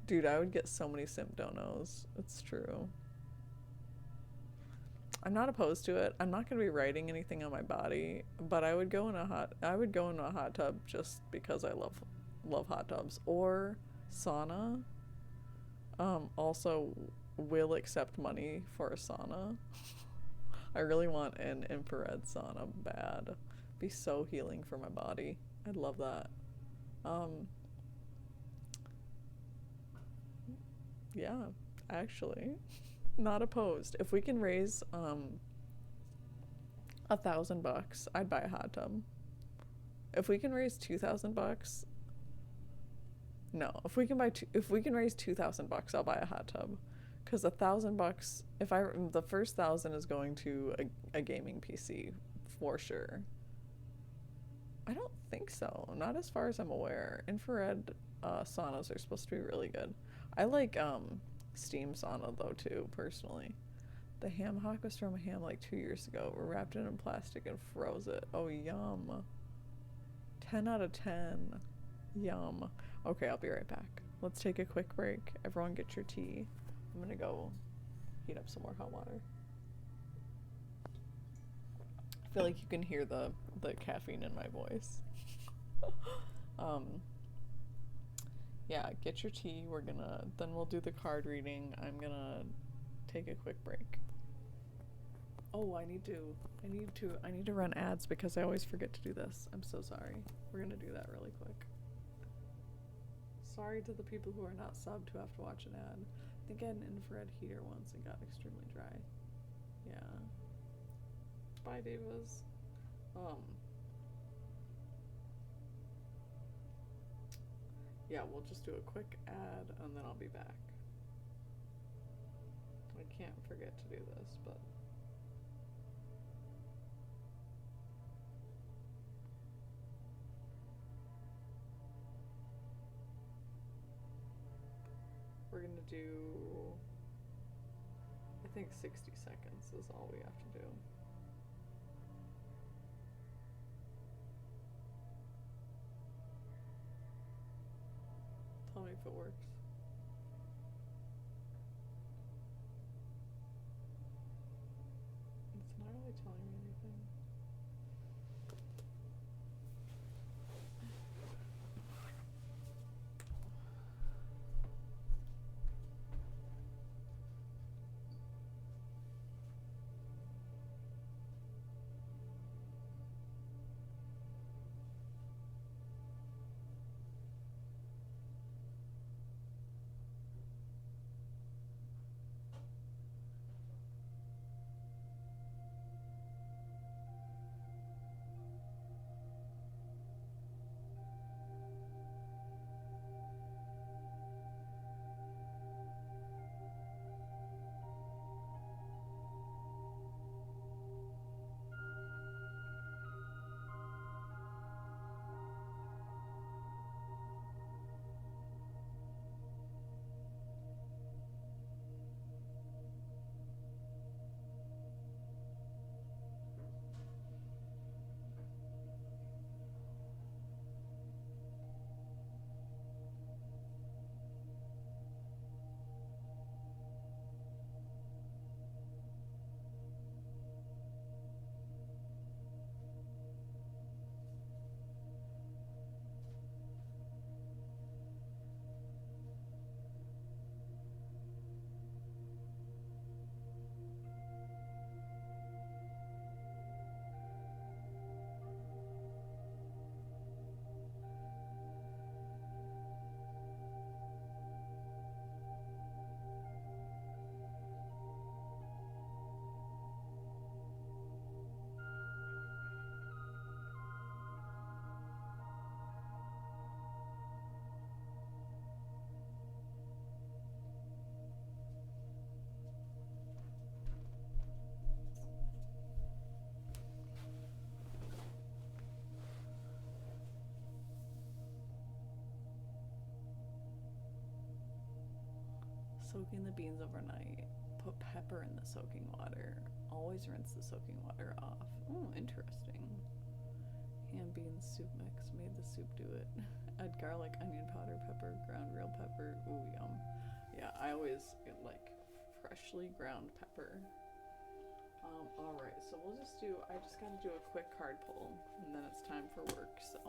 Dude, I would get so many simp donos. It's true. I'm not opposed to it. I'm not going to be writing anything on my body, but I would go in a hot tub just because I love hot tubs, or sauna. Also will accept money for a sauna. I really want an infrared sauna bad. Be so healing for my body. I'd love that. Yeah, actually, not opposed. If we can raise $1,000, I'd buy a hot tub. If we can raise $2,000, no. If we can raise $2,000, I'll buy a hot tub. Because $1,000, the first 1,000 is going to a gaming PC for sure. I don't think so. Not as far as I'm aware. Infrared saunas are supposed to be really good. I like steam sauna though too, personally. The ham hock was from a ham like 2 years ago. We wrapped it in plastic and froze it. Oh, yum. 10 out of 10. Yum. Okay, I'll be right back. Let's take a quick break. Everyone get your tea. I'm gonna go heat up some more hot water. I feel like you can hear the caffeine in my voice. Yeah, get your tea. Then we'll do the card reading. I'm gonna take a quick break. Oh, I need to run ads because I always forget to do this. I'm so sorry. We're gonna do that really quick. Sorry to the people who are not subbed who have to watch an ad. I think I had an infrared heater once and got extremely dry. Yeah. Bye, Divas. Yeah, we'll just do a quick ad and then I'll be back. I can't forget to do this, but we're gonna do, I think 60 seconds is all we have to do. Tell me if it works. It's not really telling me anything. Soaking the beans overnight. Put pepper in the soaking water. Always rinse the soaking water off. Oh, interesting. Ham beans soup mix. Made the soup do it. Add garlic, onion powder, pepper, ground real pepper. Ooh, yum. Yeah, I always like freshly ground pepper. Alright, so I just gotta do a quick card pull and then it's time for work, so.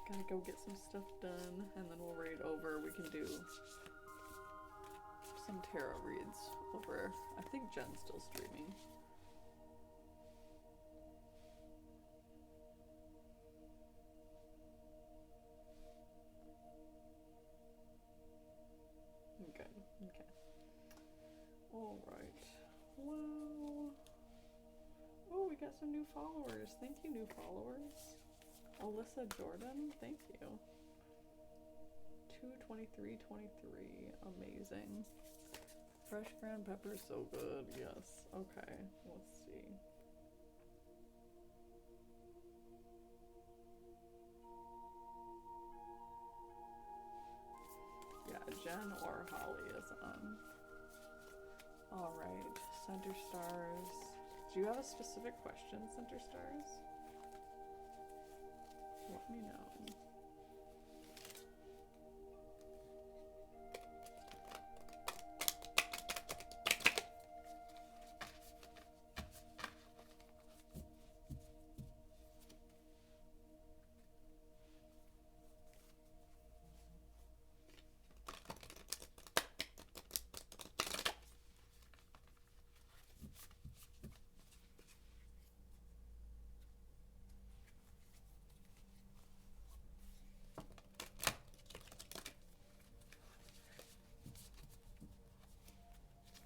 Gotta go get some stuff done and then we'll read over. We can do some tarot reads over. I think Jen's still streaming. Good. Okay. All right. Well. Oh, we got some new followers. Thank you, new followers. Alyssa Jordan, thank you. 22323, amazing. Fresh ground pepper, so good. Yes. Okay. Let's see. Jen or Holly is on. All right, Center Stars. Do you have a specific question, Center Stars? Let me know.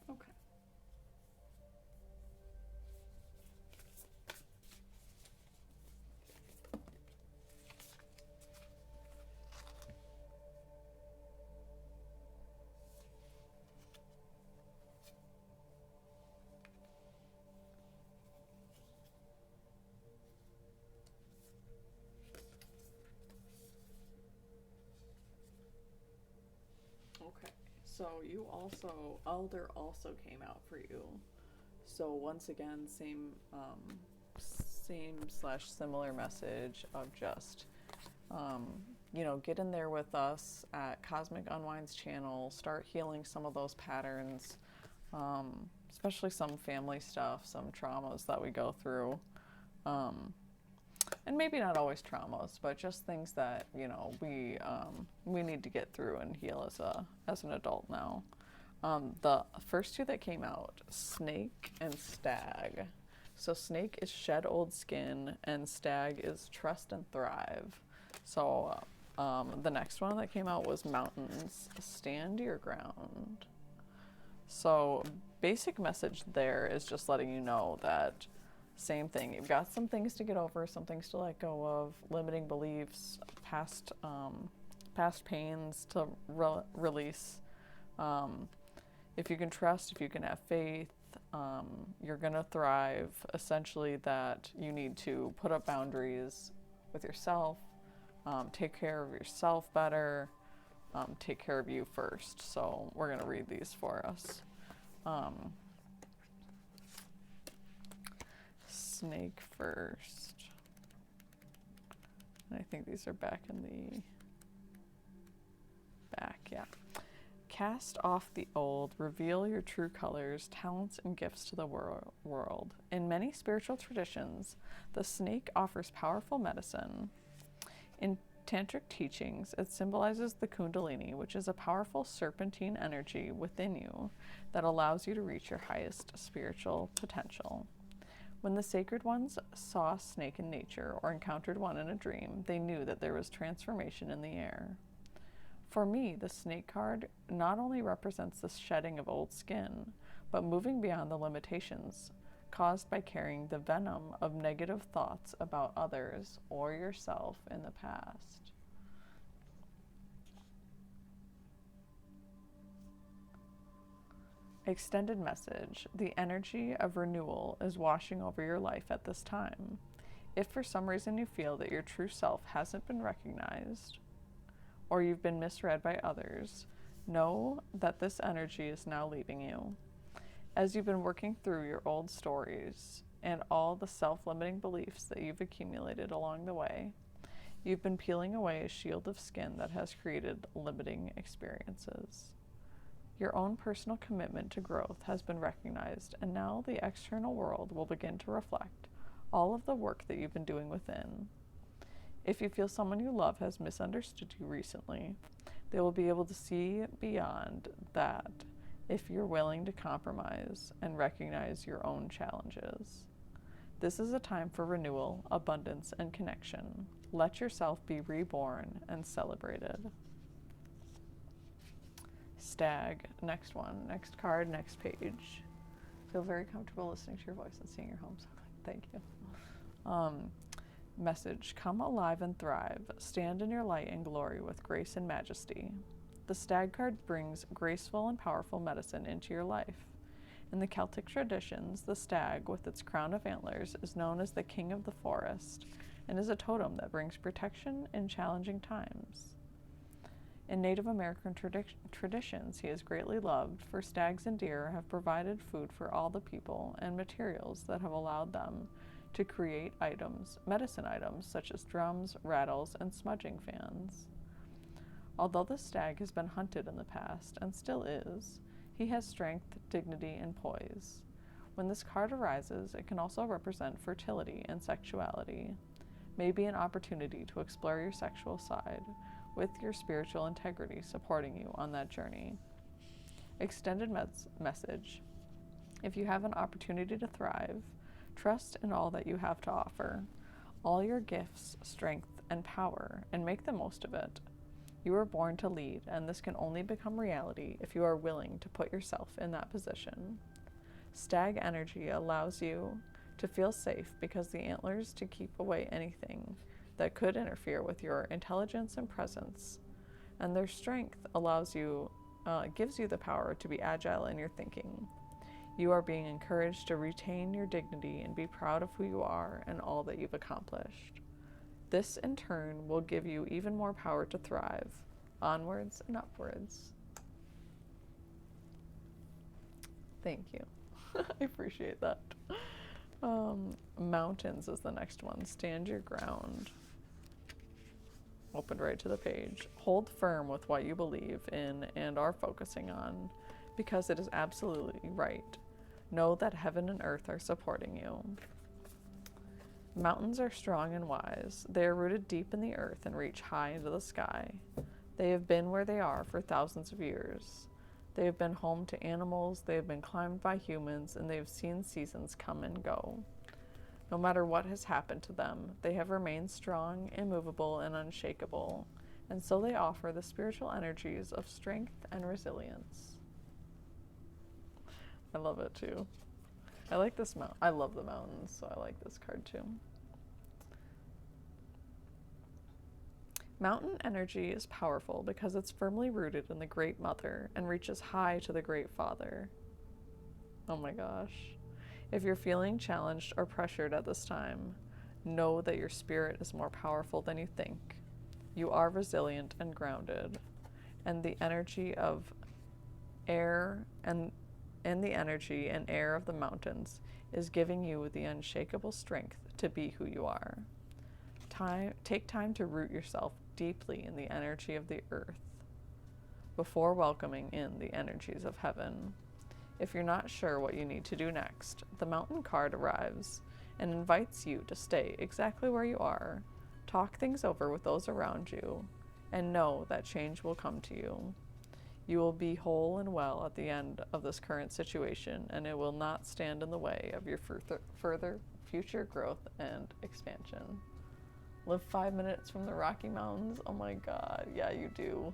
Okay. Okay, so you also, Elder also came out for you. So once again, same slash similar message of just, get in there with us at Cosmic Unwind's channel, start healing some of those patterns, especially some family stuff, some traumas that we go through. And maybe not always traumas, but just things that we need to get through and heal as an adult now. The first two that came out, Snake and Stag. So Snake is shed old skin, and Stag is trust and thrive. So the next one that came out was Mountains, stand your ground. So basic message there is just letting you know that same thing. You've got some things to get over, some things to let go of, limiting beliefs, past pains to release. If you can trust, if you can have faith, you're gonna thrive. Essentially, that you need to put up boundaries with yourself, take care of yourself better, take care of you first. So we're gonna read these for us. Snake first. And I think these are back in the back, yeah. Cast off the old, reveal your true colors, talents, and gifts to the world. In many spiritual traditions, the snake offers powerful medicine. In tantric teachings, it symbolizes the kundalini, which is a powerful serpentine energy within you that allows you to reach your highest spiritual potential. When the sacred ones saw a snake in nature or encountered one in a dream, they knew that there was transformation in the air. For me, the snake card not only represents the shedding of old skin, but moving beyond the limitations caused by carrying the venom of negative thoughts about others or yourself in the past. Extended message. The energy of renewal is washing over your life at this time. If for some reason you feel that your true self hasn't been recognized, or you've been misread by others, know that this energy is now leaving you. As you've been working through your old stories and all the self-limiting beliefs that you've accumulated along the way, you've been peeling away a shield of skin that has created limiting experiences. Your own personal commitment to growth has been recognized, and now the external world will begin to reflect all of the work that you've been doing within. If you feel someone you love has misunderstood you recently, they will be able to see beyond that if you're willing to compromise and recognize your own challenges. This is a time for renewal, abundance, and connection. Let yourself be reborn and celebrated. Stag, next one, next card, next page. Feel very comfortable listening to your voice and seeing your home. So thank you. Message, come alive and thrive. Stand in your light and glory with grace and majesty. The stag card brings graceful and powerful medicine into your life. In the Celtic traditions, the stag, with its crown of antlers, is known as the king of the forest and is a totem that brings protection in challenging times. In Native American traditions, he is greatly loved, for stags and deer have provided food for all the people and materials that have allowed them to create medicine items such as drums, rattles, and smudging fans. Although the stag has been hunted in the past, and still is, he has strength, dignity, and poise. When this card arises, it can also represent fertility and sexuality, maybe an opportunity to explore your sexual side, with your spiritual integrity supporting you on that journey. Extended message. If you have an opportunity to thrive, trust in all that you have to offer, all your gifts, strength, and power, and make the most of it. You were born to lead, and this can only become reality if you are willing to put yourself in that position. Stag energy allows you to feel safe because the antlers to keep away anything that could interfere with your intelligence and presence, and their strength gives you the power to be agile in your thinking. You are being encouraged to retain your dignity and be proud of who you are and all that you've accomplished. This, in turn, will give you even more power to thrive, onwards and upwards. Thank you. I appreciate that. Mountains is the next one. Stand your ground. Opened right to the page. Hold firm with what you believe in and are focusing on, because it is absolutely right. Know that heaven and earth are supporting you. Mountains are strong and wise. They are rooted deep in the earth and reach high into the sky. They have been where they are for thousands of years. They have been home to animals, they have been climbed by humans, and they have seen seasons come and go. No matter what has happened to them, they have remained strong, immovable, and unshakable, and so they offer the spiritual energies of strength and resilience. I love it too. I like this I love the mountains, so I like this card too. Mountain energy is powerful because it's firmly rooted in the Great Mother and reaches high to the Great Father. Oh my gosh. If you're feeling challenged or pressured at this time, know that your spirit is more powerful than you think. You are resilient and grounded, and the energy of air and the energy and air of the mountains is giving you the unshakable strength to be who you are. Take time to root yourself deeply in the energy of the earth before welcoming in the energies of heaven. If you're not sure what you need to do next, the mountain card arrives and invites you to stay exactly where you are, talk things over with those around you, and know that change will come to you. You will be whole and well at the end of this current situation, and it will not stand in the way of your further future growth and expansion. Live 5 minutes from the Rocky Mountains. Oh my God, yeah, you do.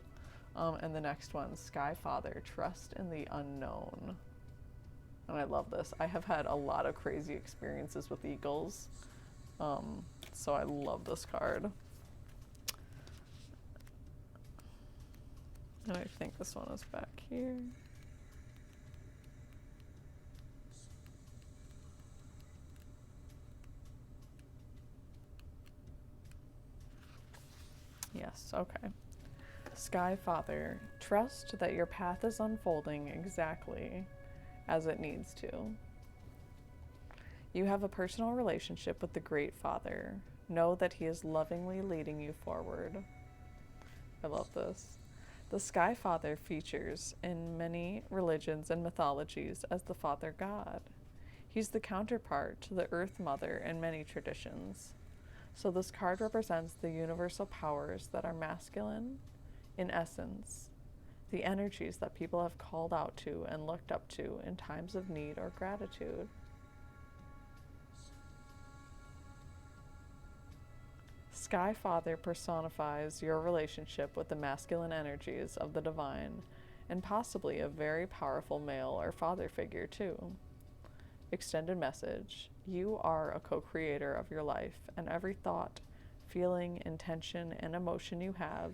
And the next one, Sky Father, trust in the unknown. And I love this. I have had a lot of crazy experiences with eagles, so I love this card. And I think this one is back here. Yes, okay. Sky Father, trust that your path is unfolding exactly as it needs to. You have a personal relationship with the Great Father. Know that he is lovingly leading you forward. I love this. The Sky Father features in many religions and mythologies as the Father God. He's the counterpart to the Earth Mother in many traditions. So this card represents the universal powers that are masculine, in essence, the energies that people have called out to and looked up to in times of need or gratitude. Sky Father personifies your relationship with the masculine energies of the divine, and possibly a very powerful male or father figure too. Extended message. You are a co-creator of your life, and every thought, feeling, intention, and emotion you have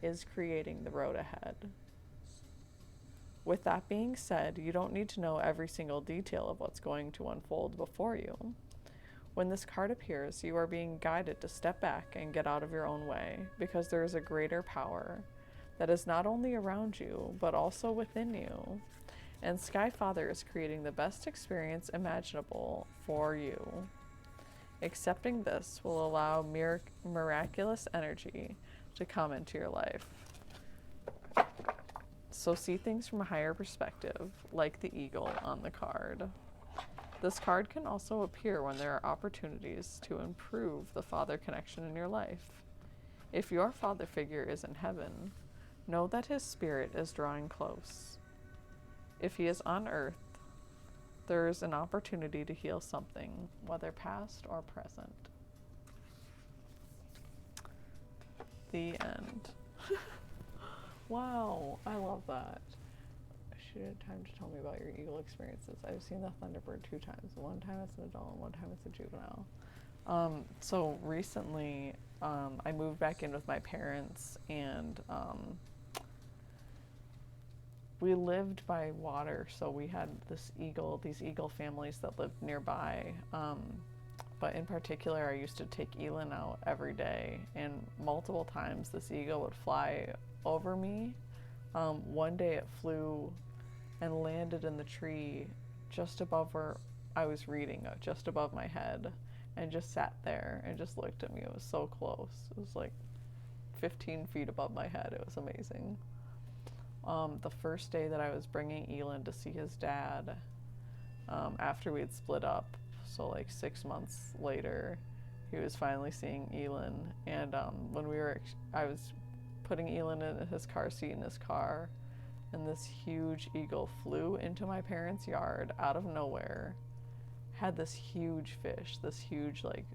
is creating the road ahead. With that being said, you don't need to know every single detail of what's going to unfold before you. When this card appears, you are being guided to step back and get out of your own way, because there is a greater power that is not only around you, but also within you. And Sky Father is creating the best experience imaginable for you. Accepting this will allow miraculous energy to come into your life. So see things from a higher perspective, like the eagle on the card. This card can also appear when there are opportunities to improve the father connection in your life. If your father figure is in heaven, know that his spirit is drawing close. If he is on earth, there is an opportunity to heal something, whether past or present. The end. Wow, I love that. She had time to tell me about your eagle experiences. I've seen the Thunderbird 2 times. One time as an adult and one time as a juvenile. So recently, I moved back in with my parents, and we lived by water, so we had these eagle families that lived nearby. But in particular, I used to take Elin out every day, and multiple times this eagle would fly over me. One day it flew and landed in the tree just above where I was reading, just above my head, and just sat there and just looked at me. It was so close. It was like 15 feet above my head. It was amazing. The first day that I was bringing Elin to see his dad, after we had split up, so like 6 months later, he was finally seeing Elin. And when I was putting Elin in his car seat in his car, and this huge eagle flew into my parents' yard out of nowhere, had this huge fish, this huge like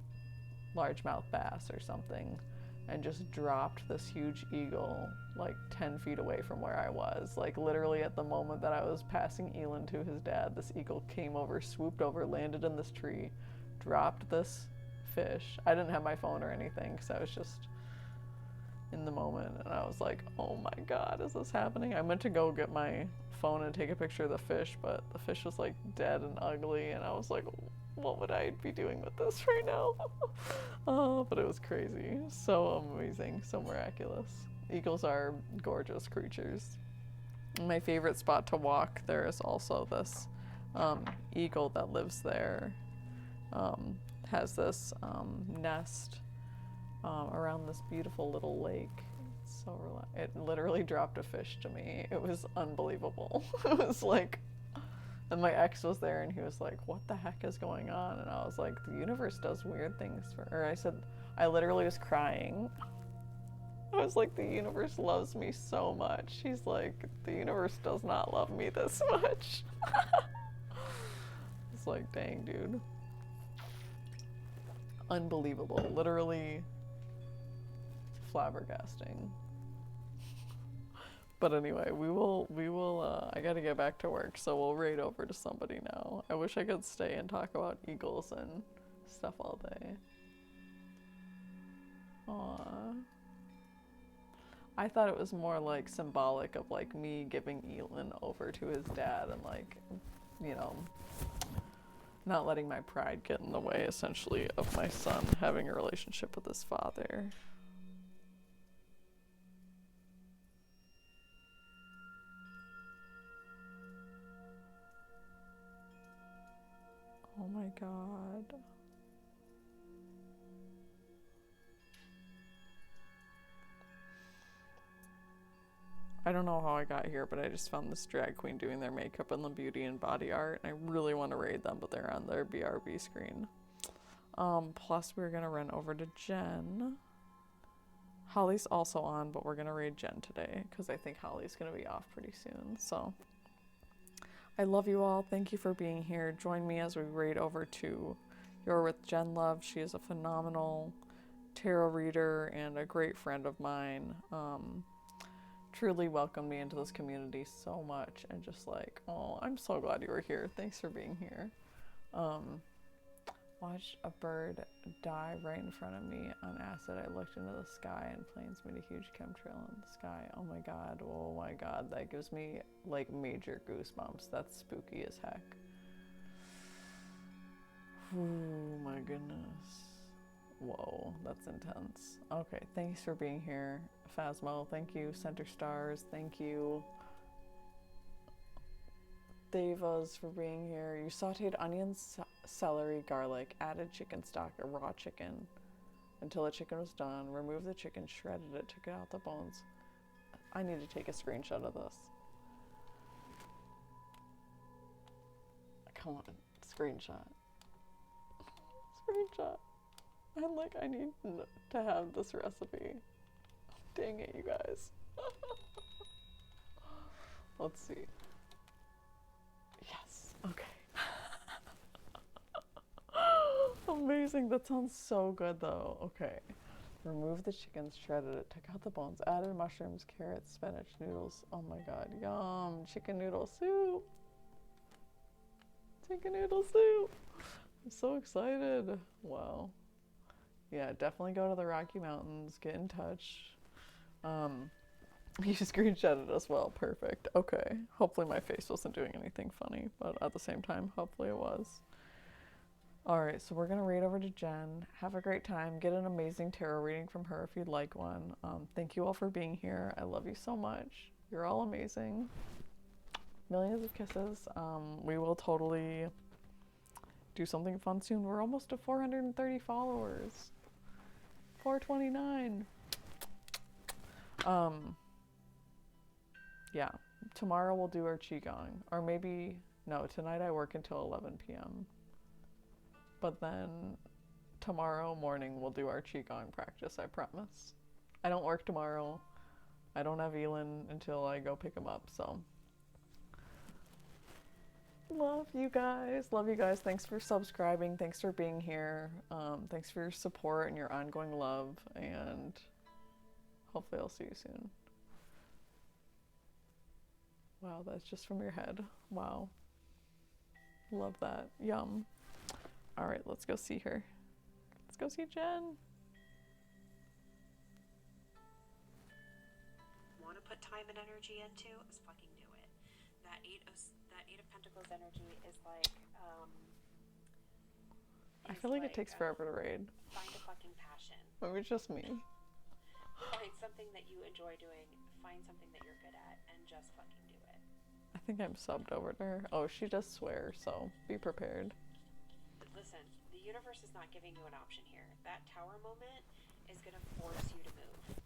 largemouth bass or something, and just dropped this huge eagle like 10 feet away from where I was. Like literally at the moment that I was passing Elin to his dad, this eagle came over, swooped over, landed in this tree, dropped this fish. I didn't have my phone or anything because I was just in the moment, and I was like, oh my god, is this happening? I meant to go get my phone and take a picture of the fish, but the fish was like dead and ugly, and I was like, what would I be doing with this right now? Oh, but it was crazy. So amazing, so miraculous. Eagles are gorgeous creatures. My favorite spot to walk, there is also this eagle that lives there. Has this nest around this beautiful little lake. It literally dropped a fish to me. It was unbelievable. It was like, and my ex was there, and he was like, what the heck is going on? And I was like, the universe does weird things I literally was crying. I was like, the universe loves me so much. He's like, the universe does not love me this much. It's like, dang, dude. Unbelievable. Literally flabbergasting. But anyway, we will, I gotta get back to work, so we'll raid over to somebody now. I wish I could stay and talk about eagles and stuff all day. Aww. I thought it was more like symbolic of like me giving Elin over to his dad and like, you know, not letting my pride get in the way essentially of my son having a relationship with his father. Oh my god. I don't know how I got here, but I just found this drag queen doing their makeup and the beauty and body art, and I really want to raid them, but they're on their BRB screen. Plus we're gonna run over to Jen. Holly's also on, but we're gonna raid Jen today, because I think Holly's gonna be off pretty soon, so. I love you all. Thank you for being here. Join me as we raid over to You're with Jen Love. She is a phenomenal tarot reader and a great friend of mine. Truly welcomed me into this community so much, and just like, oh, I'm so glad you were here. Thanks for being here. Watched a bird die right in front of me on acid. I looked into the sky and planes made a huge chemtrail in the sky. Oh my god, that gives me like major goosebumps. That's spooky as heck. Oh my goodness. Whoa, that's intense. Okay, thanks for being here. Phasmo, thank you. Center Stars, thank you. Devas for being here. You sauteed onions, celery, garlic, added chicken stock or raw chicken until the chicken was done. Removed the chicken, shredded it, took out the bones. I need to take a screenshot of this. Come on, screenshot. Screenshot. I'm like, I need to have this recipe. Dang it, you guys. Let's see. Yes, okay. Amazing, that sounds so good though. Okay. Remove the chicken, shredded it, took out the bones, added mushrooms, carrots, spinach, noodles. Oh my god, yum. Chicken noodle soup. Chicken noodle soup. I'm so excited. Wow. Yeah, definitely go to the Rocky Mountains, get in touch. You screenshotted as well, perfect. Okay, hopefully my face wasn't doing anything funny, but at the same time, hopefully it was. Alright, so we're gonna read over to Jen. Have a great time. Get an amazing tarot reading from her if you'd like one. Thank you all for being here. I love you so much. You're all amazing. Millions of kisses. We will totally do something fun soon. We're almost to 430 followers. 429. Yeah, tomorrow we'll do our Qigong. Or maybe, no, tonight I work until 11 p.m. But then tomorrow morning we'll do our Qigong practice, I promise. I don't work tomorrow. I don't have Elin until I go pick him up, so. Love you guys. Love you guys. Thanks for subscribing. Thanks for being here. Thanks for your support and your ongoing love. And hopefully I'll see you soon. Wow, that's just from your head. Wow. Love that. Yum. Alright, let's go see her. Let's go see Jen. Want to put time and energy into is fucking do it. That eight of Pentacles energy is like I feel like it takes forever to read. Find a fucking passion. Maybe it's just me. Find something that you enjoy doing. Find something that you're good at, and just fucking do it. I think I'm subbed over to her. Oh, she does swear, so be prepared. Listen, the universe is not giving you an option here. That tower moment is gonna force you to move.